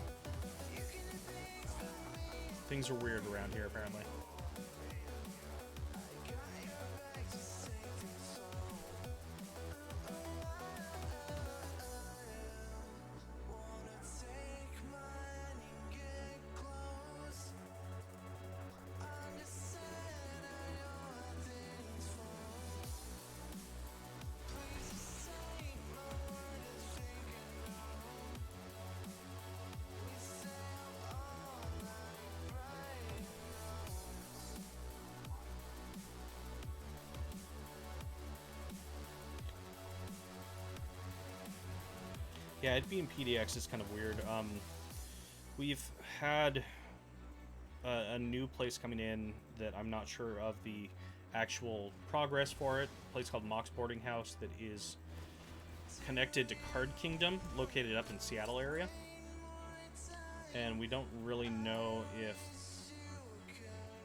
Things are weird around here, apparently. Yeah, it being PDX is kind of weird. We've had a new place coming in that I'm not sure of the actual progress for it. A place called Mox Boarding House that is connected to Card Kingdom, located up in Seattle area. And we don't really know if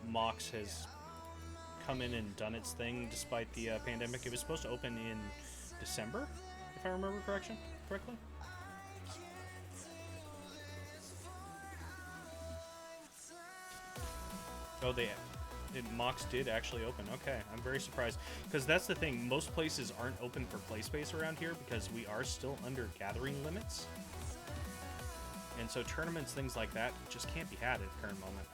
Mox has come in and done its thing despite the pandemic. It was supposed to open in December, if I remember correctly. Oh, Mox did actually open. Okay, I'm very surprised. Because that's the thing, most places aren't open for play space around here because we are still under gathering limits. And so tournaments, things like that, just can't be had at the current moment.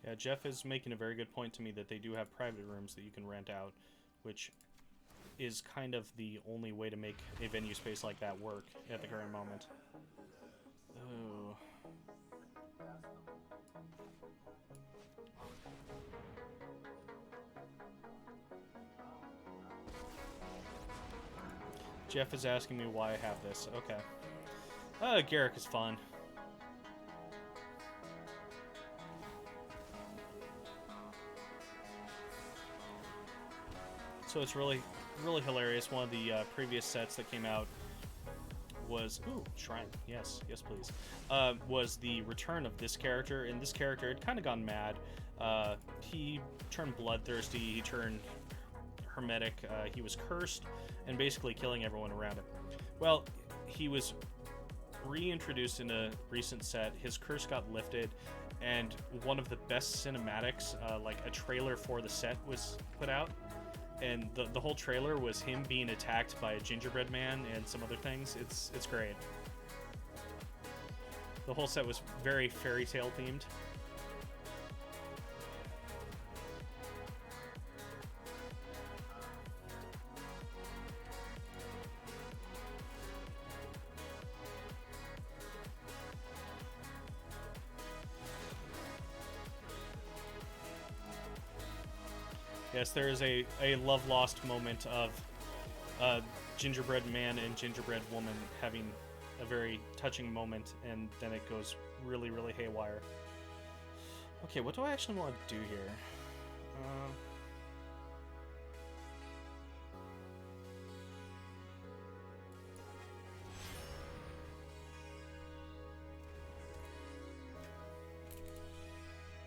Yeah, Jeff is making a very good point to me that they do have private rooms that you can rent out, which is kind of the only way to make a venue space like that work at the current moment. Oh. Jeff is asking me why I have this. Okay. Garrick is fun. So it's really hilarious. One of the previous sets that came out was... Ooh, Shrine. Yes, please. Was the return of this character. And this character had kind of gone mad. He turned bloodthirsty. He turned hermetic. He was cursed and basically killing everyone around him. Well, he was reintroduced in a recent set. His curse got lifted. And one of the best cinematics, like a trailer for the set, was put out. And the whole trailer was him being attacked by a gingerbread man and some other things. It's great. The whole set was very fairy tale themed. Yes, there is a love lost moment of gingerbread man and gingerbread woman having a very touching moment, and then it goes really haywire. Okay, what do I actually want to do here?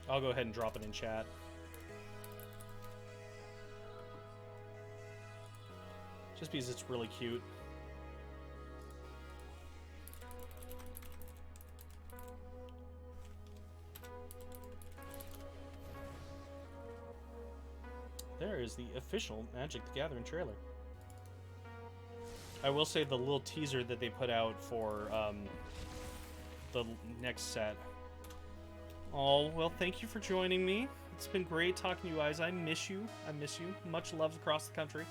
I'll go ahead and drop it in chat. Just because it's really cute. There is the official Magic the Gathering trailer. I will say the little teaser that they put out for the next set. Oh, well, thank you for joining me. It's been great talking to you guys. I miss you. I miss you. Much love across the country.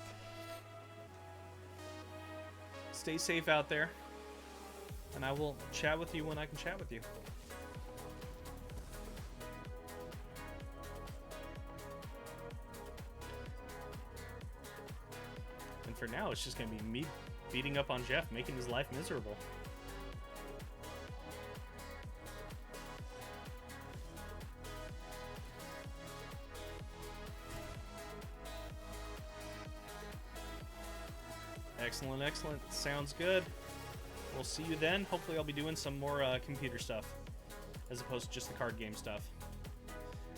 Stay safe out there. And I will chat with you when I can chat with you. And for now, it's just going to be me beating up on Jeff, making his life miserable. Excellent, excellent. Sounds good. We'll see you then. Hopefully I'll be doing some more computer stuff as opposed to just the card game stuff.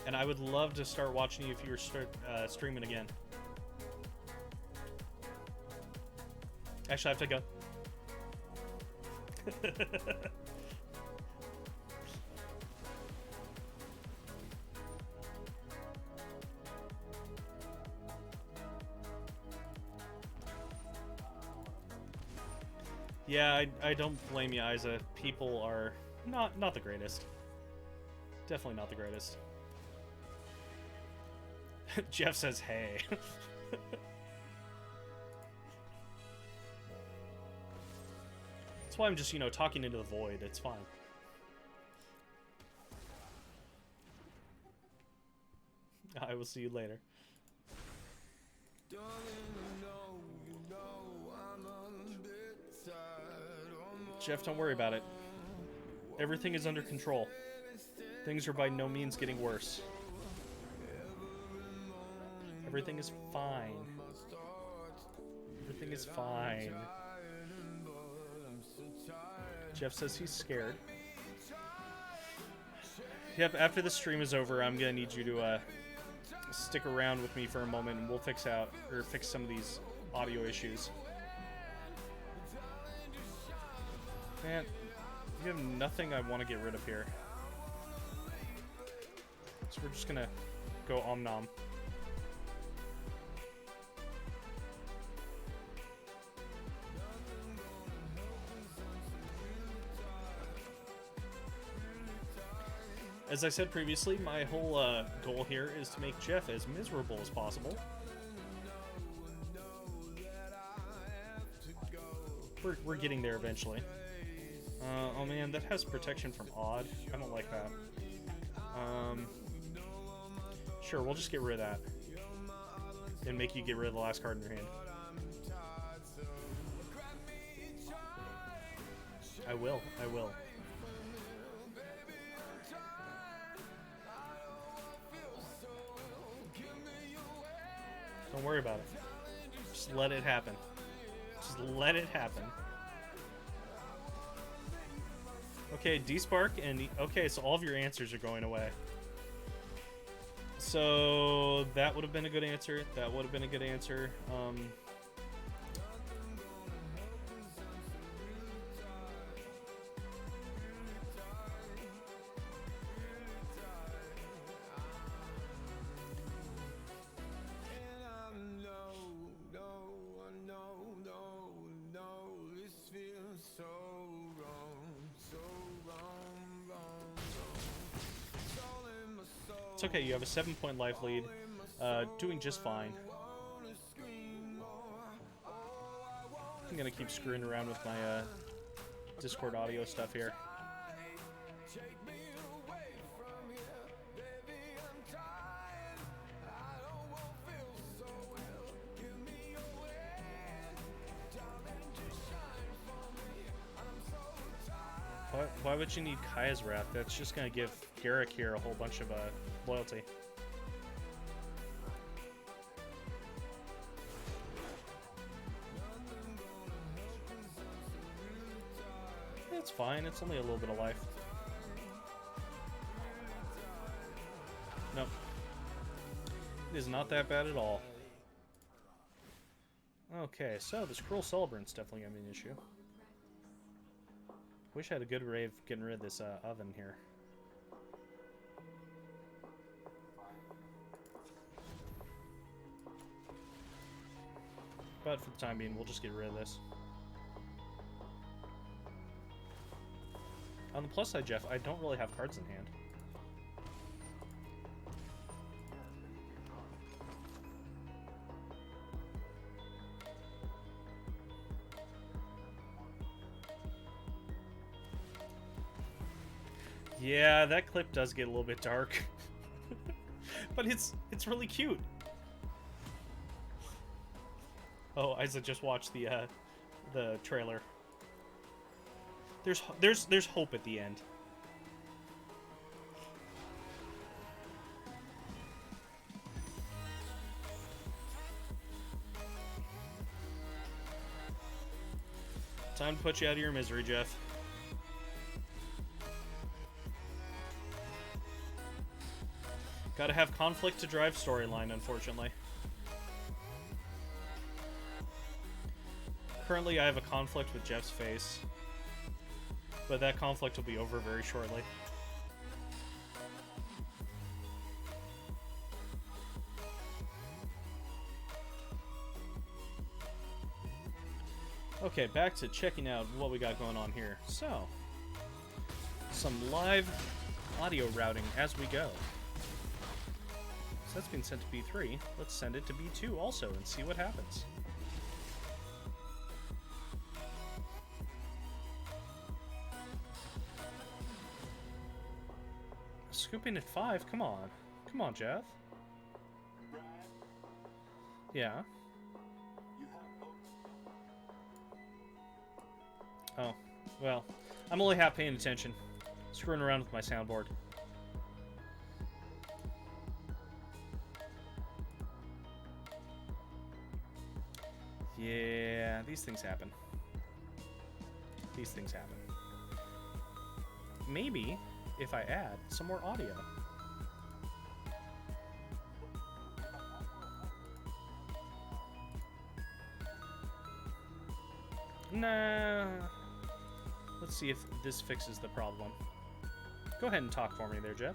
And I would love to start watching you if you were streaming again. Actually, I have to go. Yeah, I don't blame you, Isa. People are not the greatest. Definitely not the greatest. Jeff says, hey. That's why I'm just, talking into the void. It's fine. I will see you later. Jeff, don't worry about it. Everything is under control. Things are by no means getting worse. Everything is fine. Everything is fine. Jeff says he's scared. Yep, after the stream is over, I'm gonna need you to stick around with me for a moment, and we'll fix some of these audio issues. Man, you have nothing I want to get rid of here. So we're just gonna go om-nom. As I said previously, my whole goal here is to make Jeff as miserable as possible. We're getting there eventually. Oh man, that has protection from odd. I don't like that. Sure, we'll just get rid of that. And make you get rid of the last card in your hand. I will. Don't worry about it. Just let it happen. Just let it happen. Okay, D-Spark and... Okay, so all of your answers are going away. So that would have been a good answer. That would have been a good answer. It's okay, you have a 7-point life lead, doing just fine. I'm gonna keep screwing around with my Discord audio stuff here. Why would you need Kaya's Wrath? That's just gonna give Garrick here a whole bunch of loyalty. It's fine, it's only a little bit of life. It is not that bad at all. Okay, so this cruel celebrant's definitely gonna be an issue. Wish I had a good way of getting rid of this oven here. But for the time being, we'll just get rid of this. On the plus side, Jeff, I don't really have cards in hand. Yeah, that clip does get a little bit dark. But it's really cute. Oh, Isa just watched the trailer. There's hope at the end. Time to put you out of your misery, Jeff. Gotta have conflict to drive storyline, unfortunately. Currently, I have a conflict with Jeff's face. But that conflict will be over very shortly. Okay, back to checking out what we got going on here. So, some live audio routing as we go. So that's been sent to B3. Let's send it to B2 also and see what happens. Scooping at 5? Come on. Come on, Jeff. Yeah. Oh, well, I'm only half paying attention. Screwing around with my soundboard. Yeah, these things happen. These things happen. Maybe if I add some more audio. Nah. Let's see if this fixes the problem. Go ahead and talk for me there, Jeff.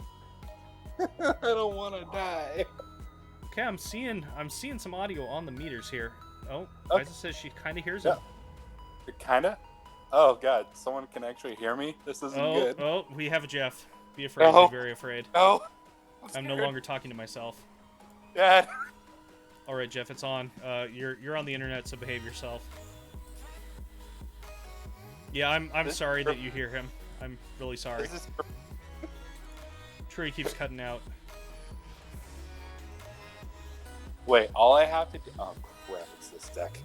I don't want to die. Okay, I'm seeing some audio on the meters here. Oh, Okay. Isa says she kind of hears it. Kinda? Oh god, someone can actually hear me? This isn't good. Oh, we have a Jeff. Be afraid, No. be very afraid. No! I'm no longer talking to myself. Dad! Alright, Jeff, it's on. You're on the internet, so behave yourself. Yeah, I'm sorry that you hear him. I'm really sorry. This is... Tree keeps cutting out. Wait, all I have to do... Oh crap, it's this deck.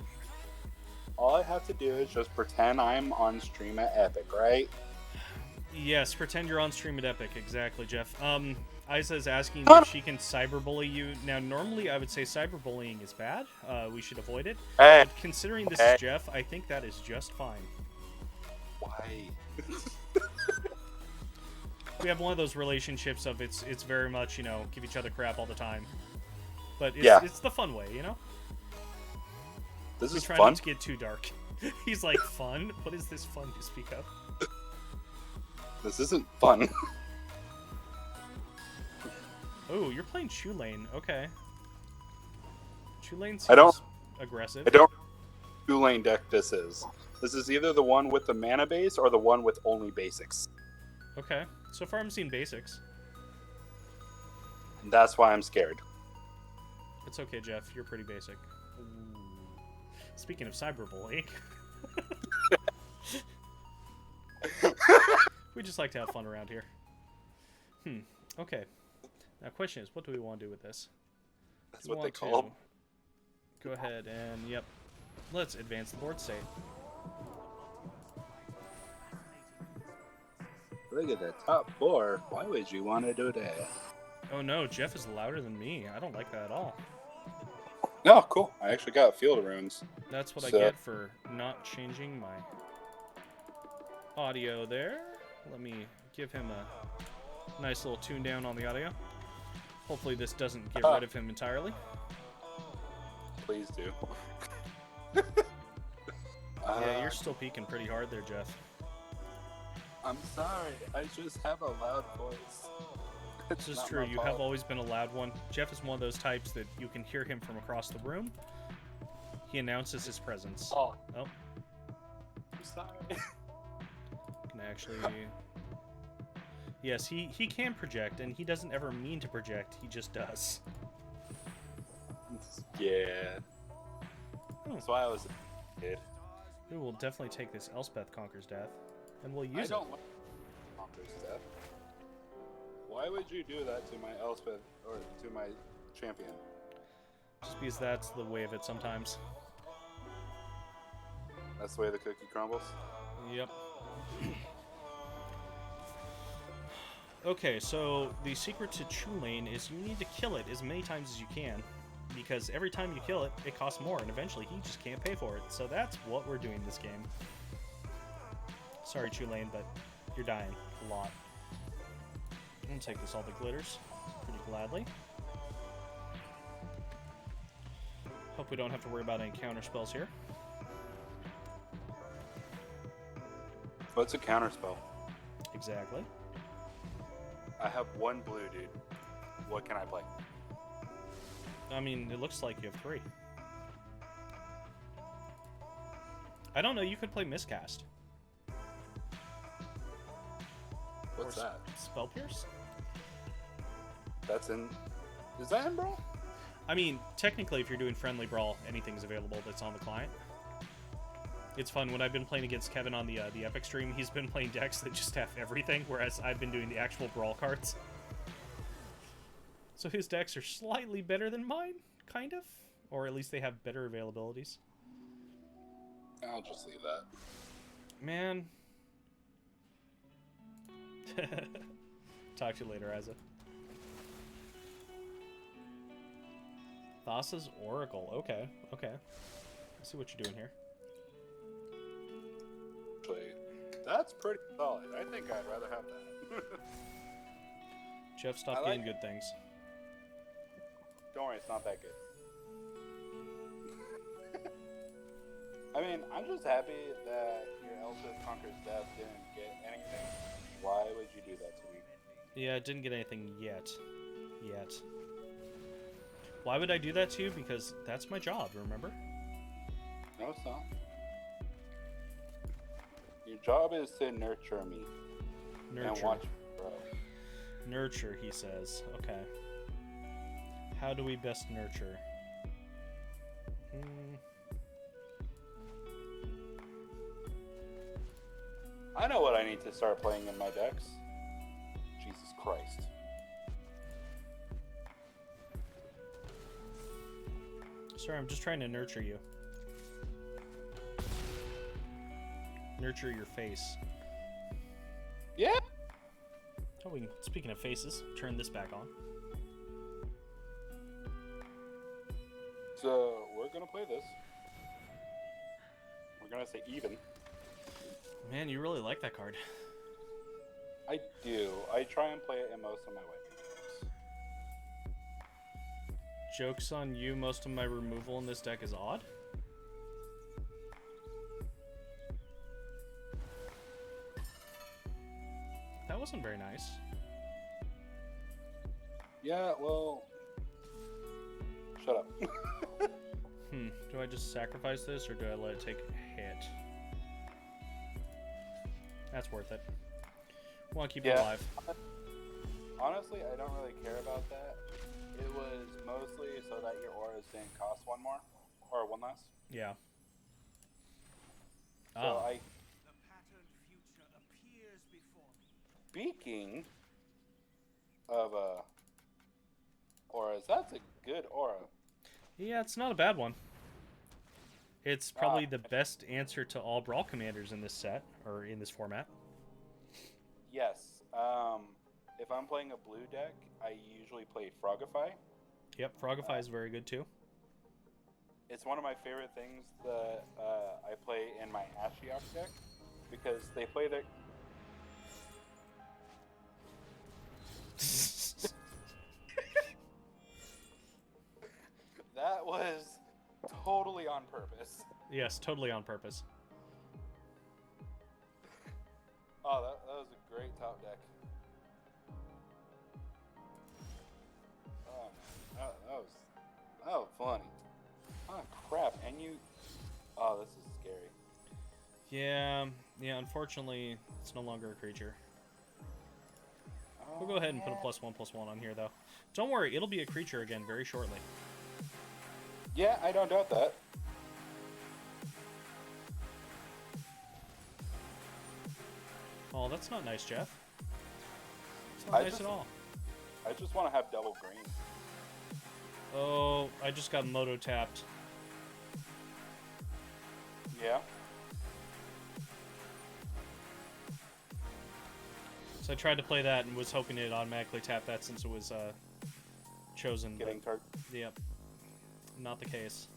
All I have to do is just pretend I'm on stream at Epic, right? Yes, pretend you're on stream at Epic. Exactly, Jeff. Isa's asking Huh? if she can cyberbully you. Now, normally I would say cyberbullying is bad. We should avoid it. Hey, But considering this Hey. is Jeff, I think that is just fine. why? We have one of those relationships of it's very much, you know, give each other crap all the time. But it's, Yeah. it's the fun way, you know? This We is try fun? not to get too dark. He's like, fun? What is this fun you speak of? This isn't fun. Oh, you're playing Shoe Lane. Okay. Shoe Lane seems I don't- aggressive. I don't know what 2-lane deck this is. This is either the one with the mana base or the one with only basics. Okay. So far I'm seeing basics. And that's why I'm scared. It's okay, Jeff. You're pretty basic. Ooh. Speaking of cyberbullying. We just like to have fun around here. Okay. Now, question is, what do we want to do with this? That's We what they want call them. to go ahead and, yep. Let's advance the board state. Look at the top 4. Why would you want to do that? Oh no, Jeff is louder than me. I don't like that at all. No, cool. I actually got field runes. That's what I So- get for not changing my audio there. Let me give him a nice little tune down on the audio. Hopefully this doesn't get rid of him entirely. Please do. Yeah, you're still peaking pretty hard there, Jeff. I'm sorry. I just have a loud voice. This is true. You have always been a loud one. Jeff is one of those types that you can hear him from across the room. He announces his presence. Oh. Oh. I'm sorry. Can actually... Yes, he can project, and he doesn't ever mean to project. He just does. Yeah. That's why I was a kid. We will definitely take this Elspeth Conquers Death, and we'll use it. I don't like Conquer's Death. Why would you do that to my Elspeth, or to my champion? Just because that's the way of it sometimes. That's the way the cookie crumbles? Yep. Okay, so the secret to True Lane is you need to kill it as many times as you can, because every time you kill it, it costs more, and eventually he just can't pay for it. So that's what we're doing this game. Sorry, True Lane, but you're dying a lot. I'm gonna take this all the glitters pretty gladly. Hope we don't have to worry about any counter spells here. What's a counterspell? Exactly. I have one blue, dude. What can I play? I mean, it looks like you have 3. I don't know, you could play Miscast. What's or that? Spell Pierce? That's in... Is that in Brawl? I mean, technically, if you're doing friendly Brawl, anything's available that's on the client. It's fun. When I've been playing against Kevin on the Epic stream, he's been playing decks that just have everything, whereas I've been doing the actual Brawl cards. So his decks are slightly better than mine, kind of. Or at least they have better availabilities. I'll just leave that. Man. Talk to you later, Azza. Thassa's Oracle. Okay, okay. Let's see what you're doing here. That's pretty solid. I think I'd rather have that. Jeff, stop getting good things. Don't worry, it's not that good. I mean, I'm just happy that your Elspeth Conquers Death didn't get anything. Why would you do that to me? Yeah, it didn't get anything yet. Why would I do that to you? Because that's my job, remember? No, it's not. Your job is to nurture me. Nurture. And watch me grow. Nurture, he says. Okay. How do we best nurture? I know what I need to start playing in my decks. Jesus Christ. Sorry, I'm just trying to nurture you. Nurture your face. Yeah. Oh, speaking of faces, turn this back on. So we're gonna play this. We're gonna say even. Man, you really like that card. I do. I try and play it in most of my ways. Joke's on you, most of my removal in this deck is odd. That wasn't very nice. Yeah, well... Shut up. Do I just sacrifice this, or do I let it take a hit? That's worth it. Want to keep it alive. Honestly, I don't really care about that. It was mostly so that your auras didn't cost one more, or one less. Yeah. So The patterned future appears before me. Speaking of auras, that's a good aura. Yeah, it's not a bad one. It's probably the best answer to all Brawl Commanders in this set, or in this format. Yes. If I'm playing a blue deck, I usually play Frogify. Yep, Frogify is very good too. It's one of my favorite things that I play in my Ashiok deck, because they play their... on purpose. Yes, totally on purpose. Oh, that was a great top deck. Oh, that was funny. Oh crap! And you. Oh, this is scary. Yeah, unfortunately, it's no longer a creature. Oh, We'll go ahead and put a +1/+1 on here, though. Don't worry, it'll be a creature again very shortly. Yeah, I don't doubt that. Oh, that's not nice, Jeff. It's not nice at all. I just want to have double green. Oh, I just got Moto tapped. Yeah. So I tried to play that and was hoping it automatically tapped that since it was chosen. Getting card. Yep. Not the case.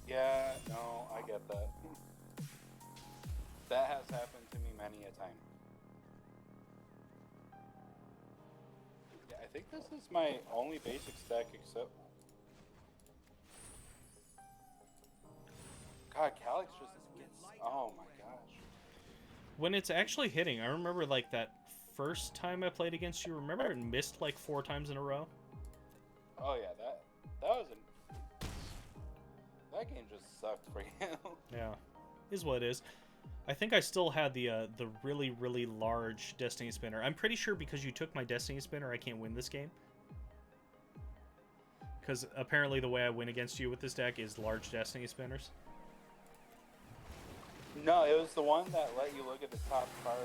Yeah, no, I get that. That has happened to me many a time. Yeah, I think this is my only basic stack except... God, Calyx just gets... Oh my gosh. When it's actually hitting, I remember like that first time I played against you, remember it missed like 4 times in a row? Oh yeah, that was an... That game just sucked for you. Yeah. Is what it is. I think I still had the really, really large Destiny Spinner. I'm pretty sure because you took my Destiny Spinner, I can't win this game. Because apparently the way I win against you with this deck is large Destiny Spinners. No, it was the one that let you look at the top card.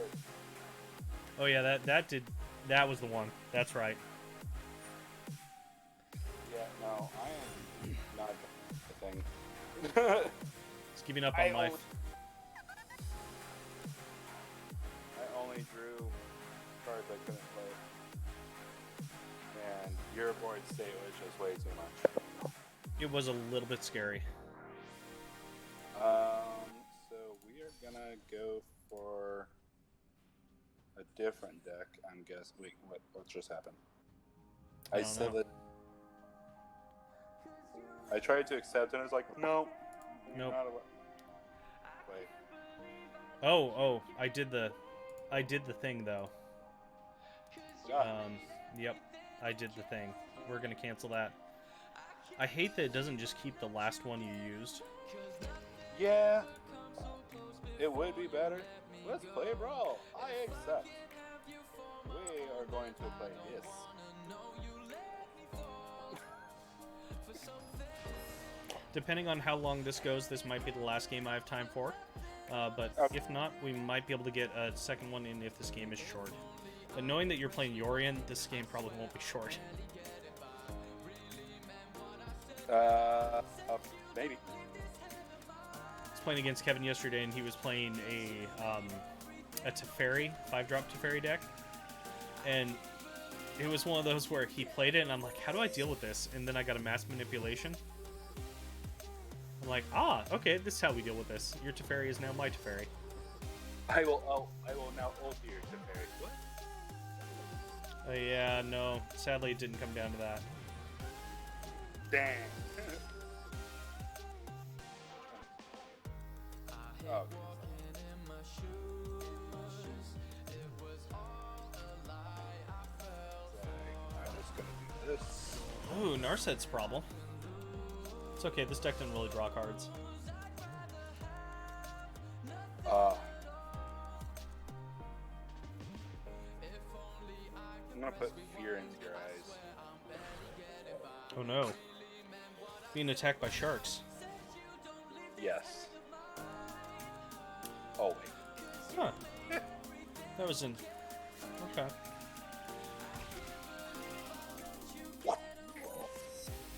Oh yeah, that was the one. That's right. Yeah, no, I am not the thing. It's giving up on life. I only drew cards I couldn't play. And your board state was just way too much. It was a little bit scary. So we are gonna go for a different deck, I'm guessing. Wait, what just happened? I said that. I tried to accept it and it was like, no. Nope. Wait. Oh, I did the thing though. Yeah. Yep, I did the thing. We're gonna cancel that. I hate that it doesn't just keep the last one you used. Yeah. It would be better. Let's play Brawl. I accept. We are going to play this. Depending on how long this goes, this might be the last game I have time for. But Okay. if not, we might be able to get a second one in if this game is short. But knowing that you're playing Yorion, this game probably won't be short. Maybe. I was playing against Kevin yesterday, and he was playing a Teferi, 5-drop Teferi deck. And it was one of those where he played it, and I'm like, how do I deal with this? And then I got a mass manipulation. I'm like, okay, this is how we deal with this. Your Teferi is now my Teferi. I will now ult your Teferi. What? Yeah, no. Sadly, it didn't come down to that. Dang. Oh. I'm just gonna do this. Ooh, Narset's problem. It's okay, this deck didn't really draw cards. I'm gonna put fear into your eyes. Oh no. Being attacked by sharks. Yes. Oh wait. Huh. That was in... Okay.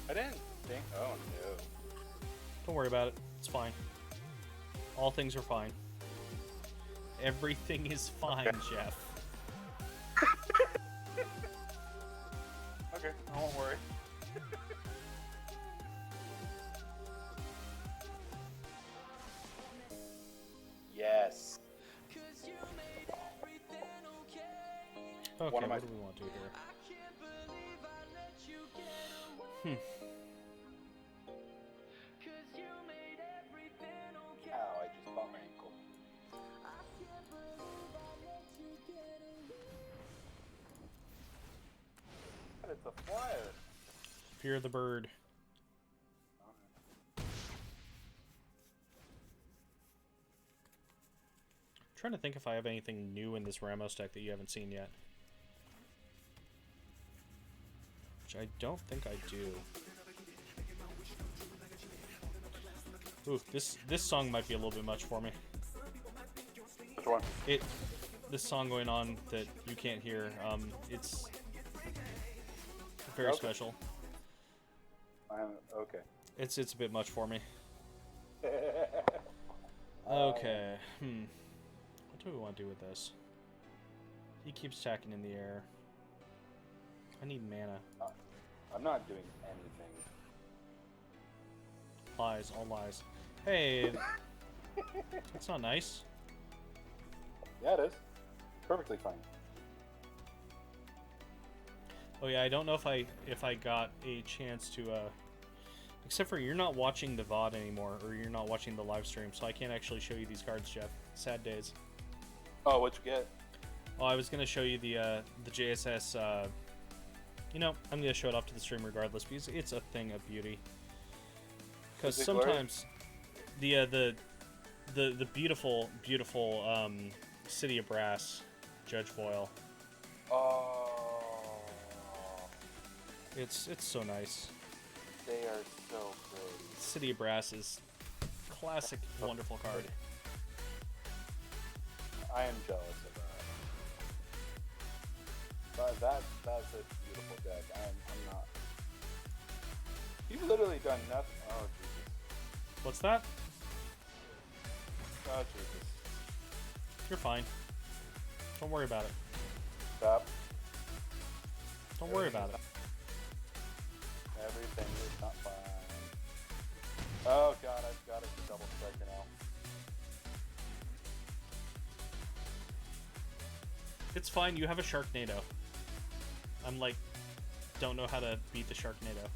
I didn't think. Oh no. Don't worry about it. It's fine. All things are fine. Everything is fine, Jeff. Okay, I won't worry. Yes. Okay, One of my- what do we want to do here? hear the bird. I'm trying to think if I have anything new in this Ramos deck that you haven't seen yet. Which I don't think I do. Ooh, this song might be a little bit much for me. Which one? This song going on that you can't hear, it's very special. Okay. It's a bit much for me. Okay, what do we want to do with this? He keeps attacking in the air. I need mana. I'm not doing anything. Lies, all lies. Hey, that's not nice. Yeah, it is. Perfectly fine. Oh yeah, I don't know if I got a chance to except for you're not watching the VOD anymore, or you're not watching the live stream, so I can't actually show you these cards, Jeff. Sad days. Oh, what'd you get? Oh, I was gonna show you the JSS. You know, I'm gonna show it off to the stream regardless because it's a thing of beauty. Because sometimes the beautiful City of Brass Judge Foil. Oh, It's so nice. they are so pretty. City of Brass is classic, wonderful card. I am jealous of that. But that's a beautiful deck. I'm not. You've literally done nothing. Oh Jesus. What's that? Oh Jesus. You're fine. Don't worry about it. Stop. Don't worry about it. Everything is not fine. Oh God, I've got it to double check now. It's fine. You have a Sharknado. I'm like, don't know how to beat the Sharknado.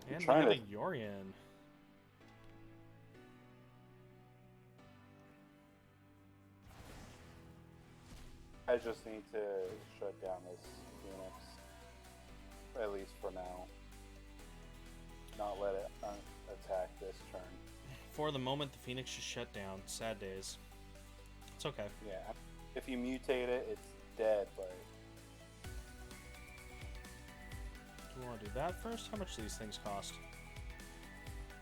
And they have a Yorion. I just need to shut down this Phoenix. At least for now. Not let it attack this turn. For the moment, the Phoenix is shut down. Sad days. It's okay. Yeah. If you mutate it, it's dead, but... Do we want to do that first? How much do these things cost?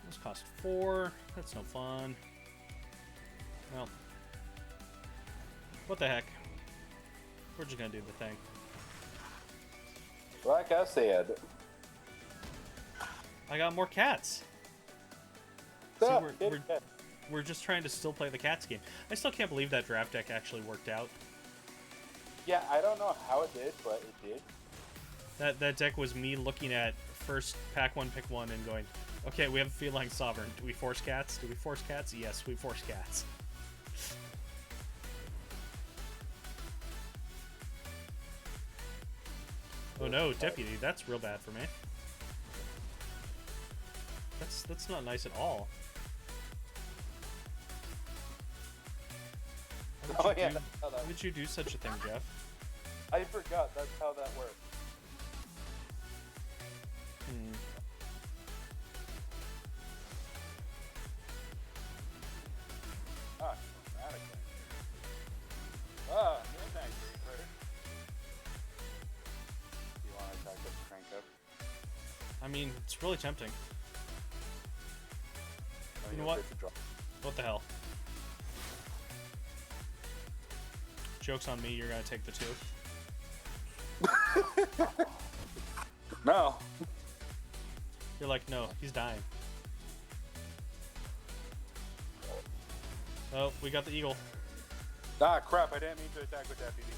This cost 4. That's no fun. Well. What the heck? We're just gonna do the thing. Like I said... I got more cats! See, we're just trying to still play the cats game. I still can't believe that draft deck actually worked out. Yeah, I don't know how it did, but it did. That deck was me looking at first pack 1, pick 1, and going, okay, we have a Feline Sovereign. Do we force cats? Do we force cats? Yes, we force cats. Oh no, Deputy, that's real bad for me. That's not nice at all. How would you do such a thing, Jeff? I forgot that's how that works. Dramatically. Midnight Reaper. Do you want to attack this crank up? I mean, it's really tempting. You know what? What the hell? Joke's on me, you're gonna take the 2. No. You're like, no, he's dying. Oh, we got the eagle. Ah, crap, I didn't mean to attack with Deputy.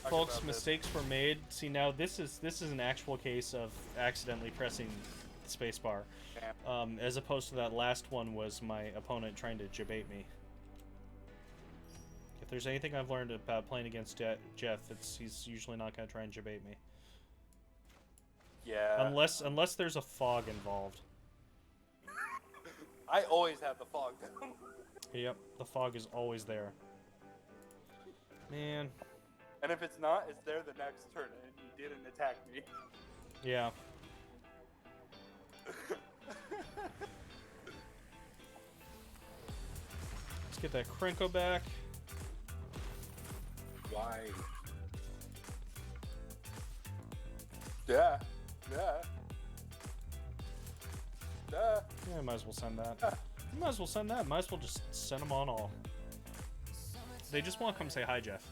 Folks, mistakes were made. See, now this is an actual case of accidentally pressing the spacebar, as opposed to that last one was my opponent trying to debate me. If there's anything I've learned about playing against Jeff, he's usually not going to try and debate me. Yeah. Unless there's a fog involved. I always have the fog down. Yep, the fog is always there. Man. And if it's not, it's there the next turn, and you didn't attack me. Yeah. Let's get that Krenko back. Why? Yeah. Yeah, might as well send that. You might as well send that. Might as well just send them on all. They just want to come say hi, Jeff.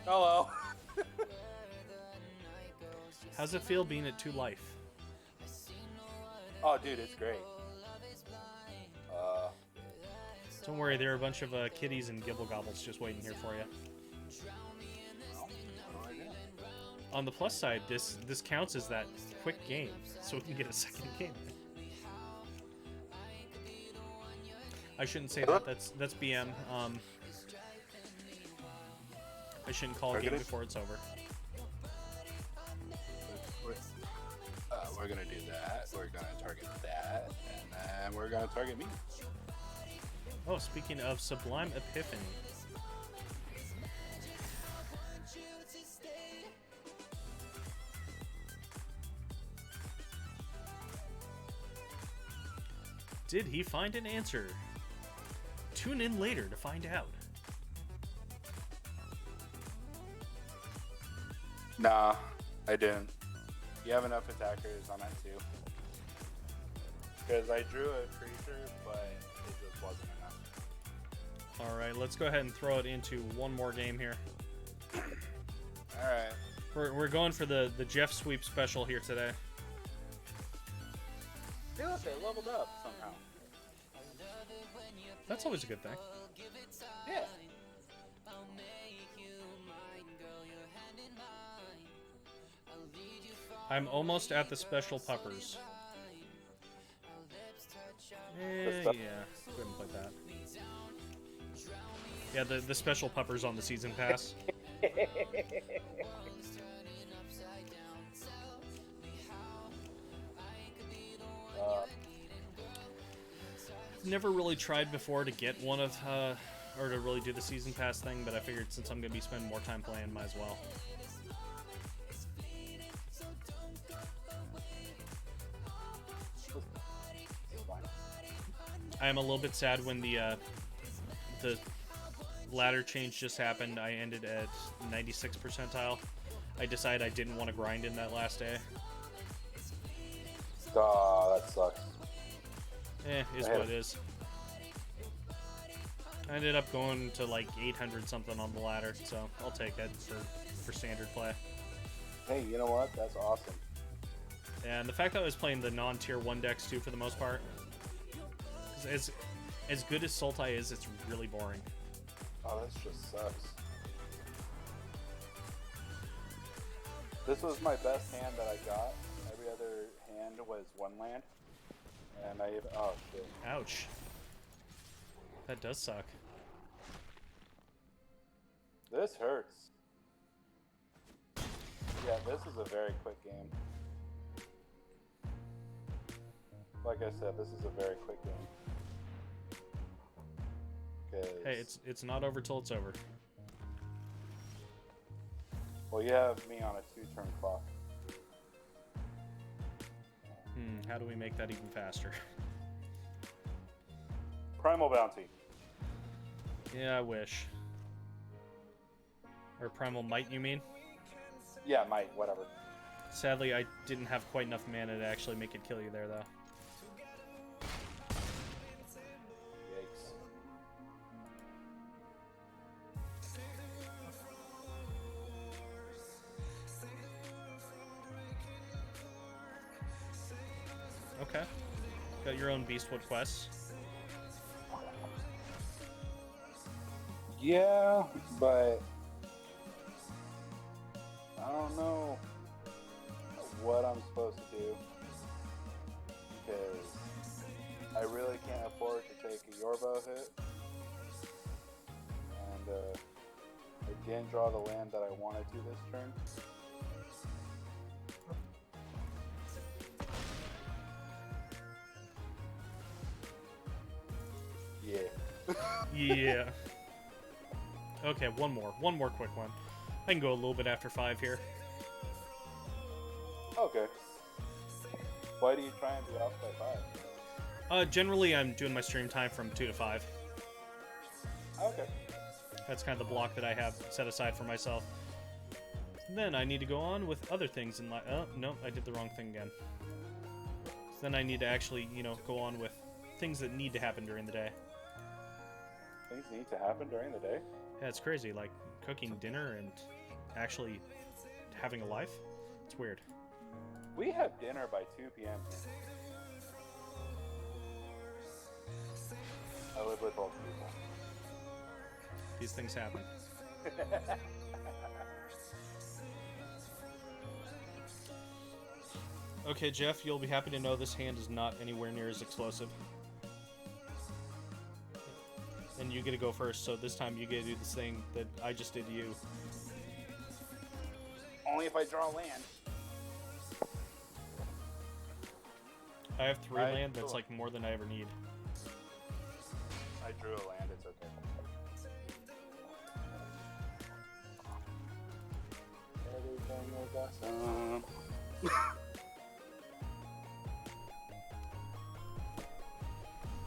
Hello. How's it feel being at 2 life? Oh, dude, it's great. Don't worry, there are a bunch of kitties and gibble gobbles just waiting here for you. On the plus side, this counts as that quick game, so we can get a second game. I shouldn't say that. That's BM. I shouldn't call a game before it's over. We're gonna do that. We're gonna target that, and then we're gonna target me. Oh, speaking of Sublime Epiphany. Did he find an answer? Tune in later to find out. Nah, I didn't. You have enough attackers on that too. Because I drew a creature, but it just wasn't enough. Alright, let's go ahead and throw it into one more game here. Alright. We're going for the Jeff Sweep special here today. Hey, look, they leveled up somehow. That's always a good thing. Yeah. I'm almost at the special puppers. Yeah, go ahead and play that. Yeah, the special puppers on the season pass. Never really tried before to get one of, or to really do the season pass thing, but I figured since I'm going to be spending more time playing, might as well. I am a little bit sad when the ladder change just happened. I ended at 96 percentile. I decided I didn't want to grind in that last day. Oh, that sucks. Is what it is. I ended up going to like 800 something on the ladder, so I'll take it for standard play. Hey, you know what? That's awesome. And the fact that I was playing the non-tier 1 decks too for the most part. As good as Sultai is, it's really boring. Oh, this just sucks. This was my best hand that I got. Every other hand was 1 land. And I even... Oh, shit. Ouch. That does suck. This hurts. Yeah, this is a very quick game. Like I said, this is a very quick game. Hey, it's not over till it's over. Well, you have me on a 2-turn clock. How do we make that even faster? Primal Bounty. Yeah, I wish. Or Primal Might, you mean? Yeah, might, whatever. Sadly, I didn't have quite enough mana to actually make it kill you there, though. Yikes. Okay. Got your own Beastwood quests. Yeah, but I don't know what I'm supposed to do because I really can't afford to take a Yorbo hit, and I didn't draw the land that I wanted to this turn. Yeah. Okay, one more quick one. I can go a little bit after 5 here. Okay. Why do you try and be off by 5? Generally, I'm doing my stream time from 2 to 5. Okay. That's kind of the block that I have set aside for myself. Then I need to go on with other things in my... Oh, no, I did the wrong thing again. So then I need to actually, you know, go on with things that need to happen during the day. Things need to happen during the day? Yeah, it's crazy, like cooking dinner and actually having a life. It's weird. We have dinner by 2 p.m. I live with old people. These things happen. Okay, Jeff, you'll be happy to know this hand is not anywhere near as explosive. And you get to go first, so this time you get to do this thing that I just did to you. Only if I draw land. I have 3 land, that's like more than I ever need. I drew a land, it's okay. Everything is awesome.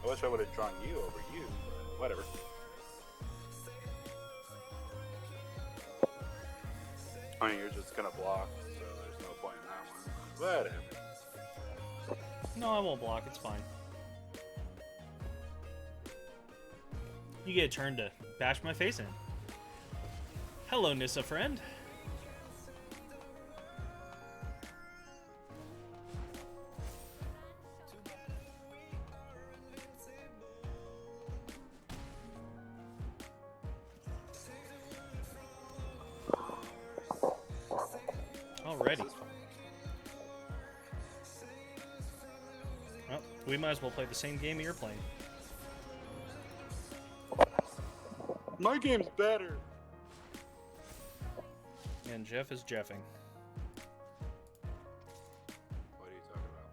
I wish I would have drawn you over you, but whatever. I mean, you're just gonna block, so there's no point in that one. Whatever. No, I won't block, it's fine. You get a turn to bash my face in. Hello, Nissa friend. Alrighty. Well, we might as well play the same game you're playing. My game's better. And Jeff is jeffing. What are you talking about?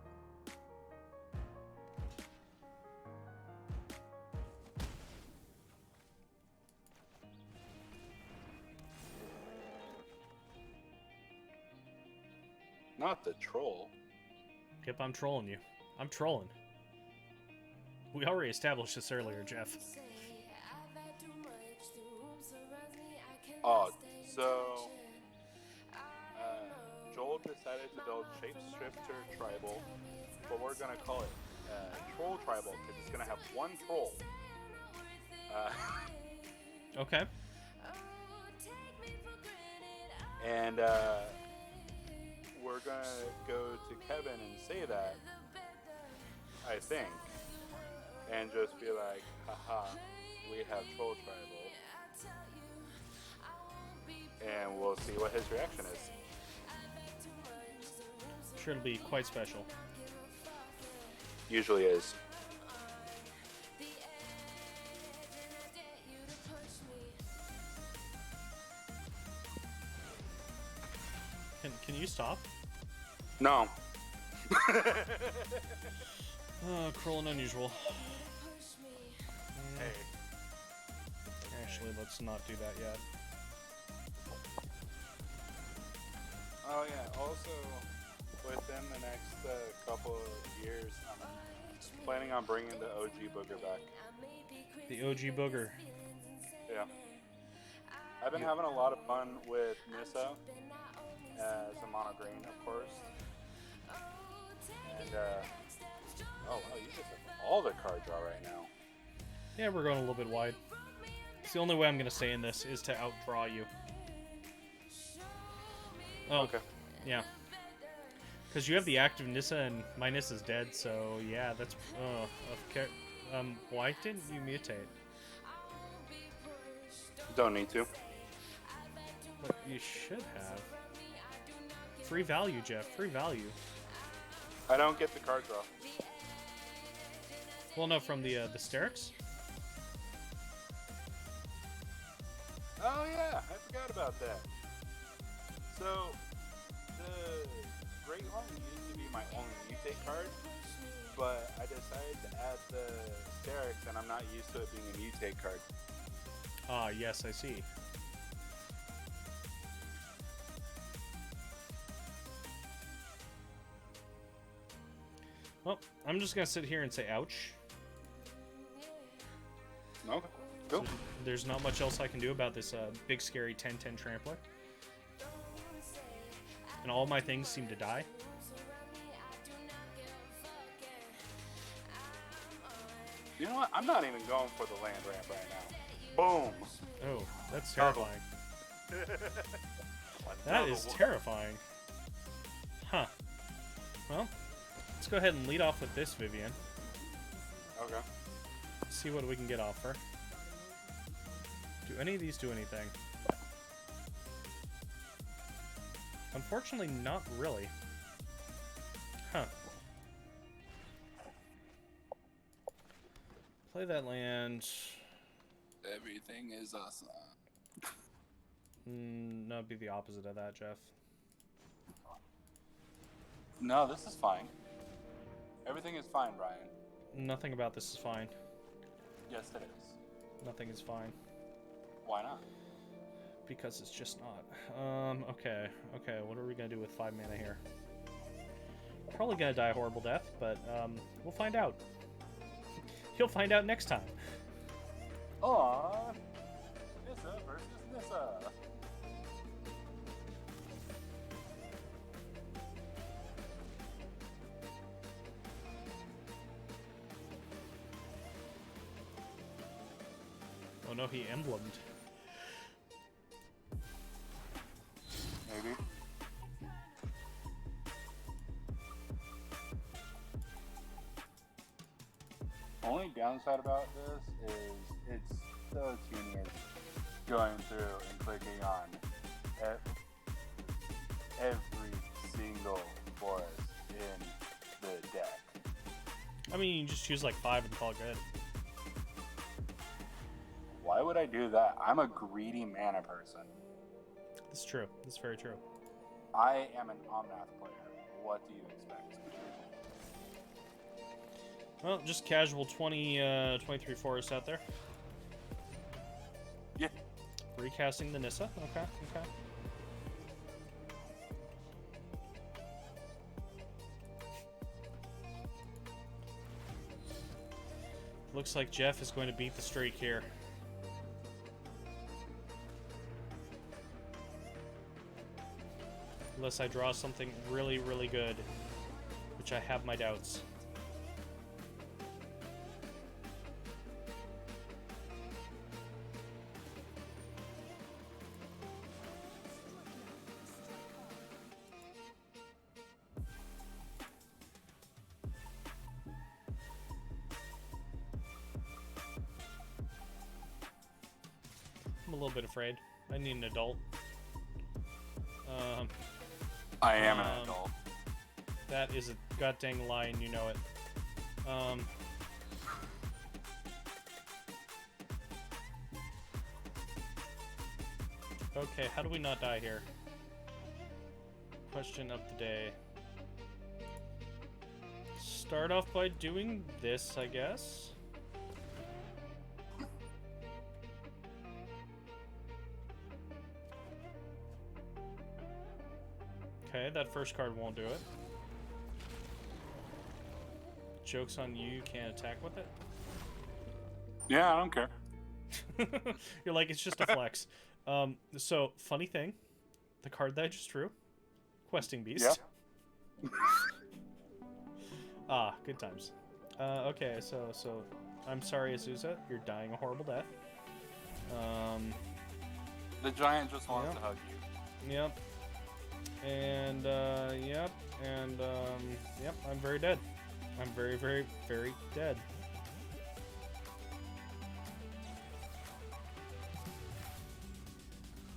Not the troll. Yep, I'm trolling you. I'm trolling. We already established this earlier, Jeff. Oh, so Joel decided to build Shapeshifter Tribal, but we're gonna call it Troll Tribal because it's gonna have one troll. Okay. And we're gonna go to Kevin and say that, I think, and just be like, haha, we have Troll Tribal. And we'll see what his reaction is. Sure, it'll be quite special. Usually is. Can you stop? No. Cruel and unusual. Hey. Actually, let's not do that yet. Oh yeah, also, within the next couple of years, I'm planning on bringing the OG Booger back. The OG Booger. Yeah. I've been having a lot of fun with Nissa as a mono green, of course. And, oh wow, you just have all the card draw right now. Yeah, we're going a little bit wide. It's the only way I'm going to stay in this is to outdraw you. Oh, Okay. Yeah. Because you have the active Nissa and my Nissa's dead, so yeah, that's... okay. Why didn't you mutate? Don't need to. But you should have. Free value, Jeff. Free value. I don't get the card draw. Well, no, from the Sterix? Oh yeah, I forgot about that. So, the Great Horn used to be my only mutate card, but I decided to add the barracks, and I'm not used to it being a mutate card. Ah, yes, I see. Well, I'm just gonna sit here and say ouch. Okay, cool. There's not much else I can do about this big scary 10-10 trampler. And all my things seem to die. You know what? I'm not even going for the land ramp right now. Boom! Oh, that's terrifying. That is terrifying. Huh. Well, let's go ahead and lead off with this, Vivian. Okay. See what we can get off her. Do any of these do anything? Unfortunately, not really. Huh. Play that land. Everything is awesome. No, it'd be the opposite of that, Jeff. No, this is fine. Everything is fine, Brian. Nothing about this is fine. Yes, it is. Nothing is fine. Why not? Because it's just not. Okay. Okay, what are we gonna do with 5 mana here? Probably gonna die a horrible death, but, we'll find out. You'll find out next time. Aww. Nissa versus Nissa. Oh no, he emblemed. Maybe. Only downside about this is it's so tedious going through and clicking on every single forest in the deck. I mean, you can just choose like 5 and call it good. Why would I do that? I'm a greedy mana person. That's true. That's very true. I am an Omnath player. What do you expect? Well, just casual 23 forest out there. Yeah. Recasting the Nissa. Okay, okay. Looks like Jeff is going to beat the streak here. Unless I draw something really, really good, which I have my doubts. I'm a little bit afraid. I need an adult. I am an adult. That is a goddamn lie, and you know it. Okay, how do we not die here? Question of the day. Start off by doing this, I guess. Okay, that first card won't do it. Joke's on you, you can't attack with it. Yeah, I don't care. You're like, it's just a flex. So, funny thing, the card that I just drew, Questing Beast. Yeah. Ah, good times. Okay, so, I'm sorry, Azusa, you're dying a horrible death. The giant just wants Yep. to hug you. Yep. And, yep, and, yep, I'm very dead. I'm very, very, very dead.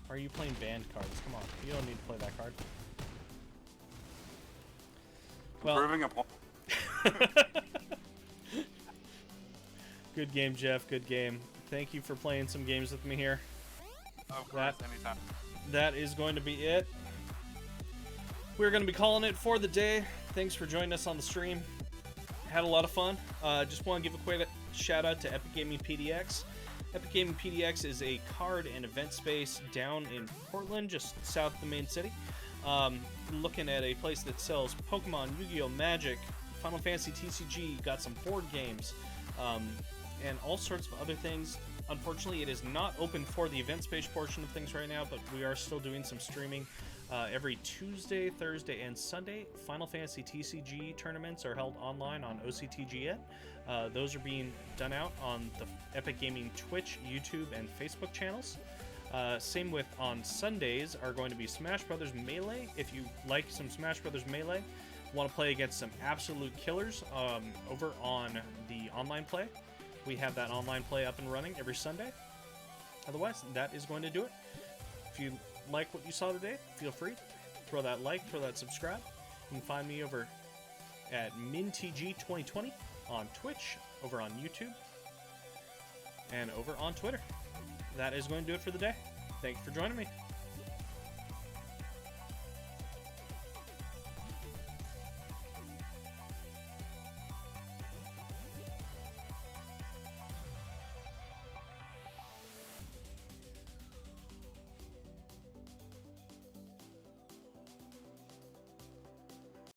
Are you playing banned cards? Come on, you don't need to play that card. Well, Proving a point. good game, Jeff, good game. Thank you for playing some games with me here. Of course, anytime. That is going to be it. We're going to be calling it for the day. Thanks for joining us on the stream. had a lot of fun. Just want to give a quick shout out to Epic Gaming PDX. Epic Gaming PDX is a card and event space down in Portland, just south of the main city. Looking at a place that sells Pokemon, Yu-Gi-Oh! Magic, Final Fantasy TCG, got some board games, and all sorts of other things. Unfortunately, it is not open for the event space portion of things right now, but we are still doing some streaming. Every Tuesday, Thursday, and Sunday, Final Fantasy TCG tournaments are held online on OCTGN. Those are being done out on the Epic Gaming Twitch, YouTube, and Facebook channels. Same with on Sundays are going to be Smash Brothers Melee. If you like some Smash Brothers Melee, want to play against some absolute killers over on the online play, we have that online play up and running every Sunday. Otherwise, that is going to do it. If you like what you saw today, feel free, throw that like, throw that subscribe. You can find me over at Mtga 2020 on Twitch, over on YouTube, and over on Twitter. That is going to do it for the day. Thank you for joining me.